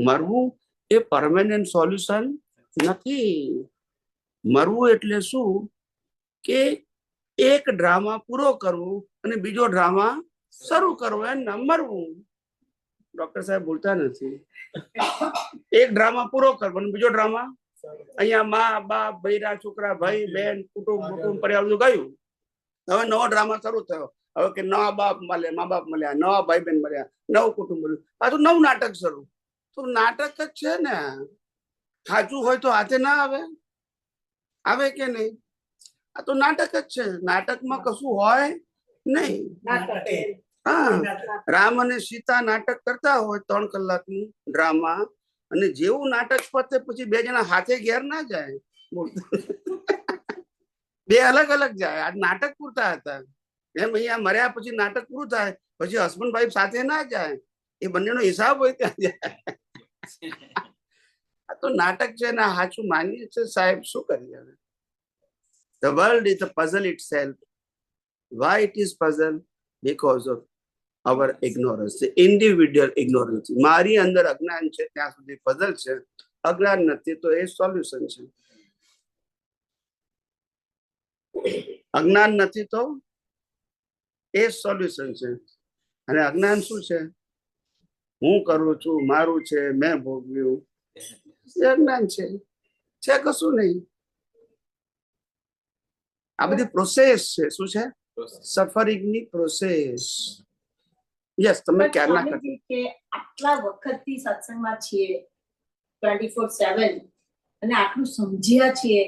મરવું એ પરમેનન્ટ સોલ્યુશન નથી. મરવું એટલે શું? કે એક ડ્રામા પૂરો કરવો અને બીજો ડ્રામા શરૂ કરવો, એમ મરવું. ડોક્ટર સાહેબ બોલતા નથી. એક ડ્રામા પૂરો કરવો અને બીજો ડ્રામા, અહીંયા મા બાપ, બૈરા છોકરા, ભાઈ બહેન, કુટુંબ પરિવાર બધું ગયું. હવે નવો ડ્રામા શરૂ થયો. હવે કે નવા બાપ મળ્યા, મા બાપ મળ્યા, નવા ભાઈ બહેન મળ્યા, નવું કુટુંબ મળ્યું, પાછું નવું નાટક શરૂ. તો નાટક જ છે ને. સાચું હોય તો હાથે ના આવે? આવે કે નહીં? આ તો નાટક જ છે. નાટકમાં કશું હોય નહીં. હા, રામ અને સીતા નાટક કરતા હોય 3 કલાકનું ડ્રામા, અને જેવું નાટક પતે પછી 2 જણા હાથે ઘેર ના જાય. બે અલગ અલગ જાય. આ નાટક પૂરતા હતા. એમ અહીંયા મર્યા પછી નાટક પૂરું થાય પછી હસબન્ડ વાઈફ સાથે ના જાય, એ બંનેનો હિસાબ હોય ત્યાં જાય. આ તો નાટક છે ને, સાચું માનીએ છે સાહેબ, શું કરીએ હવે? The world is a puzzle itself. Why it is puzzle? Because of our ignorance, individual ignorance. મારી અંદર અજ્ઞાન છે ત્યાં સુધી puzzle છે, અજ્ઞાન નથી તો એ સોલ્યુશન છે. અજ્ઞાન નથી તો એ સોલ્યુશન છે. અને અજ્ઞાન શું છે? હું કરું છું, મારું છે, મેં ભોગવ્યું, એ અજ્ઞાન છે. કશું નહીં. આ બધી પ્રોસેસ છે. શું છે? સફરિંગ ની પ્રોસેસ. યસ, તમે ક્યારના સ્વામીજી કે આટલા વખતથી સત્સંગમાં છીએ 24/7 અને આટલું સમજ્યા છીએ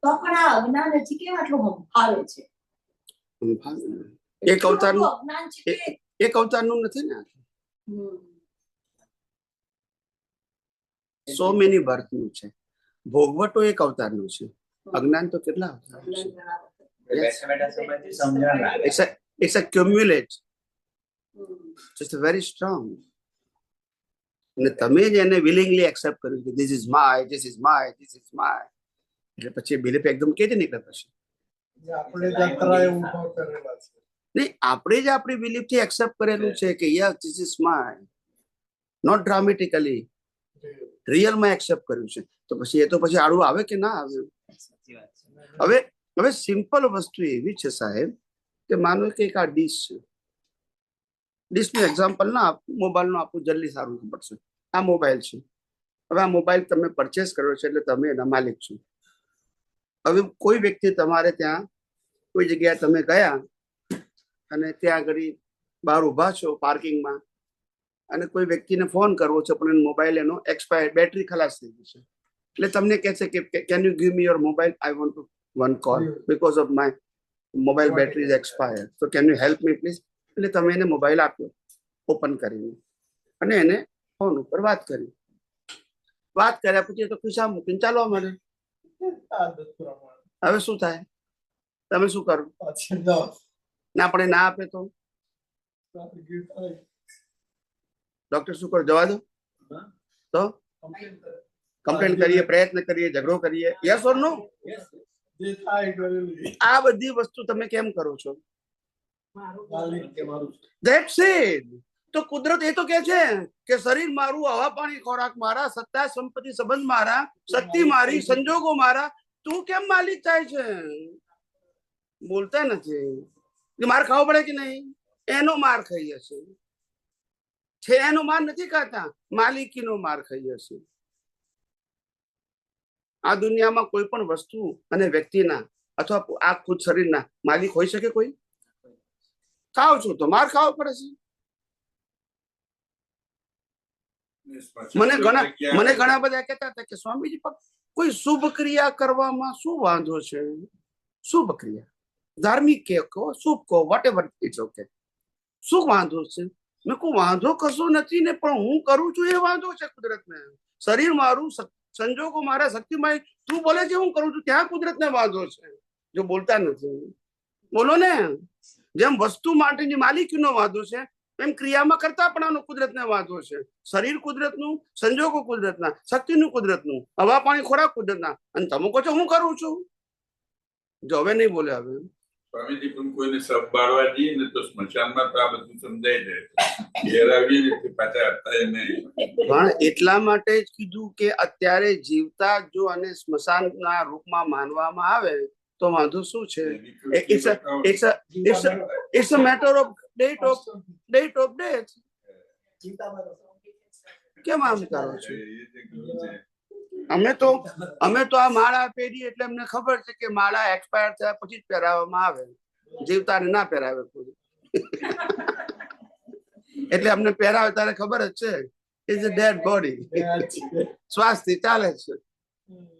તો પણ આ અજ્ઞાન હજી કેમ આટલું હંફાવે છે? એક અવતારનું અજ્ઞાન છે કે એક અવતારનું નથી ને, સો મેની બર્થ નું છે. ભોગવટો એક અવતારનું છે. અજ્ઞાન તો કેટલા અવતારનું છે? It's a cumulate. Just very strong. અને તમે જ એને willingly accept કર્યું કે this is my, this is my, this is my, એટલે પછી બિલીફ એકદમ કેવી નીકળે પછી? આપણે જ અંતરાય ઊભો કરેલા છે. નહીં, આપણે જ આપણી બિલીફ થી એક્સેપ્ટ કરેલું છે કે yes this is my, not dramatically, રિયલમાં એક્સેપ્ટ કર્યું છે. તો પછી એ તો પછી આડું આવે કે ના આવે? સાચી વાત છે. હવે સિમ્પલ વસ્તુ એવી છે સાહેબ કે માનો કે એક આ ડીશ છે. ડીશનું એક્ઝામ્પલ ના મોબાઈલનું આપું, જલ્દી સારું ખબર છે. આ મોબાઈલ છે. હવે આ મોબાઈલ તમે પરચેસ કર્યો છે એટલે તમે એના માલિક છો. હવે કોઈ વ્યક્તિ તમારે ત્યાં કોઈ જગ્યાએ તમે ગયા અને ત્યાં આગળ બહાર ઊભા છો પાર્કિંગમાં, અને કોઈ વ્યક્તિને ફોન કરવો છે પણ મોબાઈલ એનો એક્સપાયર, બેટરી ખલાસ થઈ ગઈ છે. એટલે તમને કહે છે કે can you give me your mobile, I want to one call because of my mobile battery is expire, તો can you help me please. એટલે તમે એને મોબાઈલ આપ્યો ઓપન કરીને અને એને ફોન ઉપર વાત કરી. વાત કર્યા પછી તો ખિસ્સા મૂકીને ચાલવા માંડે. આદત પ્રમાણે. હવે શું થાય? તમે શું કરો? પછી દસ ના પડે, ના આપે તો તારીખે થાય. ડોક્ટર શું કરે? જવા દો. તો કમ્પ્લેન કરીએ, પ્રયત્ન કરીએ, ઝઘડો કરીએ, યસ ઓર નો? જે થાય કરેલી. આ બધી વસ્તુ તમે કેમ કરો છો? માલિક કે મારું છે. That's it. તો કુદરત એ તો કે છે કે શરીર મારું, હવા પાણી ખોરાક મારા, સત્તા સંપત્તિ સંબંધ મારા, શક્તિ મારી, સંજોગો મારા. તું કેમ માલિક થાય છે? બોલતા નથી. માર ખાવો પડે કે નહીં? એનો માર ખાઈએ છે, એનો માર નથી ખાતા, માલિકીનો માર ખાઈએ છીએ. આ દુનિયામાં કોઈ પણ વસ્તુ અને વ્યક્તિના અથવા આ ખુદ શરીરના માલિક હોઈ શકે કોઈ? ખાવ છો તો માર ખાવો પડે છે. મને ઘણા બધા કહેતા હતા કે સ્વામીજી પણ કોઈ શુભ ક્રિયા કરવામાં શું વાંધો છે? શુભ ક્રિયા, ધાર્મિક કે કહો, શુભ કહો, વોટ એવર ઇટ્સ ઓકે, શું વાંધો છે? મેં કોઈ વાંધો કશો નથી ને, પણ હું કરું છું એ વાંધો છે કુદરતને. શરીર મારું, સંજોગો મારા, શક્તિમાં. તું બોલે છે હું કરું છું, ત્યાં કુદરતને વાંધો છે. જો બોલતા નથી, બોલો ને. જેમ વસ્તુ માટેની માલિકીનો વાંધો છે, એમ ક્રિયામાં કરતા પણ કુદરતને વાંધો છે. શરીર કુદરતનું, સંજોગો કુદરતના, શક્તિનું કુદરતનું, હવા પાણી ખોરાક કુદરતના, અને તમે કહો છો હું કરું છું. જો હવે નહીં બોલે. હવે સ્વામીજી પણ કોઈને સબ બાળવા જઈએ ને તો સ્મશાનમાં તો આ બધું સમજાઈ જાય. ઘેર આવીએ ને તે પાછા હતા નહીં. પણ એટલા માટે જ કીધું કે અત્યારે જીવતા જો અને સ્મશાનના રૂપમાં માનવામાં આવે તો વાંધો શું છે? It's a matter of date of death. કેમ આમ કરો છો? અમે તો આ માળા પહેરી એટલે અમને ખબર છે કે માળા એક્સપાયર થયા પછી જ પહેરાવવામાં આવે, જીવતાને ના પહેરાવે કોઈ. એટલે અમને પહેરાવે ત્યારે ખબર જ છે ઇઝ અ ડેડ બોડી, શ્વાસથી ચાલે છે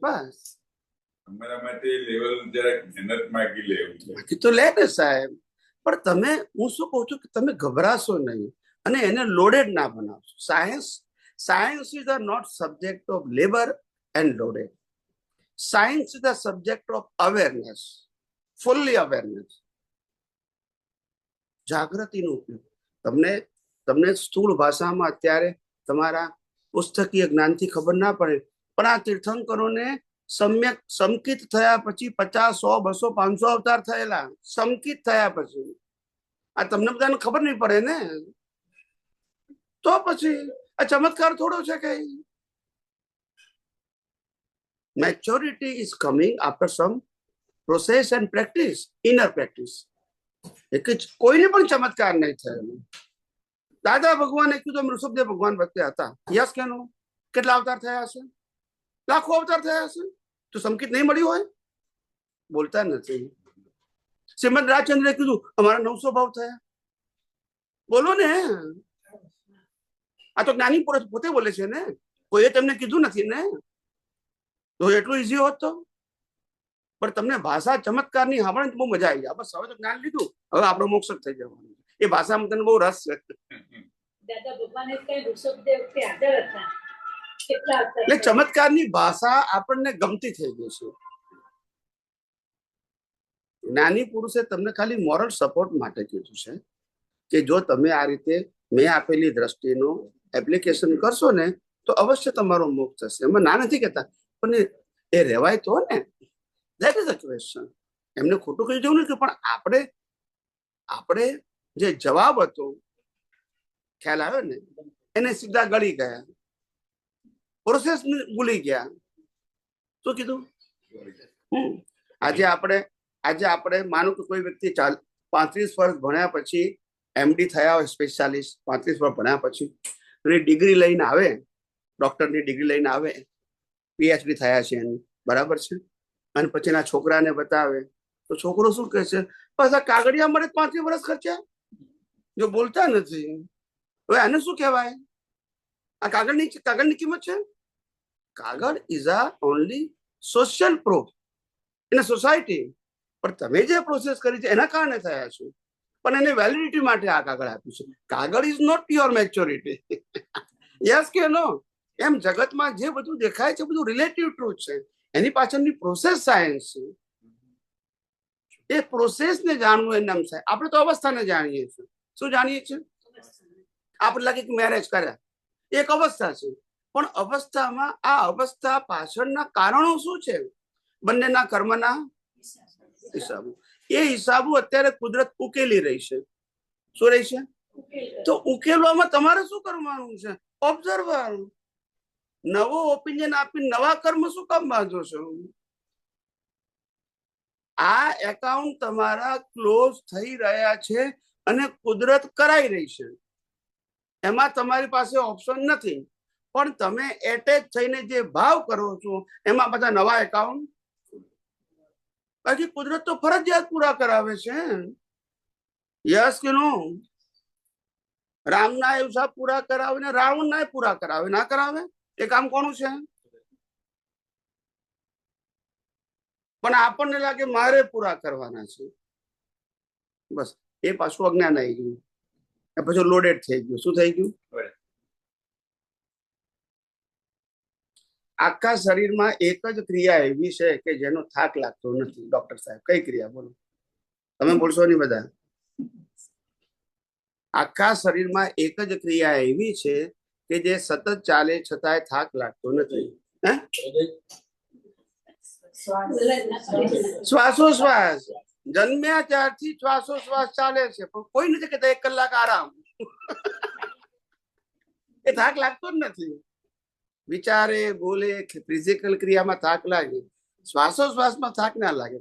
બસ. અમારા માટે લેવલ જરાક મહેનત માંગી લેવું છે. બાકી તો લે ને સાહેબ. પણ તમે, હું શું કહું છું કે તમે ગભરાશો નહીં અને એને લોડેડ ના બનાવશો. Science is not subject of labour and loaded. Science is the subject of awareness, fully awareness. જાગૃતિનો ઉપયોગ. તમને સ્થૂળ ભાષામાં અત્યારે તમારા પુસ્તકીય જ્ઞાનથી ખબર ના પડે, પણ આ તીર્થંકરોને સમ્યક સમકિત થયા પછી 50, 100, 200, 500 અવતાર થયેલા. સમકિત થયા પછી આ તમને બધાને ખબર નહીં પડે ને. તો પછી આ ચમત્કાર થોડો છે કઈ? Maturity is coming after some process and practice, inner practice. કોઈને પણ ચમત્કાર નહીં થયેલો. દાદા ભગવાને કીધું ઋષભદેવ ભગવાન વખતે હતા. યસ કે નો? કેટલા અવતાર થયા હશે? લાખો અવતાર થયા હશે. તો સંકેત નહીં મળ્યું હોય? બોલતા નથી. શ્રીમદ રાજચંદ્રે કીધું અમારા 900 ભાવ થયા. બોલો ને. આ તો જ્ઞાની પુરુષ પોતે બોલે છે ને, કોઈએ તમને કીધું નથી ને. તો એટલું ઈઝી હોત તો. પણ તમને ભાષા ચમત્કારની સાંભળે બહુ મજા આવી જાય. બસ હવે તો જ્ઞાન લીધું, હવે આપણો મોક્ષ થઈ જવાનું. એ ભાષામાં તને બહુ રસ છે. દાદા ભગવાને કઈ ઋષભદેવ કે હાજર હતા, કેટલા હતા. એટલે ચમત્કારની ભાષા આપણને ગમતી થઈ ગઈ છે. જ્ઞાની પુરુષે તમને ખાલી મોરલ સપોર્ટ માટે કીધું છે કે જો તમે આ રીતે મેં આપેલી દ્રષ્ટિનું એપ્લિકેશન કરશો ને તો અવશ્ય તમારો મોક્ષ થશે. એમાં ના નથી કહેતા, પણ એ રહેવાય તો ને. That is a question. એમને ખોટું કહી જવું નથી, પણ આપણે જે જવાબ હતો ખ્યાલ આવે ને એને સીધા ગળી ગયા, પ્રોસેસ ભૂલી ગયા. શું કીધું? આજે આપણે માનો કે કોઈ વ્યક્તિ 35 વર્ષ ભણ્યા પછી એમડી થયા હોય, સ્પેશિયાલિસ્ટ 35 વર્ષ ભણ્યા પછી એની ડિગ્રી લઈને આવે, ડોક્ટરની ડિગ્રી લઈને આવે, પીએચડી થયા છે એની, બરાબર છે, અને પછી એના છોકરાને બતાવે તો છોકરો શું કહે છે? બસ આ કાગળિયા મળે 35 વર્ષ ખર્ચ્યા, જો બોલતા નથી. હવે આને શું કહેવાય? આ કાગળની કિંમત છે. કાગળ ઇઝ આ only social proof in a society, પણ તમે જે પ્રોસેસ કરી છે એના કારણે થયા છે, પણ એને વેલિડિટી માટે આ કાગળ આપ્યું છે. કાગળ is not your maturity. Yes કે નો? એમ જગતમાં જે બધું દેખાય છે બધું રિલેટિવ ટ્રુથ છે, એની પાછળની પ્રોસેસ સાયન્સ છે. એ પ્રોસેસને જાણવું એ નામ છે. આપણે તો અવસ્થાને જાણીએ છીએ. શું જાણીએ છીએ? આપણે લાગે કે મેરેજ કર્યા એક અવસ્થા છે, પણ અવસ્થામાં આ અવસ્થા પાછળના કારણો શું છે? બંનેના કર્મના હિસાબો. એ હિસાબો અત્યારે કુદરત ઉકેલી રહી છે. શું રહી છે? તો ઉકેલવામાં તમારે શું કરવાનું છે? ઓબ્ઝર્વર. નવો ઓપિનિયન આપી નવા કર્મ શું કામ બાંધો છો? આ એકાઉન્ટ તમારા ક્લોઝ થઈ રહ્યા છે અને કુદરત કરાઈ રહી છે. એમાં તમારી પાસે ઓપ્શન નથી, પણ તમે એટેચ થઈને જે ભાવ કરો છો એમાં બધા નવા એકાઉન્ટ. બાકી કુદરત તો ફરજિયાત પૂરા કરાવે છે. યસ કે નો? રામના આયુષ્ય પૂરા કરાવે ને રાવણના પૂરા કરાવે, ના કરાવે? એ કામ કોનું છે? પણ આપણને લાગે મારે પૂરા કરવાના છે, બસ. એ પાછું અજ્ઞાન આવી ગયું, પછી લોડેડ થઈ ગયું. શું થઈ ગયું? આખા શરીરમાં એક જ ક્રિયા એવી છે કે જેનો થાક લાગતો નથી. ડોક્ટર સાહેબ, કઈ ક્રિયા બોલો? તમે બોલશો નહીં બધા. આખા શરીરમાં એક જ ક્રિયા એવી છે કે જે સતત ચાલે છતાંય થાક લાગતો નથી. હે? શ્વાસોશ્વાસ. જન્મ્યા ત્યારથી શ્વાસોશ્વાસ ચાલે છે, પણ કોઈ નથી કહેતા 1 કલાક આરામ. એ થાક લાગતો જ નથી. વિચારે, બોલે, ફિઝિકલ ક્રિયામાં થાક લાગે, શ્વાસોશ્વાસમાં થાક ના લાગે.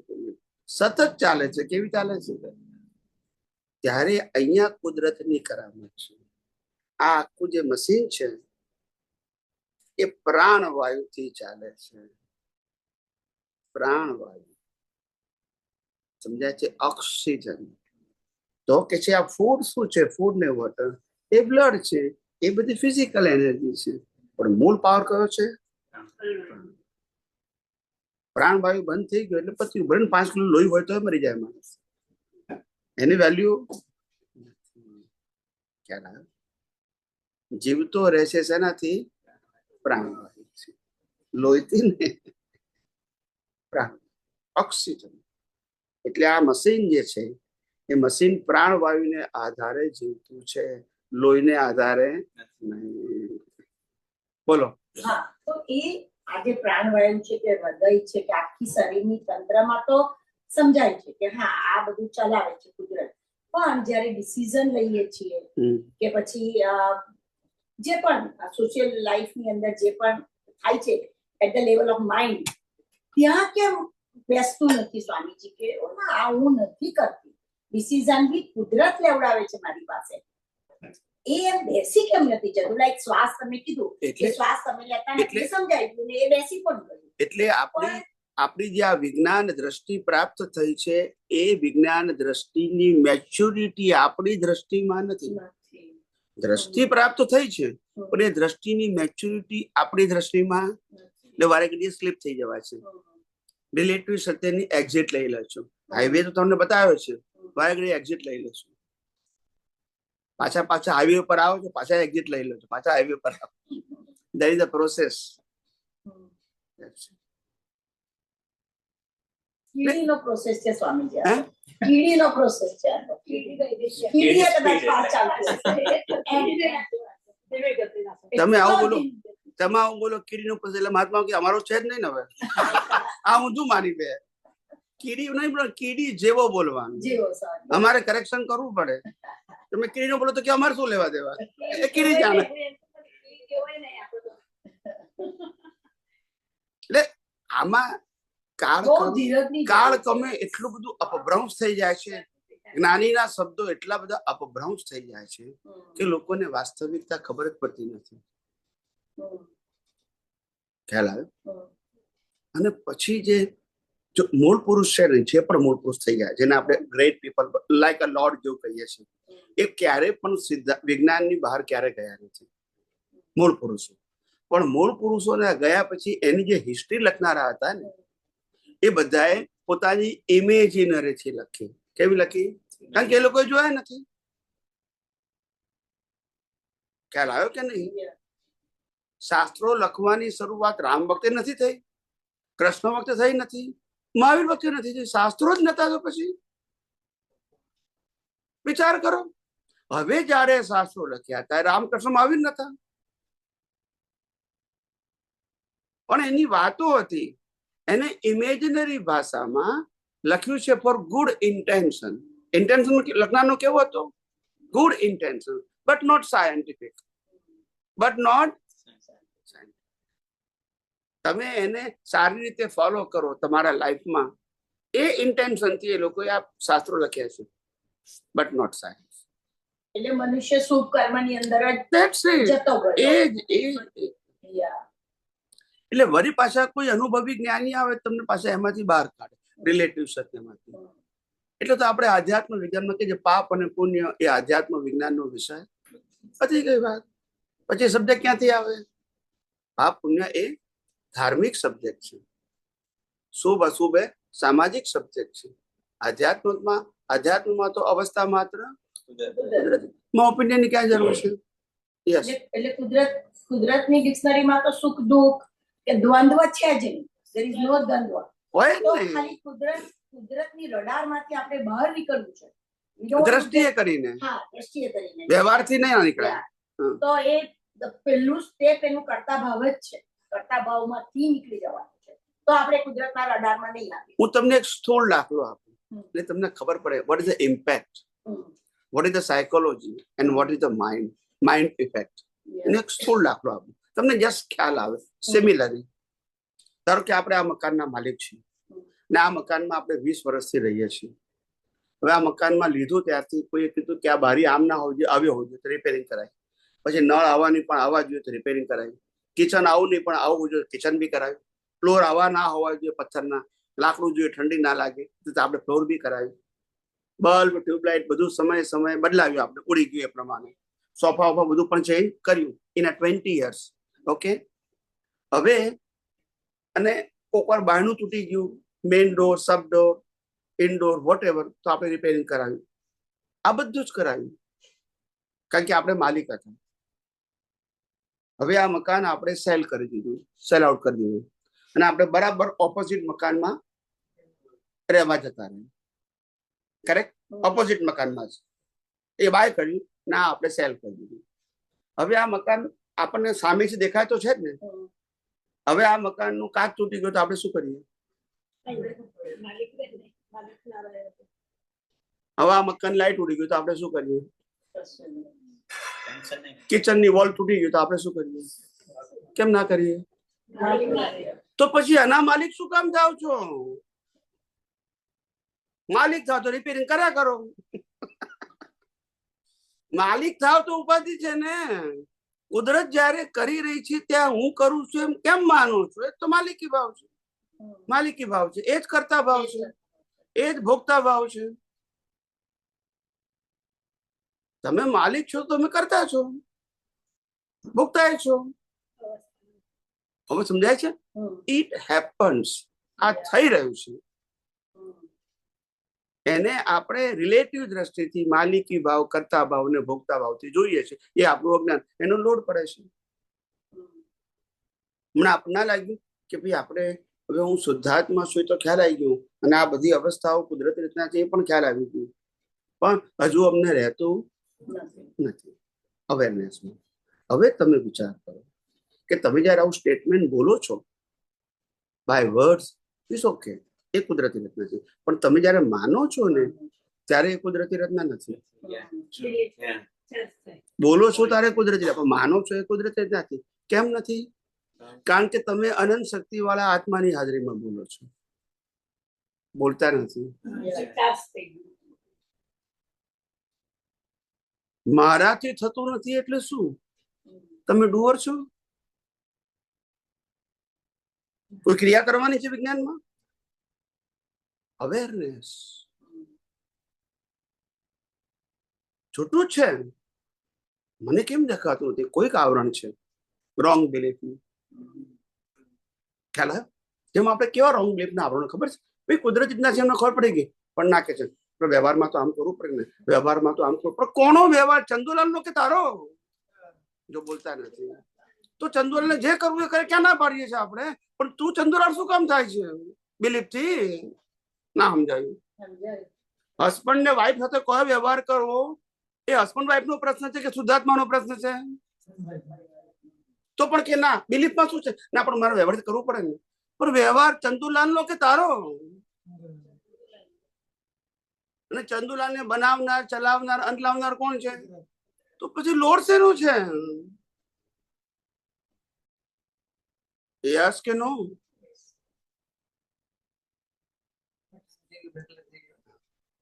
સતત ચાલે છે. કેવી ચાલે છે? ત્યારે અહીંયા કુદરતની કરામત છે. આ આખું જે મશીન છે એ પ્રાણવાયુથી ચાલે છે. પ્રાણવાયુ સમજાય છે? ઓક્સિજન. તો કે છે આ ફૂડ શું છે? ફૂડ ને વોટર એ બ્લડ છે, એ બધી ફિઝિકલ એનર્જી છે, પણ મૂળ પાવર કયો છે? પ્રાણવાયુ બંધ થઈ ગયો એટલે પછી 5 કિલો લોહી હોય તો મરી જાય માણસ. એની વેલ્યુ ખ્યાલ આવે? જીવતો રહેશે શેનાથી? પ્રાણવાયુ છે. લોહીથી ને પ્રાણ, ઓક્સિજન. એટલે આ મશીન જે છે એ મશીન પ્રાણવાયુને આધારે જીવતું છે, લોહીને આધારે નહીં. બોલો. હા, તો એ આજે પ્રાણવાયુ છે કે હૃદય છે કે આખી શરીરની તંત્રમાં તો સમજાય છે કે હા આ બધું ચલાવે છે કુદરત. પણ જ્યારે ડિસિઝન લઈએ છીએ કે પછી જે પણ સોશિયલ લાઈફની અંદર જે પણ થાય છે at the level of mind, ત્યાં કેમ બેસતું નથી સ્વામીજી કે આ હું નથી કરતી, ડિસિઝન બી કુદરત લેવડાવે છે મારી પાસે, એ એમ બેસી કેમ નથી જતું? લાઈક શ્વાસ તમે કીધું કે શ્વાસ તમે લેતા નથી, સમજાય ગયું ને એ બેસી પણ ગયું. એટલે આપણી જે આ વિજ્ઞાન દ્રષ્ટિ પ્રાપ્ત થઈ છે એ વિજ્ઞાન દ્રષ્ટિની મેચ્યોરિટી આપણી દ્રષ્ટિમાં નથી. દ્રષ્ટિ પ્રાપ્ત થઈ છે પણ એ દ્રષ્ટિની મેચ્યોરિટી આપણી દ્રષ્ટિમાં એટલે વારે ઘડીએ સ્લીપ થઈ જવાય છે. રિલેટિવ સત્યની એક્ઝિટ લઈ લો છો. હાઈવે તો તમને બતાવ્યો છે, વારે ઘડી એક્ઝિટ લઈ લો છો, પાછા હાઈવે પર આવો છો, પાછા એક્ઝિટ લઈ લો છો, પાછા હાઈવે પર આવો. There is a process. કીડીનો પ્રોસેસ છે સ્વામીજી. કીડીનો પ્રોસેસ છે. કીડીએ કદાચ પાર ચાલતી હશે. તમે આવું બોલો કીડીનો પ્રોસેસ એટલે મહાત્મા કે અમારો છે જ નહીં ને હવે. આ ઊંધું માની બે. કીડી નહીં બોલો, કીડી જેવો બોલવાનું. જીવો sorry. અમારે કરેક્શન કરવું પડે. તમે કીડી નો બોલો તો કે અમારે શું લેવા દેવા? એ કીડી જાણે. કહેવાય નહીં આપણે તો. એટલે આમાં બહુ ધીરજની કાળ જરૂર છે. કમે એટલું બધું અપભ્રંશ થઈ જાય છે, જ્ઞાનીના શબ્દો એટલા બધા અપભ્રંશ થઈ જાય છે કે લોકોને વાસ્તવિકતા ખબર જ પડતી નથી. ખ્યાલ આવે? અને પછી જે જો મૂળ પુરુષ છે ને, જે પણ મૂળ પુરુષ થઈ ગયા, જેને આપણે ગ્રેટ પીપલ લાઈક અ લોર્ડ જેવું કહીએ છીએ, એ ક્યારે પણ વિજ્ઞાનની બહાર ક્યારે ગયા નથી મૂળ પુરુષો. પણ મૂળ પુરુષોને ગયા પછી એની જે હિસ્ટ્રી લખનારા હતા ને, એ બધાએ પોતાની ઇમેજિનરીથી લખી. કેવી લખી? કારણ કે એ લોકોએ જોયા નથી. ખ્યાલ આવ્યો કે નહીં? શાસ્ત્રો લખવાની શરૂઆત રામ વખતે નથી થઈ, કૃષ્ણ વખતે થઈ નથી, મહાવીર વખતે નથી થઈ. શાસ્ત્રો જ નતા તો પછી વિચાર કરો. હવે જયારે શાસ્ત્રો લખ્યા ત્યારે રામકૃષ્ણ મહાવીર નતા, પણ એની વાતો હતી. એને ઇમેજિનરી ભાષામાં લખ્યું છે ફોર ગુડ ઇન્ટેન્શન. ઇન્ટેન્શન લખનારનો કેવો હતો? Good intention, but not scientific, but not. તમે એને સારી રીતે ફોલો કરો તમારા લાઈફમાં, એ ઇન્ટેન્શનથી એ લોકોએ આ શાસ્ત્રો લખ્યા છે, બટ નોટ સાયન્સ. એટલે મનુષ્ય શુભ કર્મની અંદર જ That's it. જતો ગયો. Yeah. એટલે વળી પાછા કોઈ અનુભવી જ્ઞાની આવે તમને પાછા એમાંથી બહાર કાઢે, રિલેટિવ સત્યમાંથી. એટલે તો આપણે આધ્યાત્મ વિજ્ઞાનમાં કે જે પાપ અને પુણ્ય એ આધ્યાત્મ વિજ્ઞાનનો વિષય પતી ગઈ વાત. પછી સબ્જેક્ટ ક્યાંથી આવે? પાપ પુણ્ય એ ધાર્મિક સબ્જેક્ટ છે, શુભ અશુભ એ સામાજિક સબ્જેક્ટ છે. આધ્યાત્મમાં તો અવસ્થા માત્ર. ઓપિનિયનની ક્યાં જરૂર છે? યસ. એટલે કુદરતની ડિક્શનરીમાં તો સુખ દુઃખ કે દ્વંદ્વ છે જ નહીં. There is no દ્વંદ્વ. હોય જ તો નહીં. ખાલી કુદરતની રડારમાંથી આપણે બહાર નીકળવું છે. We don't દ્રષ્ટિએ કરીને, હા, દ્રષ્ટિએ કરીને. વ્યવહારથી નહીં નીકળાય. તો એ પહેલું સ્ટેપ એનું કર્તા ભાવ જ છે. કર્તા ભાવમાંથી નીકળી જવાનું છે. તો આપણે કુદરતના રડારમાં નહીં આવીએ. હું તમને એક સ્થૂળ દાખલો આપું એટલે તમને ખબર પડે vote is the impact, vote is the psychology and what is the mind effect. એનો એક સ્થૂળ દાખલો આપું તમને, જસ્ટ ખ્યાલ આવે. સિમિલરલી ધારો કે આપણે આ મકાનના માલિક છીએ ને આ મકાનમાં આપણે 20 વર્ષથી રહીએ છીએ. હવે આ મકાનમાં લીધું ત્યારથી કોઈએ કીધું કે આ બારી આમ ના હોવી જોઈએ, આવ્યો હોવું જોઈએ તો રિપેરિંગ કરાય. પછી નળ આવવાની પણ આવવા જોઈએ તો રિપેરિંગ કરાય. કિચન આવું નહીં પણ આવવું જોઈએ, કિચન બી કરાવ્યું. ફ્લોર આવા ના હોવા જોઈએ પથ્થરના, લાકડું જોઈએ ઠંડી ના લાગે તો આપણે ફ્લોર બી કરાવ્યું. બલ્બ ટ્યુબલાઇટ બધું સમયે બદલાવ્યું, આપણે ઉડી ગયું એ પ્રમાણે. સોફા વોફા બધું પણ ચેન્જ કર્યું ઇન 20 years. ઓકે. હવે અને કોક વાર બારણું તૂટી ગયું, મેઇન ડોર, સબ ડોર, ઇનડોર, વોટ એવર, તો આપણે રિપેરિંગ કરાવ્યું. આ બધું જ કરાવ્યું કારણ કે આપણે માલિક હતા. હવે આ મકાન આપણે સેલ કરી દીધું, સેલ આઉટ કરી દીધું અને આપણે બરાબર ઓપોઝિટ મકાનમાં રહેવા જતા રહ્યા. કરેક્ટ? ઓપોઝિટ મકાનમાં જ એ બાય કર્યું ના આપણે સેલ કરી દીધું. હવે આ મકાન આપણને સામેથી દેખાય તો છે જ ને. હવે આ મકાનનું કાચ તૂટી ગયો તો આપણે શું કરીએ? માલિક રહે ને, માલિક ના રહે તો. હવે આ મકાન લાઈટ ઉડી ગયું તો આપણે શું કરીએ? ટેન્શન નહીં. કિચનની વોલ તૂટી ગયું તો આપણે શું કરીએ? કેમ ના કરીએ? માલિક ના રહે. તો પછી આના માલિક શું કામ થાવ છો? માલિક થાવ તો રિપેરિંગ કર્યા કરો. માલિક થાવ તો ઉપાધિ છે ને. કુદરત જયારે કરી રહી છે ત્યાં હું કરું છું એમ કેમ માનું છું? એ તો માલિકી ભાવ છે. માલિકી ભાવ છે, એ જ કરતા ભાવ છે, એ જ ભોગતા ભાવ છે. તમે માલિક છો, તમે કરતા છો, ભોગતા છો. હવે સમજાય છે? It happens. આ થઈ રહ્યું છે. એને આપણે રિલેટિવ દ્રષ્ટિથી માલિકી ભાવ, કરતા ભાવ ને ભોગતા ભાવથી જોઈએ છે. એ આપણું અજ્ઞાન, એનો લોડ પડે છે. હમણાં આપના લાગ્યું કે ભાઈ આપણે હવે હું શુદ્ધાત્મા છું તો ખ્યાલ આવી ગયો અને આ બધી અવસ્થાઓ કુદરતી રીતના છે એ પણ ખ્યાલ આવી ગયું, પણ હજુ અમને રહેતું નથી અવેરનેસમાં. હવે તમે વિચાર કરો કે તમે જયારે આવું સ્ટેટમેન્ટ બોલો છો બાય વર્ડ્સ, ઇટ્સ ઓકે, એ કુદરતી રચના છે. પણ તમે જયારે માનો છો ને ત્યારે એ કુદરતી રચના નથી. બોલો છો ત્યારે કુદરતી, પણ માનો છો એ કુદરતી રચના નથી. કેમ નથી? કારણ કે તમે અનંત શક્તિ વાળા આત્માની હાજરીમાં બોલો છો, બોલતા નથી. મારાથી થતું નથી એટલે શું? તમે ડુઅર છો? કોઈ ક્રિયા કરવાની છે વિજ્ઞાનમાં? અવેરનેસ. છૂટું જ છે. મને કેમ દેખાતું નથી? કોઈક આવરણ છે રોંગ બિલીફ નું. ખ્યાલ આવ્યો? જેમ આપણે કેવા રોંગ બિલીફ ના આવરણ ખબર છે? ભાઈ કુદરતી રીતના છે એમને ખબર પડી ગઈ, પણ નાખે છે વ્યવહારમાં તો આમ કરવું પડે ને, વ્યવહારમાં તો આમ કરવું. પણ કોનો વ્યવહાર? ચંદુલાલ નો કે તારો? જો બોલતા નથી તો ચંદુલાલ ને જે કરવું એ કરે. ક્યાં ના પાડીએ છીએ આપણે? પણ તું ચંદુલાલ શું કામ થાય છે બિલીફ થી? ના સમજાયું. હસબન્ડ ને વાઈફ સાથે કયો વ્યવહાર કરવો એ હસબન્ડ વાઈફ નો પ્રશ્ન છે કે શુદ્ધાત્મા નો પ્રશ્ન છે? તો પણ કે ના બિલીફમાં શું છે? ના પણ મારે વ્યવહાર કરવું પડે ને. પણ વ્યવહાર ચંદુલાલ નો કે તારો? અને ચંદુલાલ ને બનાવનાર, ચલાવનાર, અંત લાવનાર કોણ છે? તો પછી લોડ શેનું છે? યસ કે નો?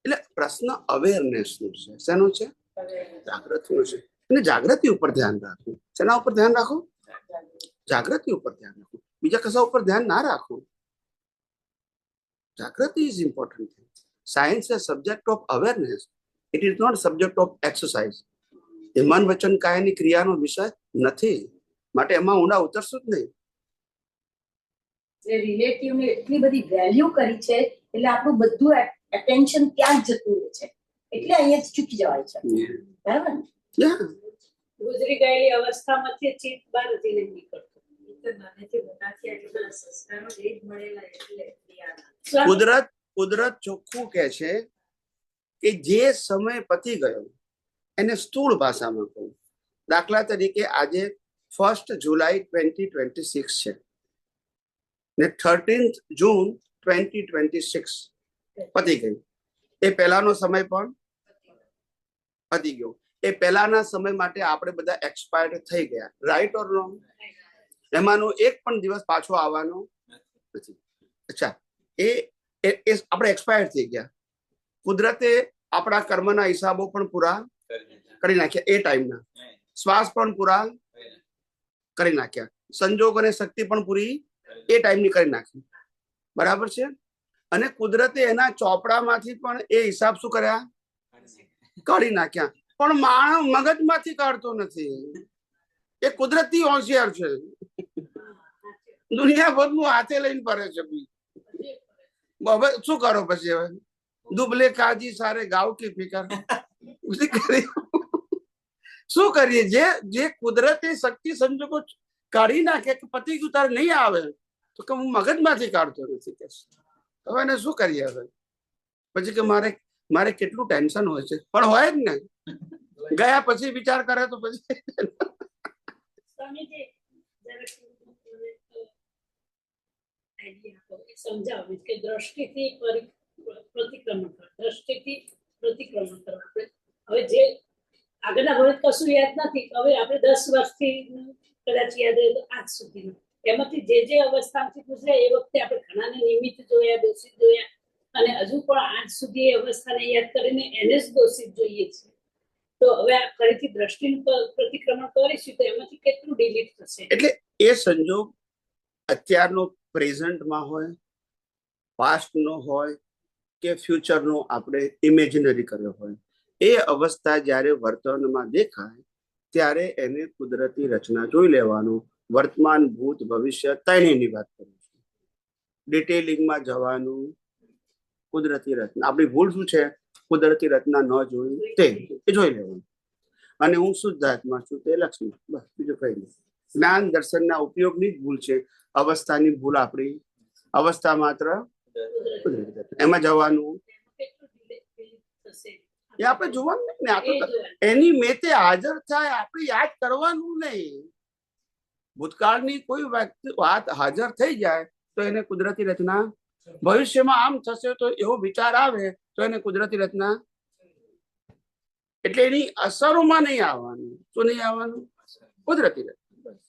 એટલે પ્રશ્ન અવેરનેસ નું છે. શેનું છે? જાગૃતિ નું છે. અને જાગૃતિ ઉપર ધ્યાન રાખવું. શેના ઉપર ધ્યાન રાખવું? જાગૃતિ ઉપર ધ્યાન રાખવું. બીજા કશા ઉપર ધ્યાન ના રાખવું. જાગૃતિ is important. Science is subject of awareness. It is not subject of exercise. એ મન વચન કાયની ક્રિયાનો વિષય નથી, માટે એમાં ઊંડા ઉતરશું જ નહીં. જે રિલેટિવ ને એટલી બધી વેલ્યુ કરી છે એટલે આપણું બધું એટેન્શન ત્યાં જ જતું રહે છે, એટલે અહીંયા ચૂકી જવાય છે. બરાબર ને? ગુજરી ગયેલી અવસ્થામાંથી ચિત્ત બહાર નથી નીકળતું. નાનેથી મોટા થયા એટલે બધા સંસ્કારો એ જ મળેલા એટલે ક્રિયાના. કુદરત ચોખ્ખું કે છે કે જે સમય પતી ગયો એને સ્થૂળ ભાષામાં કહું. દાખલા તરીકે આજે 1 જુલાઈ 2026 છે ને 13 જૂન 2026 પતી ગયું. એ પહેલાનો સમય પણ પતી ગયો. એ પહેલાના સમય માટે આપણે બધા એક્સપાયર્ડ થઈ ગયા. Right or wrong? એમાંનો એક પણ દિવસ પાછો આવવાનો નથી. અચ્છા, એ આપણે એક્સપાયર થઈ ગયા. કુદરતે આપણા કર્મના હિસાબો પણ પૂરા કરી નાખ્યા. એ ટાઈમના શ્વાસ પણ પૂરા કરી નાખ્યા. સંજોગ અને શક્તિ પણ પૂરી એ ટાઈમની કરી નાખી. બરાબર છે? અને કુદરતે એના ચોપડામાંથી પણ એ હિસાબ શું કર્યા? કાઢી નાખ્યા. પણ માણસ મગજમાંથી કાઢતો નથી. એ કુદરતી હોશિયાર છે. દુનિયાભરનું હાથે લઈને ફરે છે. હવે શું કરો પછી? હવે દુબલે કાજી સારે ગાવ કી ફિકર. શું કરીએ? જે કુદરતી શક્તિ સંજોગો કાઢી નાખે કે પતિ ગયું તારે નહીં આવે તો કે હું મગજમાંથી કાઢતો નથી કે હવે એને શું કરીએ? હવે પછી કે મારે કેટલું ટેન્શન હોય છે. પણ હોય જ ને, ગયા પછી વિચાર કરે તો પછી સમજાવું કે દ્રષ્ટિથી પ્રતિક્રમણ કરો. દ્રષ્ટિથી પ્રતિક્રમણ કરો. હવે જે આગળના ભવિત કશું યાદ નથી. હવે આપણે 10 વર્ષથી કદાચ યાદ હોય તો આજ સુધીનું એમાંથી જે અવસ્થાથી ગુજરે એ વખતે આપણે ઘણાને નિમિત્ત જોયા, દોષિત જોયા, અને હજુ પણ આજ સુધી એ અવસ્થાને યાદ કરીને એને જ દોષિત જોઈએ છીએ. તો હવે ફરીથી દ્રષ્ટિનું પ્રતિક્રમણ કરીશું તો એમાંથી કેટલું ડિલીટ થશે? એટલે એ સંજોગ અત્યારનો પ્રેઝન્ટમાં હોય, પાસ્ટનો હોય કે ફ્યુચરનો આપણે ઇમેજિનરી કર્યો હોય, એ અવસ્થા જ્યારે વર્તમાનમાં દેખાય ત્યારે એને કુદરતી રચના જોઈ લેવાનું. વર્તમાન, ભૂત, ભવિષ્ય ત્રણેયની વાત કરું છું. ડિટેલિંગમાં જવાનું. કુદરતી રચના આપણી ભૂલ શું છે? કુદરતી રચના ન જોઈ તે જોઈ લેવાનું. અને હું શુદ્ધ આત્મા છું તે લક્ષ્મી. બસ બીજું કઈ નહીં. જ્ઞાન દર્શનના ઉપયોગની જ ભૂલ છે. અવસ્થાની ભૂલ આપણી. અવસ્થા માત્ર એમાં જવાનું એ આપણે જોવાનું નહીં ને. આ તો એની મેતે હાજર થાય, આપણે યાદ કરવાનું નહીં. ભૂતકાળની કોઈ વાત હાજર થઈ જાય તો એને કુદરતી રચના ભવિષ્યમાં આમ થશે તો એવો વિચાર આવે તો એને કુદરતી રચના, એટલે એની અસરોમાં નહીં આવવાનું. શું નહીં આવવાનું? કુદરતી રચના. બસ.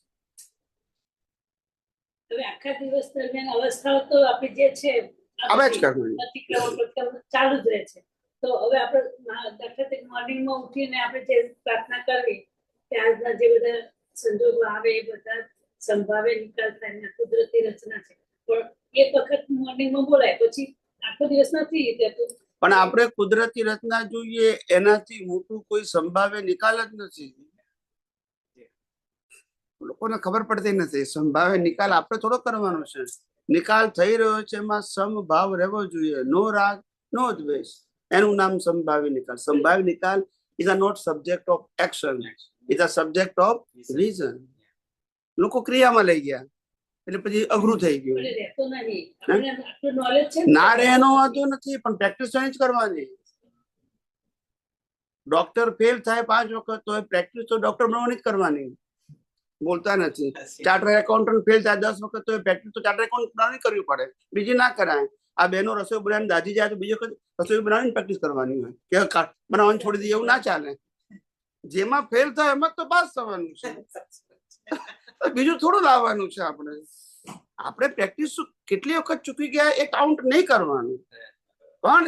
હવે આખા દિવસ દરમિયાન અવસ્થાઓ તો આપણી જે છે આવે જ કરવાની. અતિક્રમણ પ્રતિક્રમણ ચાલુ જ રહે છે. તો હવે આપણે દાખલા તરીકે મોર્નિંગમાં ઉઠીને આપણે જે પ્રાર્થના કરવી કે આજના જે બધા સંજોગો આવે એ બધા સંભાવે નિકાલ થાય ને કુદરતી રચના છે, પણ એક વખત મોર્નિંગમાં બોલાય પછી આખો દિવસ નથી રહેતું. પણ આપણે કુદરતી રચના જોઈએ એનાથી મોટું કોઈ સંભાવ્ય નિકાલ જ નથી. લોકોને ખબર પડતી નથી. સંભાવ્ય નિકાલ આપણે થોડો કરવાનો છે. નિકાલ થઈ રહ્યો છે એમાં સમભાવ રહેવો જોઈએ. નો રાગ, નો દ્વેષ, એનું નામ સંભાવ્ય નિકાલ. સંભાવ્ય નિકાલ is a not subject of action, is a subject of reason. લોકો ક્રિયામાં લઈ ગયા એટલે પછી અઘરું થઈ ગયું. પણ એ રહેતો નહીં. આપણને આટલું નોલેજ છે ને. ના રહે એનો વાંધો નથી, પણ પ્રેક્ટિસ જ કરવાની. ડોક્ટર ફેલ થાય 5 વખત તો પ્રેક્ટિસ તો ડોક્ટર બનવાની જ કરવાની. બોલતા નથી. ચાર્ટર એકાઉન્ટન્ટ ફેલ થાય 10 વખત તો પ્રેક્ટિસ તો ચાર્ટર એકાઉન્ટ બનાવવાની કરવી પડે, બીજી ના કરાય. આ બેનો રસોઈ બનાવીને દાદી જાય તો બીજી વખત રસોઈ બનાવીને પ્રેક્ટિસ કરવાની હોય કે બનાવવાની છોડી દઈએ, એવું ના ચાલે. જેમાં ફેલ થાય એમાં તો પાસ થવાનું છે, બીજું થોડું લાવવાનું છે. આપણે પ્રેક્ટિસ કેટલી વખત ચૂકી ગયા એ કાઉન્ટ નહીં કરવાનું, પણ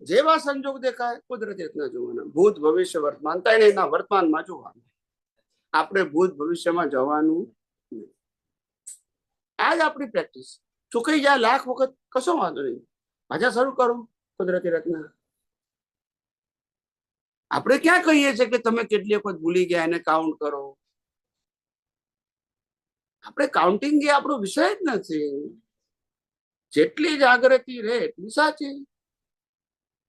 જેવા સંજોગ દેખાય કુદરતી રીતના જોવાના. ભૂત ભવિષ્ય વર્તમાન થાય એના વર્તમાનમાં જોવાનું. આપણે ભૂત ભવિષ્યમાં જવાનું નહીં. આ જ આપણી પ્રેક્ટિસ. ચૂકાઈ જાય 1,00,000 વખત કશો વાંધો નહીં, પાછા શરૂ કરો કુદરતી રચના. આપણે ક્યાં કહીએ છીએ કે તમે કેટલી વખત ભૂલી ગયા એને કાઉન્ટ કરો? આપણે કાઉન્ટિંગ એ આપણો વિષય જ નથી. જેટલી જાગૃતિ રહે એટલી સાચી,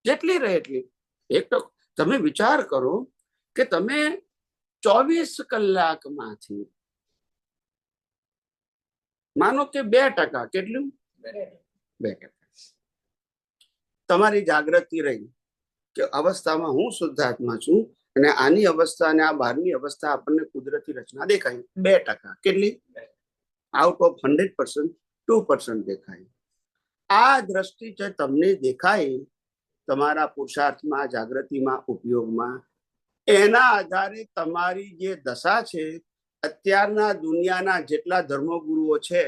જેટલી રહે એટલી. એક તો તમે વિચાર કરો કે તમે 24 કલાકમાંથી માનો કે 2% કેટલું 2% તમારી જાગૃતિ રહી કે અવસ્થામાં હું શુદ્ધાત્મા છું અને આની અવસ્થા અને આ બહારની અવસ્થા આપણને કુદરતી રચના દેખાય. 2% કેટલી? આઉટ ઓફ 100% 2% દેખાય. આ દ્રષ્ટિ જે તમને દેખાય તમારા પુરુષાર્થમાં, જાગૃતિમાં, ઉપયોગમાં, એના આધારે તમારી જે દશા છે, અત્યારના દુનિયાના જેટલા ધર્મગુરુઓ છે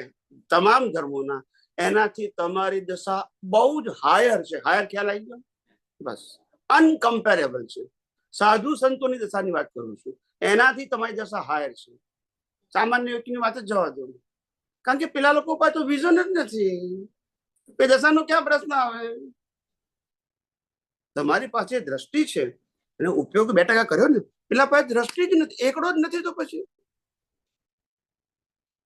તમામ ધર્મોના, એનાથી તમારી દશા બહુ જ હાયર છે. હાયર ખ્યાલ આવી ગયો? બસ, અનકમ્પેરેબલ છે. સાધુ સંતોની દશાની વાત કરું છું, એનાથી તમારી દશા હાયર છે. સામાન્ય વ્યક્તિની વાત જ જવા દો, કારણ કે પેલા લોકો પાસે તો વિઝન જ નથી. એ દશાનો ક્યાં પ્રશ્ન આવે? તમારી પાસે દ્રષ્ટિ છે અને ઉપયોગ 2% કર્યો ને, પેલા પાસે દ્રષ્ટિ જ નથી, એકડો જ નથી. તો પછી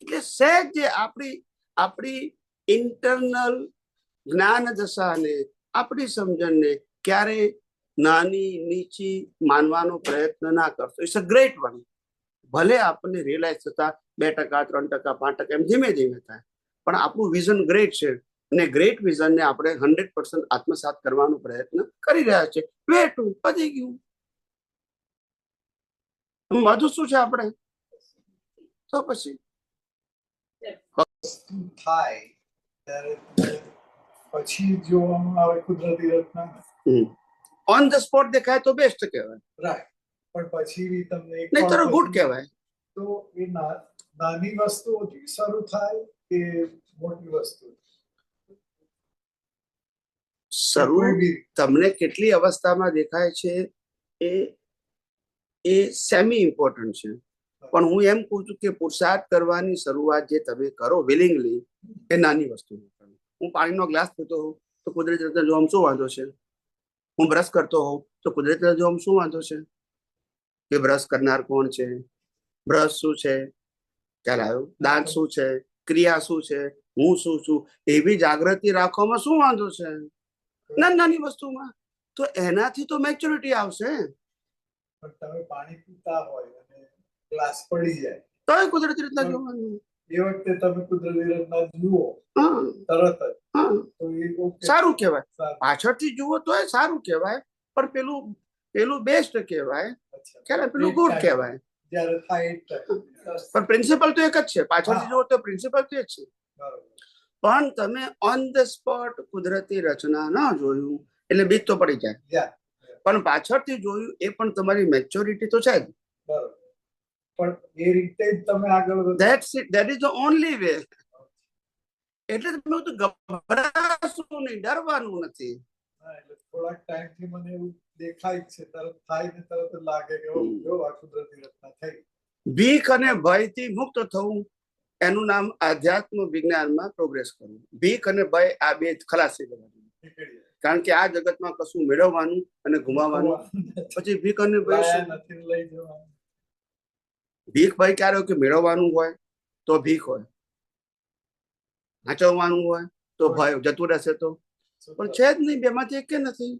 એટલે સહેજ જે આપણી ઇન્ટરનલ જ્ઞાન દશાને, આપણી સમજણને ક્યારે નાની નીચી માનવાનો પ્રયત્ન ના કરશો. It's a great one. ભલે આપણને રિયલાઇઝ થતા 2%, 3%, 5% એમ ધીમે ધીમે થાય, પણ આપણું વિઝન ગ્રેટ છે અને ગ્રેટ વિઝનને આપણે 100% આત્મસાત કરવાનો પ્રયત્ન કરી રહ્યા છે. વેટું પતી ગયું. બધું શું છે આપણે તો પછી થાય ત્યારે પછી જોવામાં આવે કુદરતી રચના. ઓન ધ સ્પોટ દેખાય તો બેસ્ટ કહેવાય, રાઈટ. પણ પછી બી તમને એક નહીં તો વાર ગુડ પછી કહેવાય. તો એ નાની વસ્તુઓથી શરૂ થાય કે મોટી વસ્તુ? શરૂ કોઈ બી તમને કેટલી અવસ્થામાં દેખાય છે એ સેમી ઇમ્પોર્ટન્ટ છે. પણ હું એમ કહું છું કે પુરુષાર્થ કરવાની શરૂઆત જે તમે કરો વિલિંગલી, એ નાની વસ્તુ. હું પાણીનો ગ્લાસ પીતો હોઉં તો કુદરતી રીતે જોવામાં શું વાંધો છે? હું બ્રશ કરતો હોઉં તો કુદરતી રીતે જોવામાં શું વાંધો છે? કે બ્રશ કરનાર કોણ છે, બ્રશ શું છે, ખ્યાલ આવ્યો? દાંત શું છે, ક્રિયા શું છે, હું શું છું, એવી જાગૃતિ રાખવામાં શું વાંધો છે? નાની વસ્તુમાં તો એનાથી તો મેચ્યોરિટી આવશે. પણ તમે પાણી પીતા હોય અને ગ્લાસ પડી જાય તો એ કુદરતી રીતના જોવાનું. એ વખતે તમે કુદરતી રચના જુઓ હા, તરત જ, હા, તો એ okay. સારું કહેવાય. સારું. પાછળથી જુઓ તો એ સારું કહેવાય, પણ પેલું બેસ્ટ કહેવાય, અચ્છા. ખ્યાલ? પેલું ગુડ કહેવાય. જ્યારે થાય એ જ time. પણ પ્રિન્સિપલ તો એક જ છે. પાછળથી જુઓ તો પ્રિન્સિપલ તો એક છે. બરોબર. પણ તમે ઓન ધ સ્પોટ કુદરતી રચના ન જોયું એટલે બીક તો પડી જાય. Yeah. પણ પાછળથી જોયું એ પણ તમારી મેચ્યોરિટી તો છે જ. બરોબર. પણ એ રીતે જ તમે આગળ વધો. That's it. That is the only way. એટલે તમે તો ગભરાશું નહીં, ડરવાનું નથી. હા, એટલે થોડાક ટાઈમથી મને એવું દેખાય જ છે, તરત થાય ને તરત જ લાગે કે ઓ, જો આ કુદરતી રચના થઈ. ભીખ અને ભયથી મુક્ત થવું એનું નામ આધ્યાત્મ વિજ્ઞાનમાં પ્રોગ્રેસ કરવું. ભીખ અને ભય આ બે ખલાસ થઈ જવાનું. નીકળી જાય. કારણ કે આ જગતમાં કશું મેળવવાનું અને ગુમાવવાનું, પછી ભીખ અને ભય લાયા શું? નથી લઈ જવાનું. ભીખ ભય ક્યારે હોય કે મેળવવાનું હોય તો ભીખ હોય, સાચવવાનું હોય તો ભય, જતું રહેશે તો. પણ છે જ નહીં, બેમાંથી એક નથી.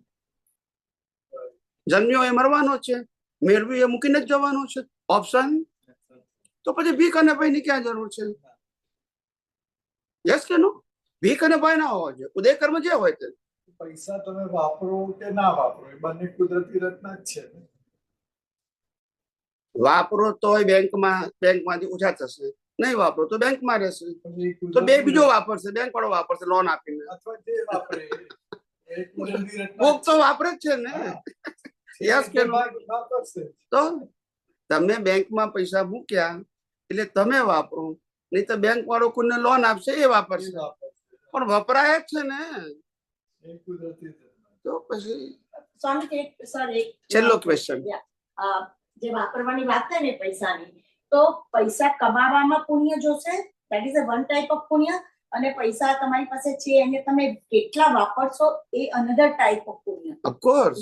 જન્મ્યો એ મરવાનો છે, મેળવ્યું એ મૂકીને જ જવાનો છે. ઓપ્શન તો પછી ભીખ અને ભયની ક્યાં જરૂર છે? યસ કે નો? ભીખ અને ભય ના હોવા જોઈએ. ઉદય કર્મ જે હોય તે. પૈસા તમે વાપરો કે ના વાપરો એ બંને કુદરતી રચના જ છે ને. વાપરો તોય બેંકમાંથી ઓછા થશે, નહીં વાપરો તો બેંકમાં રહેશે. પણ એ તો કુદરતી બે બીજો વાપરશે, બેંક વાળો વાપરશે લોન આપીને. અથવા જે વાપરે એ કુદરતી રચના કોક તો વાપરે જ છે ને. યસ કે નો? વાપરશે. તો તમે બેંકમાં પૈસા મૂક્યા એટલે તમે વાપરો, નહીં તો બેંક વાળો કોઈને લોન આપશે એ વાપરશે. પણ વપરાય જ છે ને. એ કુદરતી રચના. તો પછી સ્વામી સર એક છેલ્લો ક્વેશ્ચન. જે વાપરવાની વાત થાય ને પૈસાની, તો પૈસા કમાવામાં પુણ્ય જોશે, that is one type of પુણ્ય, અને પૈસા તમારી પાસે છે એને તમે કેટલા વાપરશો એ અનધર ટાઈપ ઓફ પુણ્ય. ઓફકોર્સ,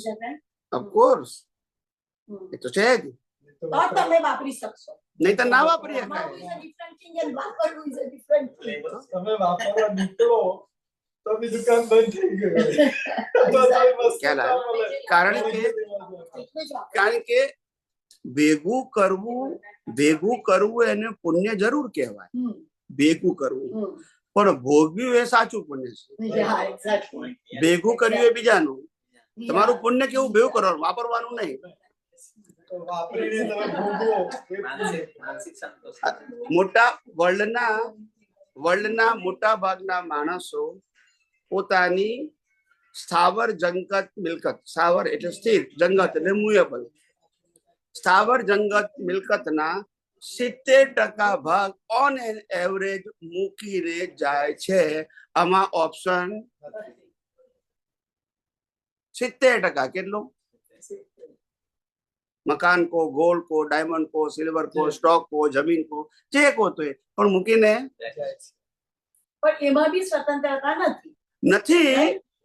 ઓફકોર્સ, એ તો છે જ. તો તો તમે વાપરી શકશો. નહીં તો ના વાપરી કમાવું શકાય. is a different thing and વાપરવું is a different thing. તમે વાપરવા નીકળો તો બી દુકાન બંધ થઈ ગઈ. તો કોઈ વસ્તુ ખ્યાલ ના આવ્યો? મળે. કારણ કે એટલે જ વાપરો. કારણ કે ભેગું કરવું એને પુણ્ય જરૂર કહેવાય. હમ, ભેગું કરવું, હમ. પણ ભોગવ્યું એ સાચું પુણ્ય છે. Yeah, exactly. ભેગું કર્યું એ બીજાનું. તમારું પુણ્ય કેવું ભેગું કરવાનું, વાપરવાનું નહીં. તો વાપરીને તમે ભોગવો એ માનસિક સંતોષ. મોટા વર્લ્ડના મોટા ભાગના માણસો પોતાની સ્થાવર જંગત મિલકત, સ્થાવર એટલે સ્થિર, જંગત એટલે મૂવેબલ, સ્થાવર જંગત મિલકતના 70% ભાગ ઓન એન એવરેજ મૂકીને જાય છે. આમાં ઓપ્શન 70%. કેટલું? મકાન કો, ગોલ્ડ કો, ડાયમંડ કો, સિલ્વર કો, સ્ટોક કો, જમીન કો, જે કો તો એ પણ મૂકીને પણ એમાં બી સ્વતંત્રતા નથી. નથી.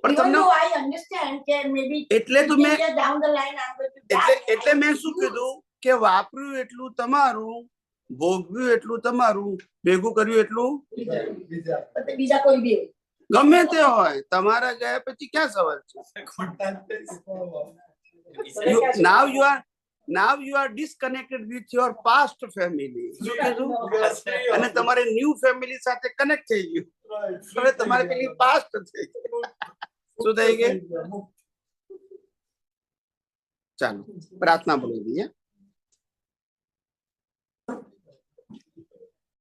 પણ Even તમને though I understand કે maybe એટલે તો મેં down the line I'm going to die. એટલે મેં શું કીધું કે વાપર્યું એટલું તમારું, ભોગવ્યું એટલું તમારું, ભેગું કર્યું એટલું બીજા પણ બીજા કોઈ બી હોય. ગમે તે હોય. તમારા ગયા પછી ક્યાં સવાલ છે? Now you are disconnected with your past family. શું કીધું? અને તમારે ન્યૂ ફેમિલી સાથે કનેક્ટ થઈ ગયું. હવે તમારે પેલી પાસ્ટ થઈ ગઈ. શું થઈ ગઈ? ચાલો પ્રાર્થના બોલી દઈએ.